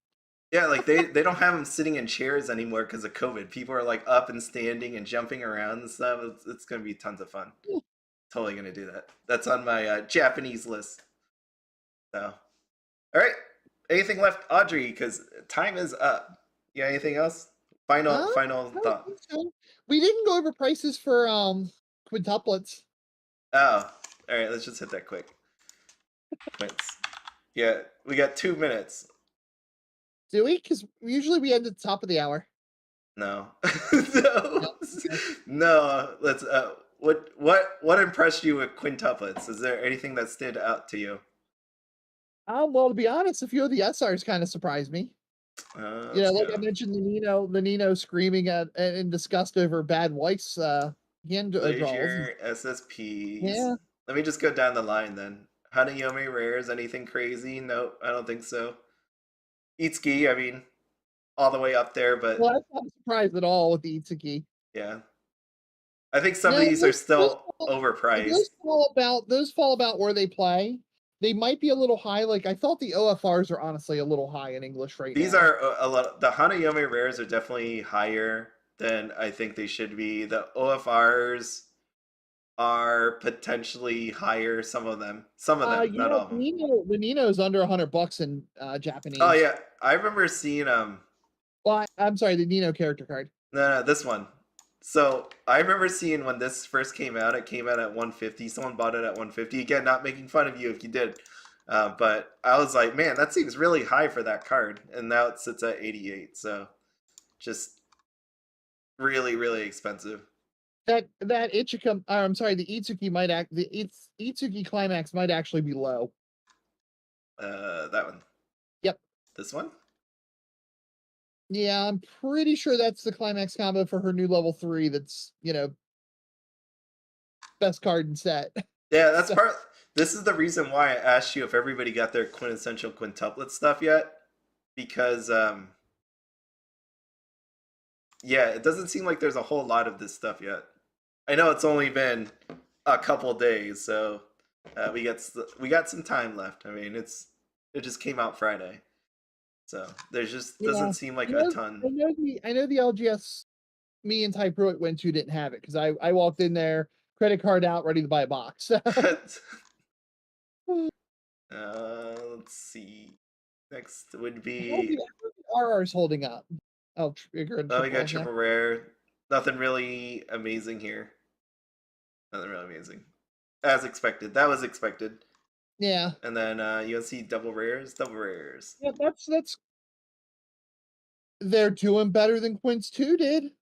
Speaker 1: Yeah, like they don't have them sitting in chairs anymore because of COVID. People are like up and standing and jumping around and stuff. It's gonna be tons of fun. Totally gonna do that. That's on my Japanese list. So, all right. Anything left, Audrey? Because time is up. You got anything else? Final thought.
Speaker 2: So. We didn't go over prices for quintuplets.
Speaker 1: Oh, all right. Let's just hit that quick. Quints. Yeah, we got 2 minutes.
Speaker 2: Do we? Because usually we end at the top of the hour.
Speaker 1: No, no. Let's. What impressed you with quintuplets? Is there anything that stood out to you?
Speaker 2: Well, to be honest, a few of the SRs kind of surprised me. Like I mentioned, the Nino screaming at in disgust over bad Weiss hand draws.
Speaker 1: SSPs.
Speaker 2: Yeah.
Speaker 1: Let me just go down the line then. Hanayomi rares, anything crazy? Nope, I don't think so. Itsuki, I mean, all the way up there, but
Speaker 2: well, I'm not surprised at all with the Itsuki.
Speaker 1: Yeah. I think some of these are still overpriced.
Speaker 2: Those fall about where they play. They might be a little high. Like I thought the OFRs are honestly a little high in English right now.
Speaker 1: These are a lot. The Hanayomi rares are definitely higher than I think they should be. The OFRs are potentially higher. Some of them, not all of them.
Speaker 2: The Nino's under $100 in Japanese.
Speaker 1: Oh yeah, I remember seeing
Speaker 2: Well, I'm sorry, the Nino character card.
Speaker 1: No, this one. So I remember seeing when this first came out, it came out at 150. Someone bought it at 150. Again, not making fun of you if you did. But I was like, man, that seems really high for that card. And now it sits at 88. So just really, really expensive.
Speaker 2: That Ichika, I'm sorry, the Itsuki might act the Itsuki climax might actually be low.
Speaker 1: That one.
Speaker 2: Yep.
Speaker 1: This one?
Speaker 2: Yeah, I'm pretty sure that's the climax combo for her new level 3 that's, best card in set.
Speaker 1: Yeah, that's
Speaker 2: So,
Speaker 1: part. This is the reason why I asked you if everybody got their quintessential quintuplet stuff yet. Because, yeah, it doesn't seem like there's a whole lot of this stuff yet. I know it's only been a couple days, so we got some time left. I mean, it just came out Friday, so there just
Speaker 2: yeah.
Speaker 1: doesn't seem like
Speaker 2: I
Speaker 1: a
Speaker 2: know,
Speaker 1: ton.
Speaker 2: I know the LGS me and Ty Pruitt went to didn't have it because I walked in there, credit card out, ready to buy a box.
Speaker 1: Let's see. Next would
Speaker 2: How
Speaker 1: be
Speaker 2: the RR's holding up? Oh, trigger and
Speaker 1: oh, we got
Speaker 2: triple. Yeah.
Speaker 1: triple rare. Nothing really amazing here. Nothing really amazing, as expected. That was expected.
Speaker 2: Yeah.
Speaker 1: And then you'll see double rares, double rares.
Speaker 2: Yeah, that's they're doing better than Quints 2 did.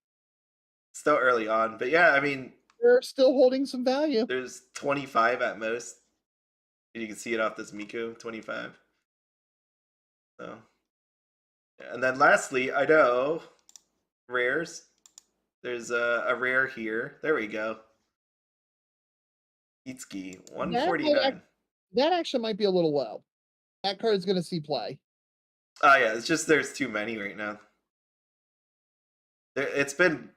Speaker 1: Still early on, but yeah, I mean,
Speaker 2: They're still holding some value.
Speaker 1: there's 25 at most. And you can see it off this Miku, 25. So, and then lastly, I know rares. There's a rare here. There we go. Itsuki, 149.
Speaker 2: That actually might be a little low. That card's going to see play.
Speaker 1: Oh yeah, it's just there's too many right now. It's been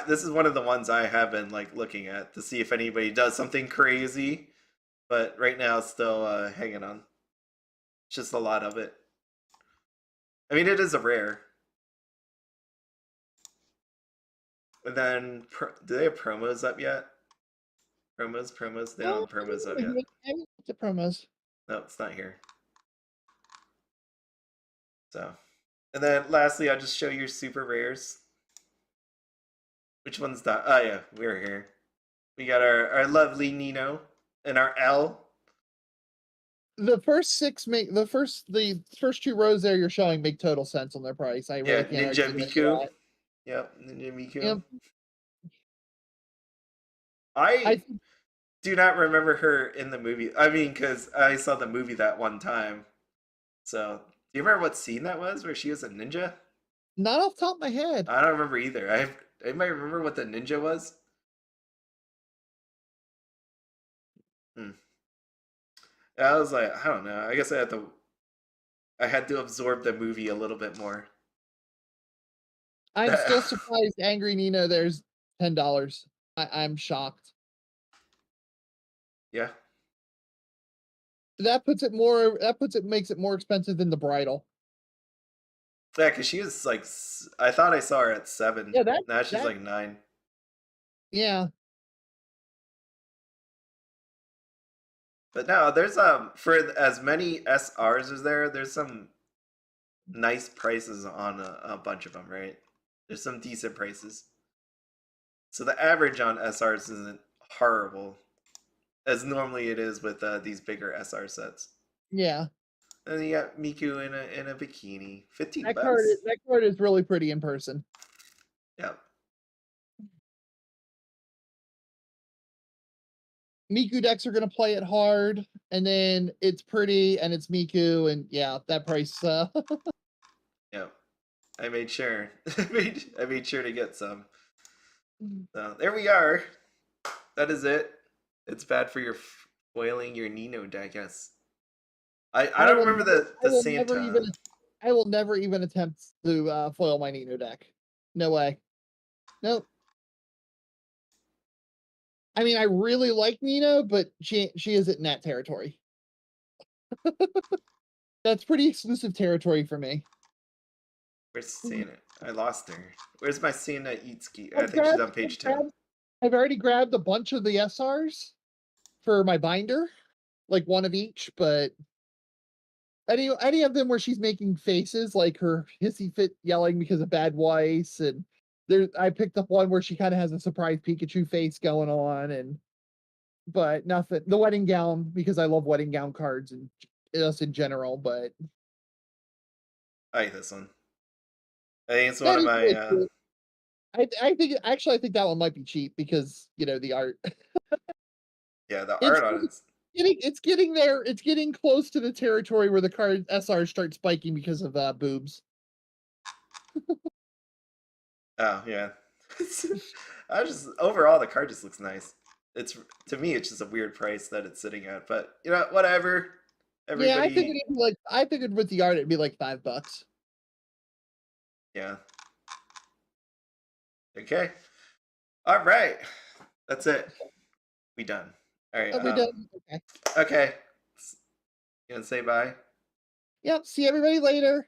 Speaker 1: this is one of the ones I have been like looking at to see if anybody does something crazy, but right now it's still hanging on. It's just a lot of it. I mean, it is a rare. And then, do they have promos up yet? Promos. They don't have promos up yet.
Speaker 2: The promos.
Speaker 1: No, it's not here. So, and then lastly, I'll just show you super rares. Which one's that? Oh yeah, we're here. We got our lovely Nino and our L.
Speaker 2: The first the first 2 rows there you're showing make total sense on their price. I really can't
Speaker 1: Ninja
Speaker 2: argue with
Speaker 1: Miku.
Speaker 2: that.
Speaker 1: Yep, Ninja Miku.
Speaker 2: Yep.
Speaker 1: I do not remember her in the movie. I mean, because I saw the movie that one time. So, do you remember what scene that was where she was a ninja?
Speaker 2: Not off the top of my head.
Speaker 1: I don't remember either. I might remember what the ninja was. I was like, I don't know. I guess I had to absorb the movie a little bit more.
Speaker 2: I'm still surprised Angry Nino there's $10. I'm shocked.
Speaker 1: Yeah.
Speaker 2: Makes it more expensive than the bridal.
Speaker 1: Yeah, because she was like, I thought I saw her at 7.
Speaker 2: Yeah,
Speaker 1: now she's like 9.
Speaker 2: Yeah.
Speaker 1: But no, there's for as many SRs as there's some nice prices on a bunch of them, right? There's some decent prices. So the average on SRs isn't horrible, as normally it is with these bigger SR sets.
Speaker 2: Yeah.
Speaker 1: And then you got Miku in a bikini, $15.
Speaker 2: That card is really pretty in person.
Speaker 1: Yeah.
Speaker 2: Miku decks are going to play it hard, and then it's pretty, and it's Miku, and yeah, that price.
Speaker 1: Yeah, I made sure. I made sure to get some. So there we are. That is it. It's bad for your foiling your Nino deck. Yes. I don't remember the Santa.
Speaker 2: I will never even attempt to foil my Nino deck. No way. Nope. I mean, I really like Nino, but she isn't in that territory. That's pretty exclusive territory for me.
Speaker 1: Where's Santa? I lost her. Where's my Santa Itsuki? I think she's on page 2.
Speaker 2: I've already grabbed a bunch of the SRs for my binder, like one of each, but any of them where she's making faces, like her hissy fit yelling because of bad Weiss, and I picked up one where she kind of has a surprise Pikachu face going on, but nothing. The wedding gown, because I love wedding gown cards and just in general. But
Speaker 1: I like this one. I think it's one
Speaker 2: that
Speaker 1: of
Speaker 2: is
Speaker 1: my
Speaker 2: really cool. I think actually I think that one might be cheap because the art.
Speaker 1: yeah, the
Speaker 2: It's
Speaker 1: art on it's
Speaker 2: getting there. It's getting close to the territory where the card SRs start spiking because of boobs.
Speaker 1: oh yeah. I just overall the card just looks nice. It's to me it's just a weird price that it's sitting at, but you know whatever.
Speaker 2: Yeah,
Speaker 1: Everybody,
Speaker 2: I figured with the art it'd be like $5.
Speaker 1: yeah. Okay. All right. That's it. We done. All right.
Speaker 2: Are we done? Okay.
Speaker 1: Okay. You gonna say bye?
Speaker 2: Yep. See everybody later.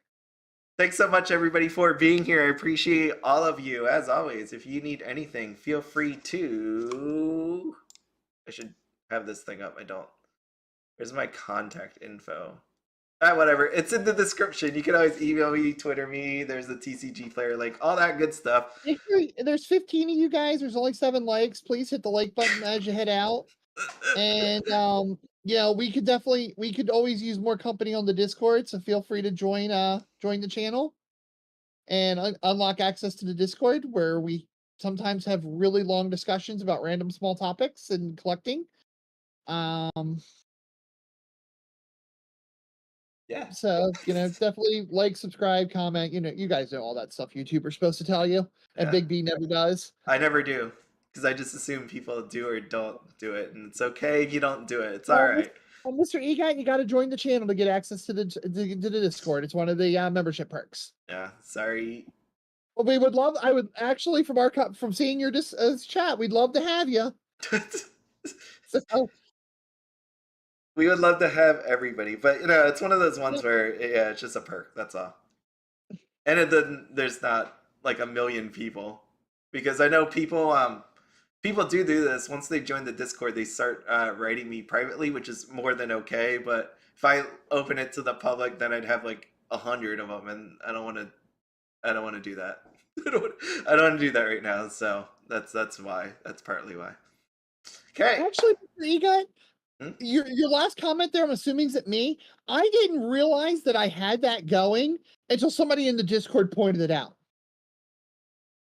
Speaker 1: Thanks so much, everybody, for being here. I appreciate all of you. As always, if you need anything, feel free to. I should have this thing up. I don't. Where's my contact info? Whatever. It's in the description. You can always email me, Twitter me. There's the TCG player link, all that good stuff.
Speaker 2: There's 15 of you guys. There's only 7 likes. Please hit the like button as you head out. And we could always use more company on the Discord. So feel free to join the channel and unlock access to the Discord, where we sometimes have really long discussions about random small topics and collecting.
Speaker 1: Yeah.
Speaker 2: So, definitely like, subscribe, comment. You guys know all that stuff YouTubers supposed to tell you, and
Speaker 1: Yeah.
Speaker 2: Big B never does.
Speaker 1: I never do because I just assume people do or don't do it, and it's okay if you don't do it. It's all right.
Speaker 2: Well, Mr. EGOT, you got to join the channel to get access to the Discord. It's one of the membership perks.
Speaker 1: Yeah. Sorry.
Speaker 2: Well, I would actually, from seeing your chat, we'd love to have you. So,
Speaker 1: We would love to have everybody, but it's one of those ones where it's just a perk. That's all. And there's not like a million people, because I know people do this. Once they join the Discord, they start writing me privately, which is more than okay. But if I open it to the public, then I'd have like 100 of them, and I don't want to do that. I don't want to do that right now. So that's why. That's partly why. Okay.
Speaker 2: Actually, Mr. EGOT, your last comment there, I'm assuming, is at me. I didn't realize that I had that going until somebody in the Discord pointed it out.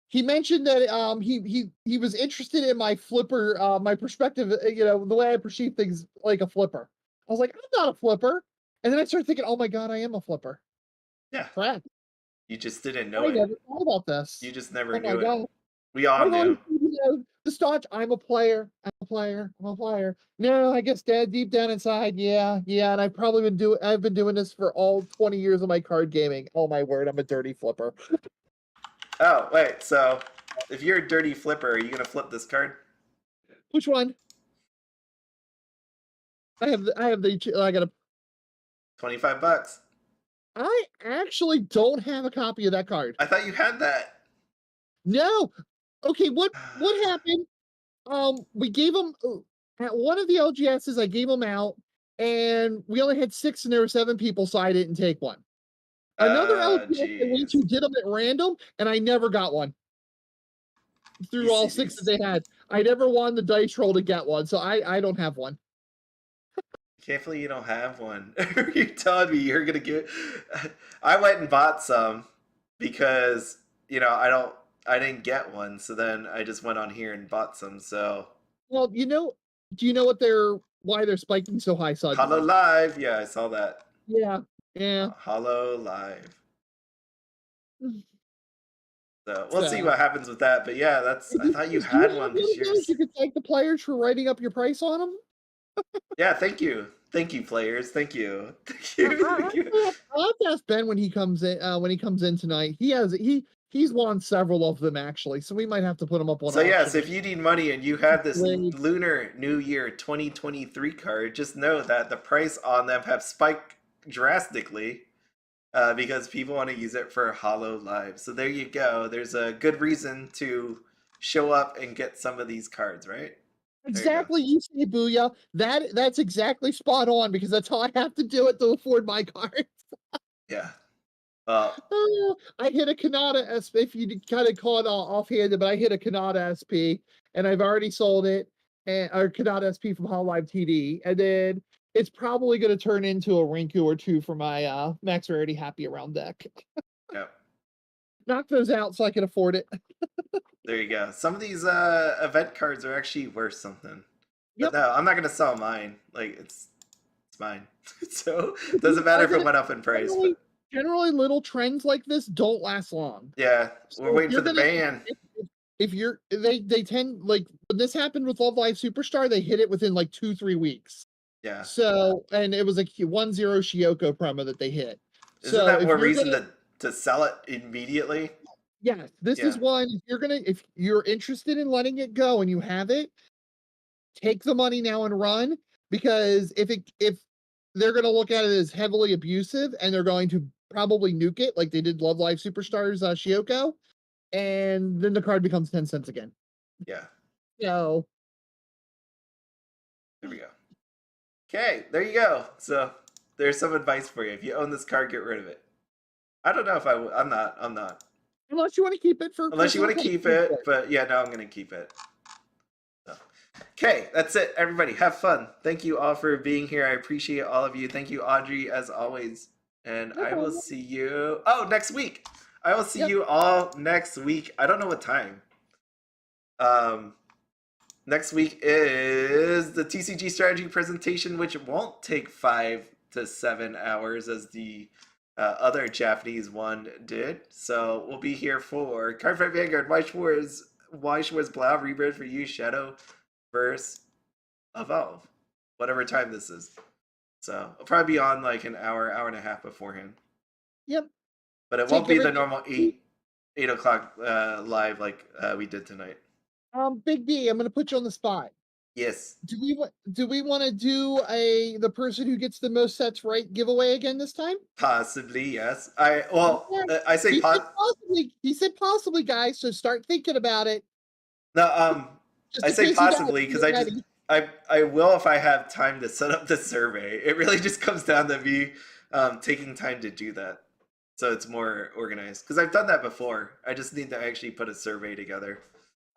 Speaker 2: He mentioned that he was interested in my flipper, my perspective, the way I perceive things like a flipper. I was like, I'm not a flipper. And then I started thinking, oh my God, I am a flipper.
Speaker 1: Yeah.
Speaker 2: Correct.
Speaker 1: You just didn't know
Speaker 2: I
Speaker 1: it.
Speaker 2: never thought about this.
Speaker 1: You just never
Speaker 2: Oh my
Speaker 1: knew
Speaker 2: God.
Speaker 1: it. We all knew.
Speaker 2: The staunch, I'm a player. I'm a player. No, I guess deep down inside, yeah. And I've been doing this for all 20 years of my card gaming. Oh my word, I'm a dirty flipper.
Speaker 1: Oh, wait, so if you're a dirty flipper, are you gonna flip this card?
Speaker 2: Which one? I got
Speaker 1: 25 bucks.
Speaker 2: I actually don't have a copy of that card.
Speaker 1: I thought you had that.
Speaker 2: No. Okay, what happened? We gave them at one of the LGSs. I gave them out, and we only had 6, and there were 7 people, so I didn't take one. Another LGS I went to did them at random, and I never got one. Through all 6 that they had, I never won the dice roll to get one, so I don't have one.
Speaker 1: Can't believe you don't have one. You're telling me you're gonna get. I went and bought some because I didn't get one, so then I just went on here and bought some. So.
Speaker 2: Well, do you know why they're spiking so high?
Speaker 1: Holo Live, yeah, I saw that.
Speaker 2: Yeah.
Speaker 1: Holo Live. So we'll see what happens with that. But yeah, I thought you had one this year.
Speaker 2: You could thank the players for writing up your price on them.
Speaker 1: Yeah, thank you, players. Thank you. Thank you.
Speaker 2: I'll have to ask Ben when he comes in tonight. He's won several of them actually, so we might have to put him up on.
Speaker 1: So yes, if you need money and you have this Lunar New Year 2023 card, just know that the price on them have spiked drastically because people want to use it for Holo Live. So there you go. There's a good reason to show up and get some of these cards, right?
Speaker 2: Exactly, you say, Booyah. That's exactly spot on, because that's how I have to do it to afford my cards.
Speaker 1: Yeah.
Speaker 2: I hit a Kanata SP. If you kind of call it offhanded, but I hit a Kanata SP, and I've already sold it, and or Kanata SP from Hololive TD, and then it's probably going to turn into a Rinku or two for my Max Rarity Happy Around deck.
Speaker 1: Yep.
Speaker 2: Knock those out so I can afford it.
Speaker 1: There you go. Some of these event cards are actually worth something. But
Speaker 2: Yep.
Speaker 1: no, I'm not gonna sell mine. Like it's mine. So it doesn't matter if it went up in price. But
Speaker 2: Generally, little trends like this don't last long.
Speaker 1: yeah, we're
Speaker 2: So
Speaker 1: waiting for the ban.
Speaker 2: if you're they tend, like when this happened with Love Live Superstar, they hit it within like 2-3 weeks.
Speaker 1: Yeah.
Speaker 2: So, and it was a 1-0 Shioko promo that they hit.
Speaker 1: Isn't
Speaker 2: So
Speaker 1: that
Speaker 2: if
Speaker 1: more
Speaker 2: you're
Speaker 1: reason
Speaker 2: gonna,
Speaker 1: to sell it immediately?
Speaker 2: yes, this
Speaker 1: Yeah.
Speaker 2: is one. If you're interested in letting it go and you have it, take the money now and run, because if they're gonna look at it as heavily abusive and they're going to probably nuke it like they did Love Live Superstars Shioko, and then the card becomes 10 cents again.
Speaker 1: Yeah.
Speaker 2: So
Speaker 1: There we go. Okay, there you go. So there's some advice for you. If you own this card, get rid of it. I don't know if I'm not.
Speaker 2: unless you want to keep it for
Speaker 1: Unless you want to
Speaker 2: personal
Speaker 1: keep
Speaker 2: collection.
Speaker 1: it, but yeah, no, I'm gonna keep it. So. Okay, that's it. Everybody, have fun. Thank you all for being here. I appreciate all of you. Thank you, Audrey, as always. And
Speaker 2: No
Speaker 1: I will
Speaker 2: problem.
Speaker 1: see you. Oh, next week. I will see
Speaker 2: Yep.
Speaker 1: you all next week. I don't know what time. Next week is the TCG strategy presentation, which won't take 5 to 7 hours as the other Japanese one did. So we'll be here for Card Fight Vanguard, Weiss Schwarz Blau, Rebirth for you, Shadow, Verse, Evolve, whatever time this is. So I'll probably be on like an hour and a half beforehand.
Speaker 2: Yep.
Speaker 1: But it won't be the normal 8 o'clock live like we did tonight.
Speaker 2: Big B, I'm gonna put you on the spot.
Speaker 1: Yes.
Speaker 2: Do we want to do the person who gets the most sets right giveaway again this time?
Speaker 1: Possibly, yes. I say
Speaker 2: he said possibly. He said possibly, guys. So start thinking about it.
Speaker 1: No, I say possibly because
Speaker 2: ready.
Speaker 1: I will if I have time to set up the survey. It really just comes down to me taking time to do that, so it's more organized. Because I've done that before. I just need to actually put a survey together.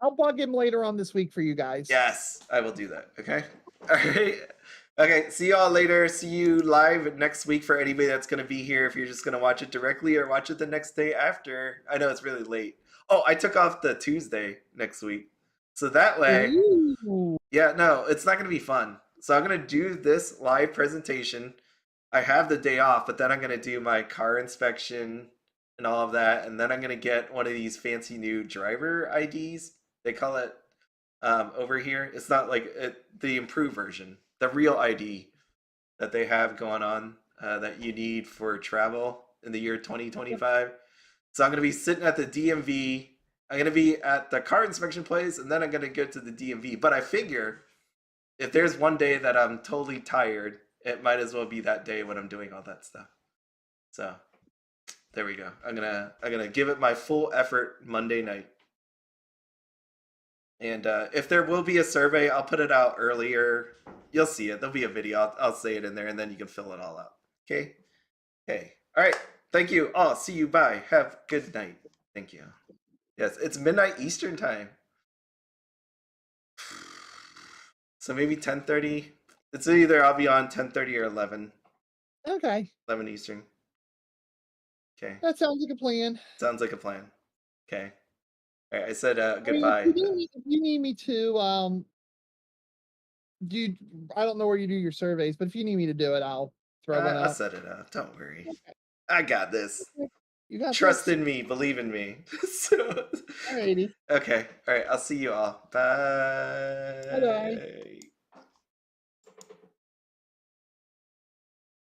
Speaker 2: I'll bug him later on this week for you guys.
Speaker 1: Yes, I will do that. Okay. All right. Okay. See y'all later. See you live next week for anybody that's going to be here. If you're just going to watch it directly or watch it the next day after. I know it's really late. Oh, I took off the Tuesday next week. So that way,
Speaker 2: Ooh.
Speaker 1: yeah, no, it's not going to be fun. So I'm going to do this live presentation. I have the day off, but then I'm going to do my car inspection and all of that. And then I'm going to get one of these fancy new driver IDs. They call it over here. It's not like the improved version, the real ID that they have going on that you need for travel in the year 2025. So I'm going to be sitting at the DMV. I'm going to be at the car inspection place, and then I'm going to go to the DMV. But I figure if there's one day that I'm totally tired, it might as well be that day when I'm doing all that stuff. So there we go. I'm gonna give it my full effort Monday night. And if there will be a survey, I'll put it out earlier. You'll see it. There'll be a video. I'll say it in there, and then you can fill it all out. Okay? Okay. All right. Thank you. Oh, see you. Bye. Have a good night. Thank you. Yes, it's midnight Eastern time. So maybe 10:30. It's either I'll be on 10:30 or 11.
Speaker 2: Okay.
Speaker 1: 11 Eastern. Okay.
Speaker 2: That sounds like a plan.
Speaker 1: Sounds like a plan. Okay. All right. I said goodbye.
Speaker 2: If you need me to I don't know where you do your surveys, but if you need me to do it, I'll throw one
Speaker 1: I'll
Speaker 2: out.
Speaker 1: set it up. Don't worry.
Speaker 2: Okay.
Speaker 1: I got this.
Speaker 2: You got
Speaker 1: Trust
Speaker 2: this?
Speaker 1: in me. Believe in me. So,
Speaker 2: Alrighty.
Speaker 1: okay. All right. I'll see you all. Bye.
Speaker 2: Bye-bye.